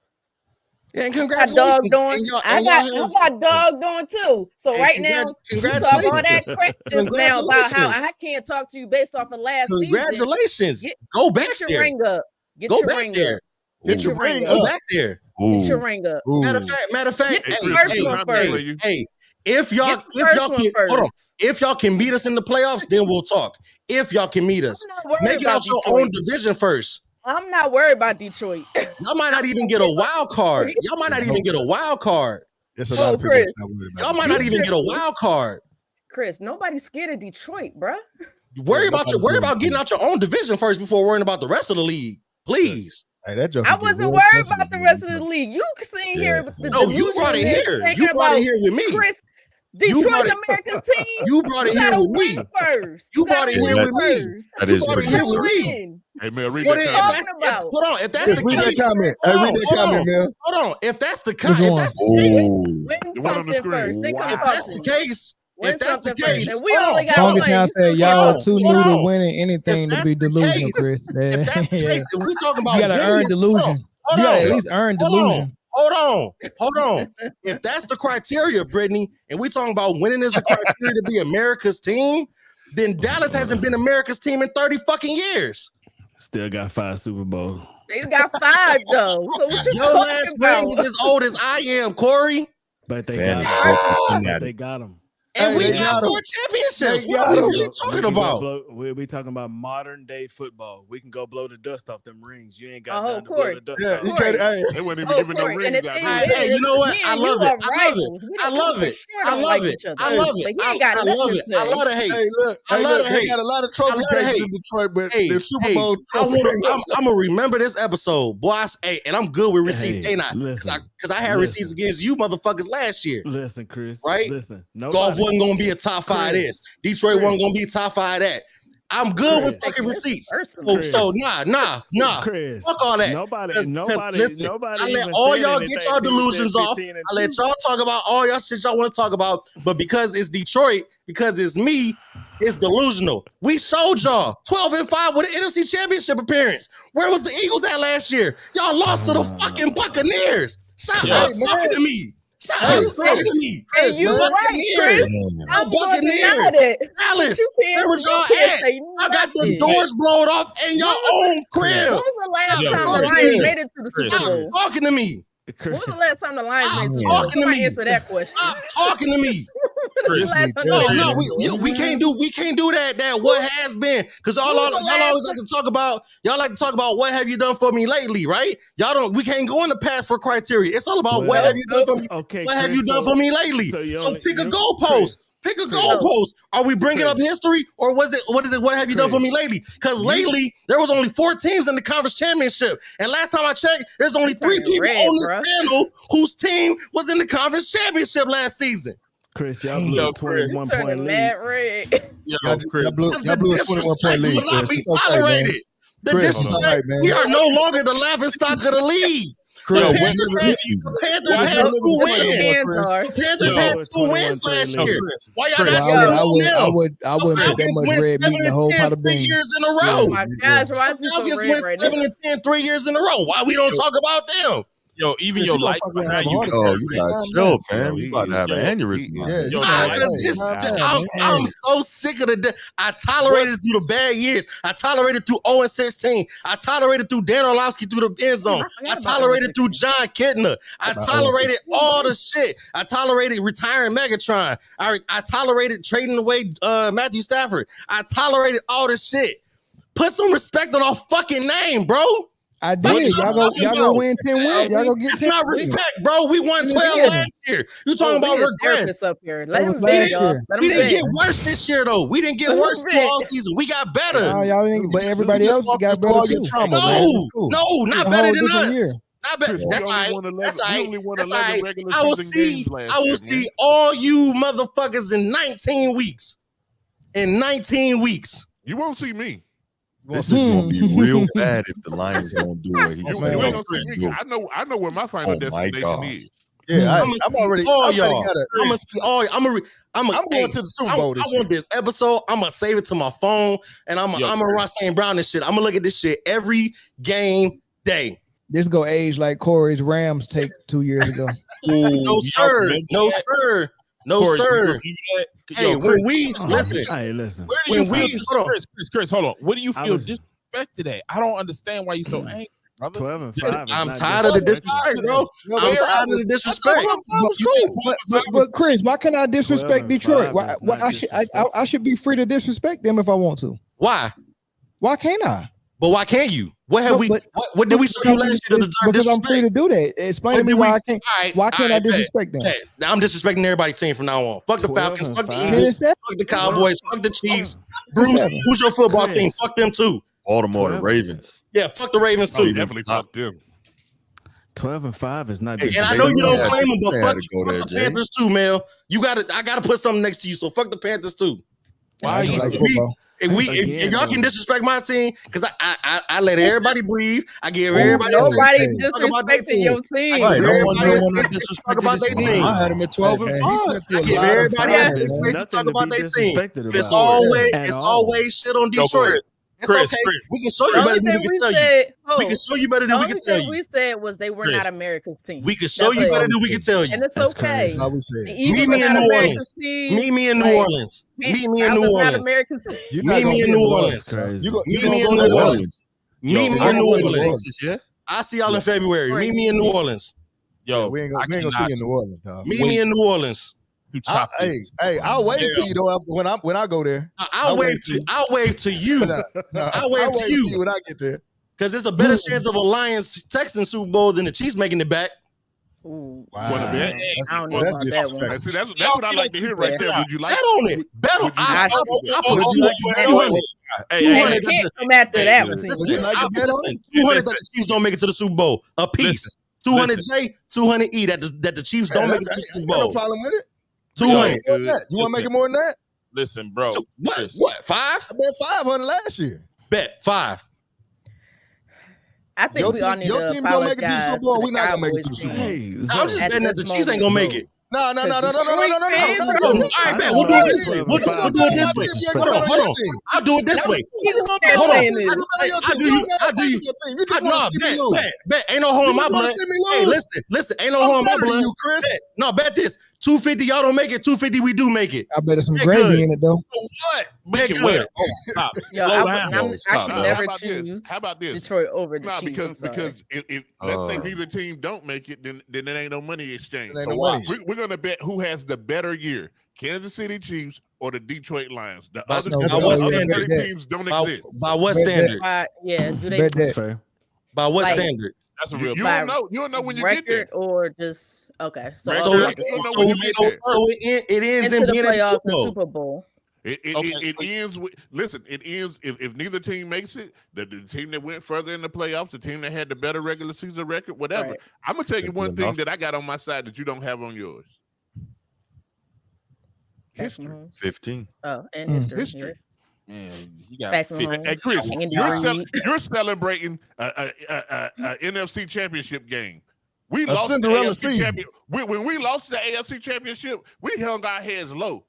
Yeah, and I congratulations. dogged on. And y'all- I and got y'all have- dogged on too. So And right now, you talk all that crap just now about how I can't talk to you based off of last season. Congratulations. Go back Get your there. ring up. Get Go your back ring there. up. Get your ring up. Go back there. Get your ring up. Matter of fact, Get the first one first. hey, if y'all Get the first one can hold on, first. if y'all can beat us in the playoffs, then we'll talk. If y'all can meet us, not worried make it out about your Detroit. own division first. I'm not worried about Detroit. Y'all might not even get a wild card. Y'all might not even get a wild card. There's a Oh, lot of people Chris. that's not worried about Y'all might not even get a wild card. Chris, nobody's scared of Detroit, bruh. Worry about getting out your own division first before worrying about the rest of the league. Please. Hey, that joke I get wasn't real worried sensitive, about the man. rest of the league. You sitting here with the No, you brought it delusionalness here. thinking You brought it about here with me. Chris, You brought Detroit's it- America's team. You brought it You here gotta with me. win first. You brought it gotta here win with me. first. That You is brought it pretty here good. with me. Win. Hey, man, read Well, that then, comment. hold on. If that's Chris, the read that case, comment. Hey, read that comment, man. Hold on. If that's the Which case, one? Win The one on the something screen. first. Then come if that's the talking. case, Win if that's the something first. case, And we only got Long one. account You said still y'all got too one. new Hold to on. winning anything If to that's be the delusional, case- Chris. if that's the Yeah. case, if we talking about You gotta earn delusion. Hold You gotta on. at least earn Hold delusion. Hold on. If that's the criteria, Britne, and we talking about winning is the criteria to be America's team, then Dallas hasn't been America's team in 30 fucking years. Still got 5 Super Bowls. They got 5 though. So what you Your talking last about? ring is as old as I am, Corey. But they Fantasy got him. football But they fanatic. got him. And we they got got 4 championships. They What got are we him. really talking about? We talking about modern day football. We can go blow the dust off them rings. You ain't got Oh, nothing to blow Corey. the dust Yeah, off. you can't. Hey, They weren't even Oh, giving no Corey, and rings the out. thing there. Hey, you know what? me I and love you it. are I love it. rivals. We I don't- love we it. for sure I don't love like it. each other. I love it. But he ain't got I nothing love to it. say. I love the hate. hey, look. I Hey, love look. the They hate. got a lot of I trophy love the cases hate. in Detroit, but Hey, the Super Bowl I'm trophy. gonna remember this episode, boy. And I'm good with receipts, Hey, ain't I? listen, Because I had receipts against you motherfuckers last year. Listen, Chris. Right? Listen. Golf Nobody. wasn't gonna be a top 5 Chris. this. Detroit Chris. wasn't gonna be a top 5 that. I'm good with Chris. fucking receipts. Chris. So nah. Chris. Fuck all that. Nobody. 'Cause Nobody. listen, Nobody. I let even all said y'all anything get y'all till you said delusions off. 15 and I let 2. y'all talk about all y'all shit y'all want to talk about. But because it's Detroit, because it's me, it's delusional. We showed y'all 12-5 with an NFC Championship appearance. Where was the Eagles at last year? Y'all lost to the fucking Buccaneers. Shut up talking to me. Shut up talking to me. And you right, Chris. I'm going to deny that. Dallas, You can't- where was you y'all can't at? say I got the nothing. doors blown off in your own crib. When was the last Stop time the talking to Lions me. made it to the Super Stop Bowl? talking to me. When was the last time the Lions made it to the Super talking Bowl? to Somebody me. answer that question. Stop talking to me. When was the last time the No, Lions no, made it to the Super Bowl? we can't do that what has been, because y'all always like to talk about what have you done for me lately, right? We can't go in the past for criteria. It's all about what have you done for me. Okay, what have Chris, you done for me lately? so you So only- pick a you- goalpost. Pick a goalpost. Are we bringing up history, or what have you done for me lately? Because lately there was only 4 teams in the conference championship, and last time I checked, there's only 3 people on this panel whose team was in the conference championship last season. Chris, y'all blew a 21-point lead. Mad red. Y'all blew a 21-point lead, Will not Chris. be It's okay, man. tolerated. The disrespect. We are no longer the laughing stock of the league. The Panthers had 2 wins. The Panthers had 2 wins last year. Why y'all not I wouldn't put that much red meat in the whole pot of 3 beans. years in a row. Oh my gosh, why is he so Falcons red went right 7-10 3 years in a row. Why we don't talk about them? Yo, even your life behind you. You got chill, fam. You about to have an aneurysm. I'm so sick of the. I tolerated through the bad years. I tolerated through 0-16. I tolerated through Dan Orlovsky through the end zone. I tolerated through John Kitna. I tolerated all the shit. I tolerated retiring Megatron. I tolerated trading away Matthew Stafford. I tolerated all this shit. Put some respect on our fucking name, bro. I did. Y'all go win 10 wins. Y'all go get 10 It's not respect, bro. We won 12 last year. You talking about regress? Up here. Let him we didn't get worse this year, though. We didn't get worse through all season. We got better. No, y'all didn't, but everybody else got better too. No, not better than us. Not better. That's all right. That's all right. That's all right. I will see all you motherfuckers in 19 weeks. In 19 weeks. You won't see me. This is gonna be real bad if the Lions don't do what he's saying. I know where my final destination is. Yeah, I'm already. All y'all. I'm gonna see all. I'm going to the Super Bowl. I want this episode. I'm gonna save it to my phone, and I'm gonna run St. Brown and shit. I'm gonna look at this shit every game day. This go age like Corey's Rams take 2 years ago. No sir. No sir. No Corey, sir. Hey, when we listen, Where do you feel, Chris, hold on. What do you feel disrespected at? I don't understand why you so angry, brother. 12-5. I'm tired of the disrespect, bro. I'm tired of the disrespect. But Chris, why can't I disrespect Detroit? Why I should be free to disrespect them if I want to. Why? Why can't I? But why can't you? What have what did we show you last year to deserve because disrespect? I'm free to do that. Explain to me why I can't. Why can't I disrespect them? Now I'm disrespecting everybody's team from now on. Fuck the Falcons, fuck the Eagles, fuck the Cowboys, fuck the Chiefs. Bruce, who's your football team? Fuck them too. Baltimore, the Ravens. Yeah, fuck the Ravens too. Definitely fuck them. 12-5 is not. And I know you don't claim them, but fuck the Panthers too, Mel. I gotta put something next to you. So fuck the Panthers too. Why you like football? If y'all can disrespect my team, because I let everybody breathe. I give everybody nobody's disrespecting your team. I give everybody talk about their team. I had them at 12-5. I give everybody else talk about their team. It's always shit on Detroit. It's okay. We can show you better than we can tell you. We can show you better than we can tell you. We said was they were not America's team. We can show you better than we can tell you. And it's okay. That's how we said. Meet me in New Orleans. Meet me in New Orleans. Meet me in New Orleans. Meet me in New Orleans. Meet me in New Orleans. Meet me in New Orleans. I'll see y'all in February. Meet me in New Orleans. Yo, we ain't gonna see you in New Orleans, dog. Meet me in New Orleans. Hey, I'll wave to you though when I go there. I'll wave to you. I'll wave to you when I get there. Because there's a better chance of a Lions Texans Super Bowl than the Chiefs making it back. Ooh. Wow. I don't know about that one. See, that's what I like to hear right there. Would you like bet on it? Bet on it. Hey, can't come after that one. 200 that the Chiefs don't make it to the Super Bowl a piece. 200 J, 200 E that the Chiefs don't make it to the Super Bowl. No problem with it. 200. You want to make it more than that? Listen, bro. What? 5? I bet 500 last year. Bet 5. I think we all need to apologize. Your team don't make it to the Super Bowl. We're not gonna make it to the Super Bowl. I'm just betting that the Chiefs ain't gonna make it. No. All right, man. We'll do it this way. We'll do it this way. Hold on. I'll do it this way. Hold on. Bet. Ain't no harm in my blood. Hey, listen. Ain't no harm in my blood. No, bet this. 250, y'all don't make it. 250, we do make it. I bet there's some gravy in it though. What? Make it well. Stop. I can never choose How about this? Detroit over the Chiefs. Because if let's say neither team don't make it, then there ain't no money exchange. So we're gonna bet who has the better year: Kansas City Chiefs or the Detroit Lions. The other teams don't exist. By what standard? Do they? By what standard? That's a real. You don't know when you get there, or just okay. So it ends in the being playoffs a and Super Bowl. It ends with it ends if neither team makes it, the team that went further in the playoffs, the team that had the better regular season record, whatever. Right. I'm gonna tell you one thing that I got on my side that you don't have on yours. History. 15. Oh, and history. Man, he got Patrick 50. Mahomes. Hey, Chris, Andy you're celebrating a NFC championship game. We A lost Cinderella the AFC season. champion. When we lost the AFC championship, we hung our heads low.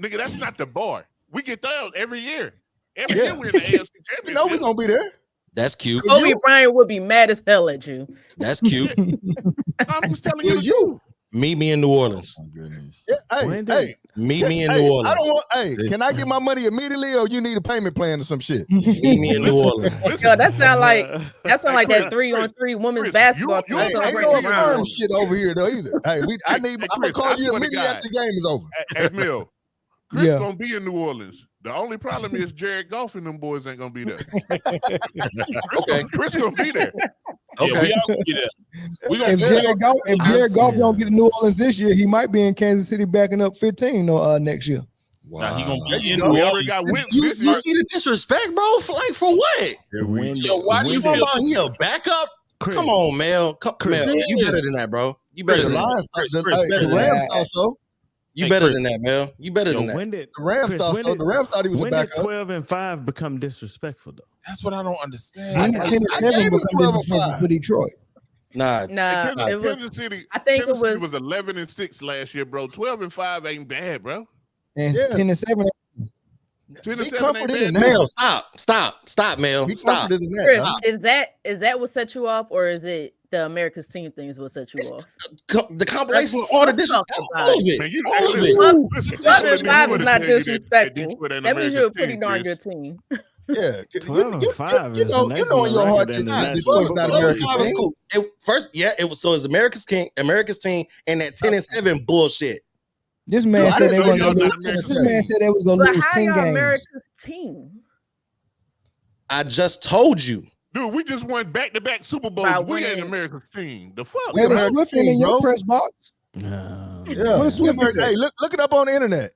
Nigga, that's not the bar. We get there every year. Every year we're in the AFC championship. You know we're gonna be there. That's cute. Kobe Bryant would be mad as hell at you. That's cute. I'm just telling you the you. truth. Meet me in New Orleans. Yeah, hey, Meet me in New Orleans. I don't want. Hey, can I get my money immediately, or you need a payment plan or some shit? Meet me in New Orleans. Yo, that sound like that 3-on-3 women's basketball team. Hey, ain't celebrating no around. firm shit over here though either. Hey, I'm gonna call you immediately after the game is over. Hey, Mel, Chris gonna be in New Orleans. The only problem is Jared Goff and them boys ain't gonna be there. Okay, Chris gonna be there. Okay, Yeah, we all gonna be there. If Jared Goff don't get to New Orleans this year, he might be in Kansas City backing up 15 next year. Wow. Nah, he gonna be in We New already Orleans. got Wentz. you see the disrespect, bro? Like for what? Yo, why do You you talking feel about he a backup? Come on, Mel. Mel, you better than that, bro. You better than that. The Rams also. You better than that, Mel. You better than that. The Rams thought he was a when did backup. 12-5 become disrespectful though? That's what I don't understand. When did 10-7 become disrespectful for Detroit? Nah, it was. Kansas City. I think Kansas it City was 11-6 last year, bro. 12-5 ain't bad, bro. And Yeah. 10-7. 10-7 ain't bad. Mel, stop, Mel. Stop. Chris, is that what set you off, or is it the America's team things what set you off? The compilation of all the disrespect, all of it. Man, All of it. 12-5 is not disrespectful. Detroit ain't That means you're a America's pretty team, darn Chris. good team. Yeah, 12-5 you is know an in excellent your heart record in the that National Detroit's not Football America's League. Was team. cool. It was so it's America's team, and that 10-7 bullshit. This man said they know was y'all gonna not lose. America's This man said they was gonna But lose how 10 y'all games. America's team? I just told you. Dude, we just won back-to-back Super By Bowls. We ain't winning. America's team. The fuck? Where was America's Swift in team, your bro. press box? Yeah. What is Swift at? Hey, look it up on the internet.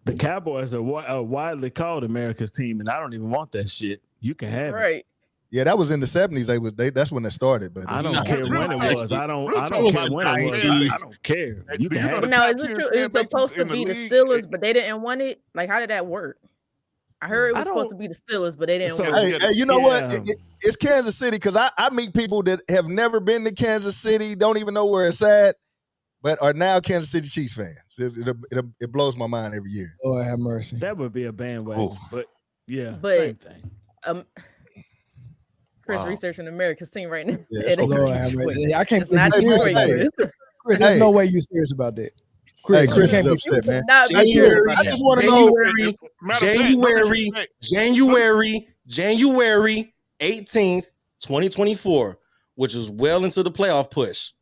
The Cowboys are widely called America's team, and I don't even want that shit. You can have it. Right. Yeah, that was in the 70s. That's when it started. But I don't not care real when it talk. was. I don't Real care talk. when it was. I don't care. You can have it. Now, is top it 10 true? fan It's supposed to bases in be the the league. Steelers, but they didn't want it. Like, how did that work? I heard it was I supposed to don't- be the Steelers, but they didn't So- want it. Hey, you know what? Yeah. It's Kansas City because I meet people that have never been to Kansas City, don't even know where it's at, but are now Kansas City Chiefs fans. It blows my mind every year. Lord have mercy. That would be a bandwagon, Oh. but yeah, But- same thing. Chris Wow. researching America's team right now. Yeah, It it's ain't Lord Detroit. have mercy. I can't It's believe not you serious Detroit, about Hey, that. Chris. Chris, there's Hey. no way you serious about that. Chris, Hey, you Chris can't is be upset, man. Not be January, serious about I that. just want to know. January 18th, 2024, which is well into the playoff push.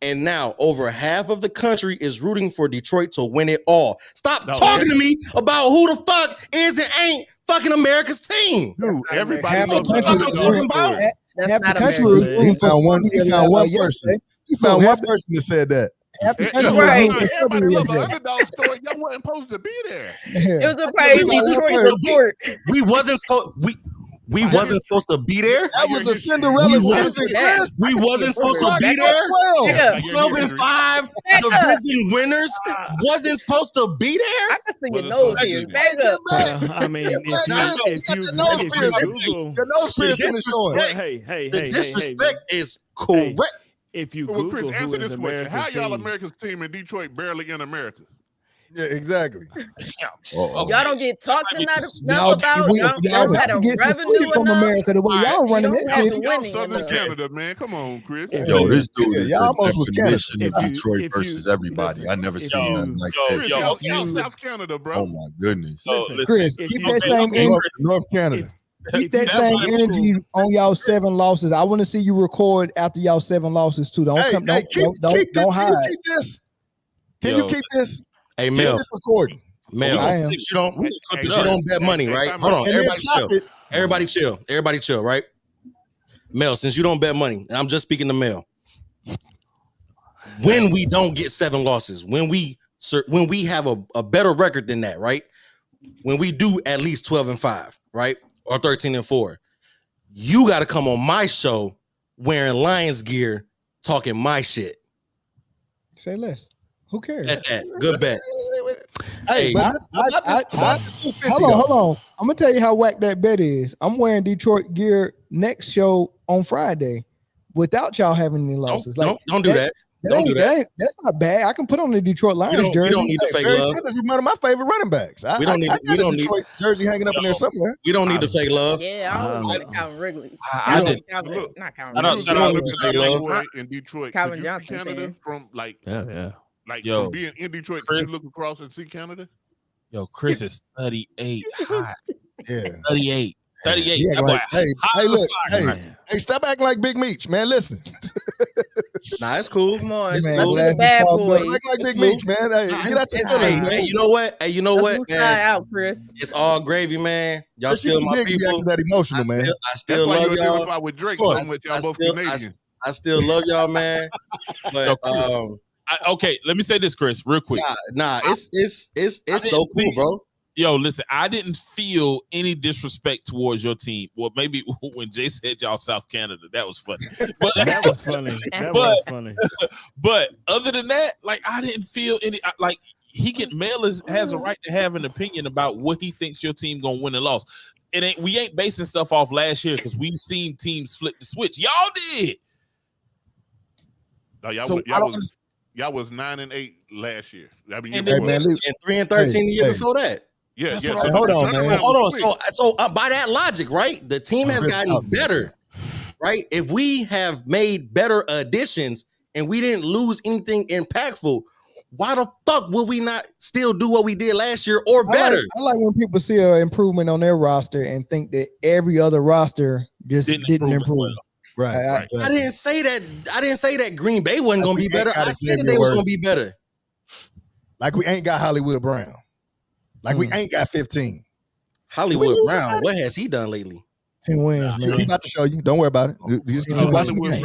And now over half of the country is rooting for Detroit to win it all. Stop talking to me about who the fuck is and ain't fucking America's team. Dude, everybody Half the loves country America. is rooting about. That's half the not country America's is team. rooting for He found one person. yesterday. He found So one half the- person that said that. Half the Yeah, country Right. was rooting for Everybody Serbia loves an yesterday. underdog story. Y'all wasn't supposed to be there. It was a That's crazy what we Detroit were- report. We wasn't supposed to be there. That was a Cinderella We season, wasn't- Chris. We wasn't supposed to be Back there. up 12. Yeah. 12-5 Back up. division winners wasn't supposed to be there. I can see your Wasn't nose supposed to here. be Back up. I mean, if you Google, Your nose piercing is showing. well, hey, The disrespect is correct. if you Well, Google Chris, who answer is this question. America's How y'all team, America's team in Detroit barely in America? Yeah, exactly. Oh, Y'all don't get talked enough Y'all, about. we, Y'all y'all don't have have to the get revenue suspended from enough. America the way y'all You running don't that have city. the Y'all winning Southern enough. Canada, man. Come on, Chris. Yo, this dude is y'all the almost was definition If of you- Detroit if you- versus everybody. listen, I never if seen you- nothing like yo, that. Chris, yo, y'all you- South Canada, bro. Oh my goodness. listen, Chris, if keep you- that same okay, energy. North Canada. Keep that That's same why energy on y'all 7 losses. I want to see you record after y'all 7 losses too. Don't Hey, come. hey, Don't keep this. don't Can you hide. keep this? Can Yo. you keep this? Hey, Keep Mel. this recording. Mel, I am. since you don't bet money, right? time Hold out. on, And then everybody chop chill. it. Everybody chill, right? Mel, since you don't bet money, and I'm just speaking to Mel. When we don't get 7 losses, when we have a better record than that, right? When we do at least 12-5, right? Or 13-4, you got to come on my show wearing Lions gear, talking my shit. Say less. Who cares? Bet that. Good bet. Hey, but hold on. I'm gonna tell you how whack that bet is. I'm wearing Detroit gear next show on Friday, without y'all having any losses. Don't do that. Don't do that. That's not bad. I can put on the Detroit Lions jersey. We don't need the fake Barry love. Sanders is one of my favorite running backs. We don't need I got a Detroit jersey hanging up in there somewhere. We don't need the fake love. Yeah, I always like Calvin Wrigley. Not Calvin Wrigley. In Detroit, Calvin could you Johnson see Canada fan. from like like Yo, from being in Detroit, Chris, could you look across and see Canada? Yo, Chris is 38 hot. Yeah. 38. 38. Yeah, That boy hot look, as a fire. hey, stop acting like Big Meech, man. Listen. Nah, it's cool. Come on, it's man. cool. That's the bad boys. Act like Big Meech, man. Hey, get out your feelings, man. Hey, you know what? Hey, you know Let's what, move man? out, Chris. It's all gravy, man. Y'all Chris, you still too my big to be people. acting that emotional, man. I still That's why love you y'all. identify with Drake so much. Y'all both Canadian. I still love y'all, man. But okay, let me say this, Chris, real quick. Nah, it's so cool, bro. Yo, listen, I didn't feel any disrespect towards your team. Well, maybe when Jay said y'all South Canada, that was funny. But that was funny. That was funny. But other than that, like I didn't feel any like Mel has a right to have an opinion about what he thinks your team gonna win and loss. We ain't basing stuff off last year because we've seen teams flip the switch. Y'all did. No, y'all was 9-8 last year. I mean, and 3-13 the year before that. Yeah. Hold on, man. Hold on. So by that logic, right? The team has gotten better, right? If we have made better additions and we didn't lose anything impactful, why the fuck will we not still do what we did last year or better? I like when people see an improvement on their roster and think that every other roster just didn't improve. Right. I didn't say that. I didn't say that Green Bay wasn't going to be better. I said that they was going to be better. Like we ain't got Hollywood Brown. Like we ain't got 15. Hollywood Brown, what has he done lately? 10 wins, man. He's about to show you. Don't worry about it. Just keep watching the game.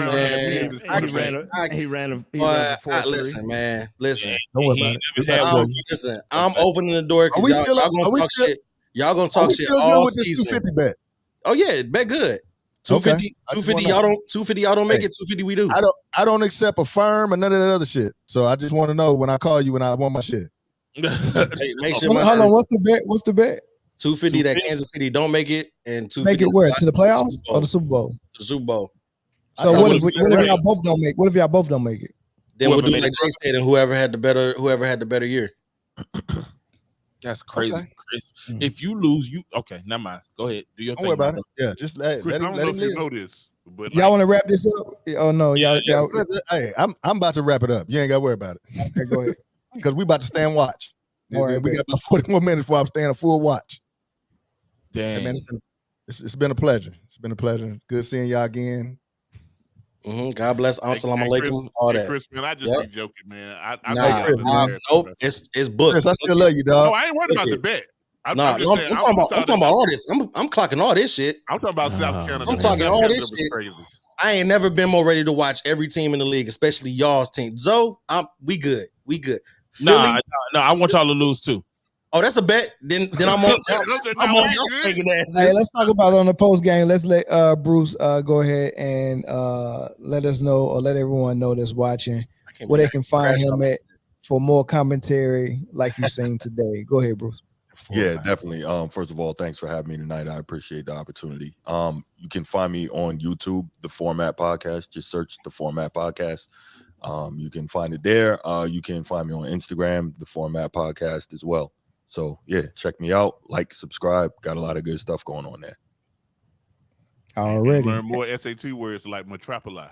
He ran a 4-3. Listen, man. Listen. Don't worry about it. Listen, I'm opening the door because y'all gonna talk shit. Y'all gonna talk shit all season. 250 bet. Oh yeah, bet good. 250. 250. Y'all don't. 250. Y'all don't make it. 250. We do. I don't accept a firm and none of that other shit. So I just want to know when I call you when I want my shit. Hey, make sure. Hold on. What's the bet? 250 that Kansas City don't make it, and 250 make it where to the playoffs or the Super Bowl? The Super Bowl. So what if y'all both don't make? What if y'all both don't make it? Then we'll do like Jay said, and whoever had the better year. That's crazy, Chris. If you lose, never mind. Go ahead. Do your thing. Don't worry about it. Yeah, just let him live. Know this, but y'all want to wrap this up? Oh no, y'all. Hey, I'm about to wrap it up. You ain't got to worry about it. Okay, go ahead. Because we about to stand watch. Right, we got about 40 more minutes before I'm staying a full watch. Damn. Hey, man, it's been a pleasure. It's been a pleasure. Good seeing y'all again. God bless. Assalamu alaikum. All that. Chris, man, I just be joking, man. Nope. It's booked. Chris, I still love you, dog. No, I ain't worried about the bet. I'm talking about all this. I'm clocking all this shit. I'm talking about South Canada. I'm clocking all this shit. Crazy. I ain't never been more ready to watch every team in the league, especially y'all's team. Zoe, we good. No, I want y'all to lose too. Oh, that's a bet. Then I'm on. I'm on y'all taking asses. Hey, let's talk about it on the post game. Let's let Bruce go ahead and let us know, or let everyone know that's watching where they can find him at for more commentary like you've seen today. Go ahead, Bruce. Yeah, definitely. First of all, thanks for having me tonight. I appreciate the opportunity. You can find me on YouTube, The Format Podcast. Just search The Format Podcast. You can find it there. You can find me on Instagram, The Format Podcast as well. So yeah, check me out. Like, subscribe. Got a lot of good stuff going on there. Already. Learn more SAT words like metropoli.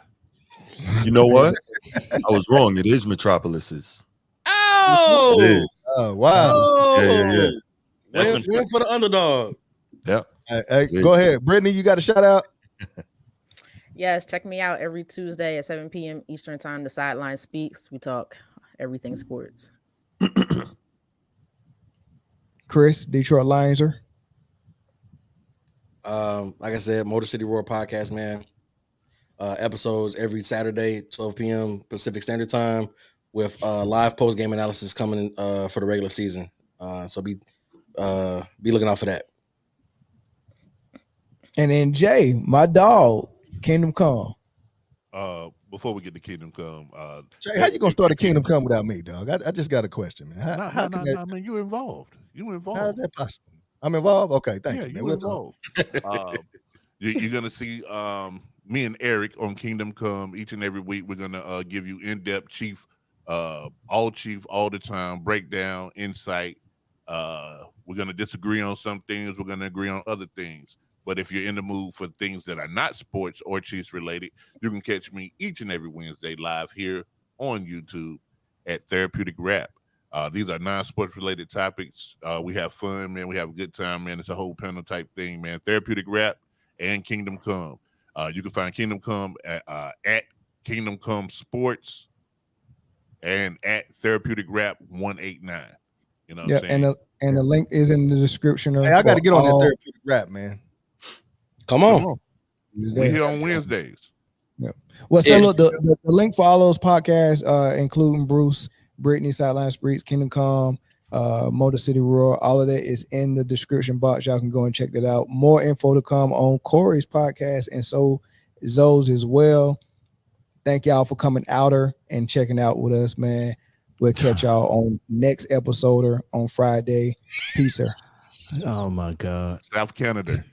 You know what? I was wrong. It is metropolises. Oh, it is. Oh wow. Oh. Yeah. Win for the underdog. Yep. Hey, go ahead, Britne. You got a shout out. Yes, check me out every Tuesday at 7 p.m. Eastern Time. The Sideline Speaks. We talk everything sports. Chris, Detroit Lionser. Like I said, Motor City Roar Podcast, man. Episodes every Saturday, 12 p.m. Pacific Standard Time, with live post game analysis coming for the regular season. So be looking out for that. And then Jay, my dog, Kingdom Come. before we get to Kingdom Come, Jay, how you gonna start a Kingdom Come without me, dog? I just got a question, man. How can that? man, you involved. You involved. How is that possible? I'm involved. Okay, thank you, man. You We'll involved. You're gonna see me and Eric on Kingdom Come each and every week. We're gonna give you in-depth chief all the time breakdown, insight. We're gonna disagree on some things. We're gonna agree on other things. But if you're in the mood for things that are not sports or Chiefs related, you can catch me each and every Wednesday live here on YouTube at Therapeutic Rap. These are non-sports related topics. We have fun, man. We have a good time, man. It's a whole panel type thing, man. Therapeutic Rap and Kingdom Come. You can find Kingdom Come at Kingdom Come Sports and at Therapeutic Rap 189. You know what I'm saying? And the link is in the description. Hey, I got to get on that Therapeutic Rap, man. Come on. We're here on Wednesdays. Yeah. Well, so look, the link for all those podcasts, including Bruce, Britne, Sideline Spreets, Kingdom Come, Motor City Roar, all of that is in the description box. Y'all can go and check that out. More info to come on Corey's podcast and so Zoe's as well. Thank y'all for coming outer and checking out with us, man. We'll catch y'all on next episode on Friday. Peace. Oh my God. South Canada.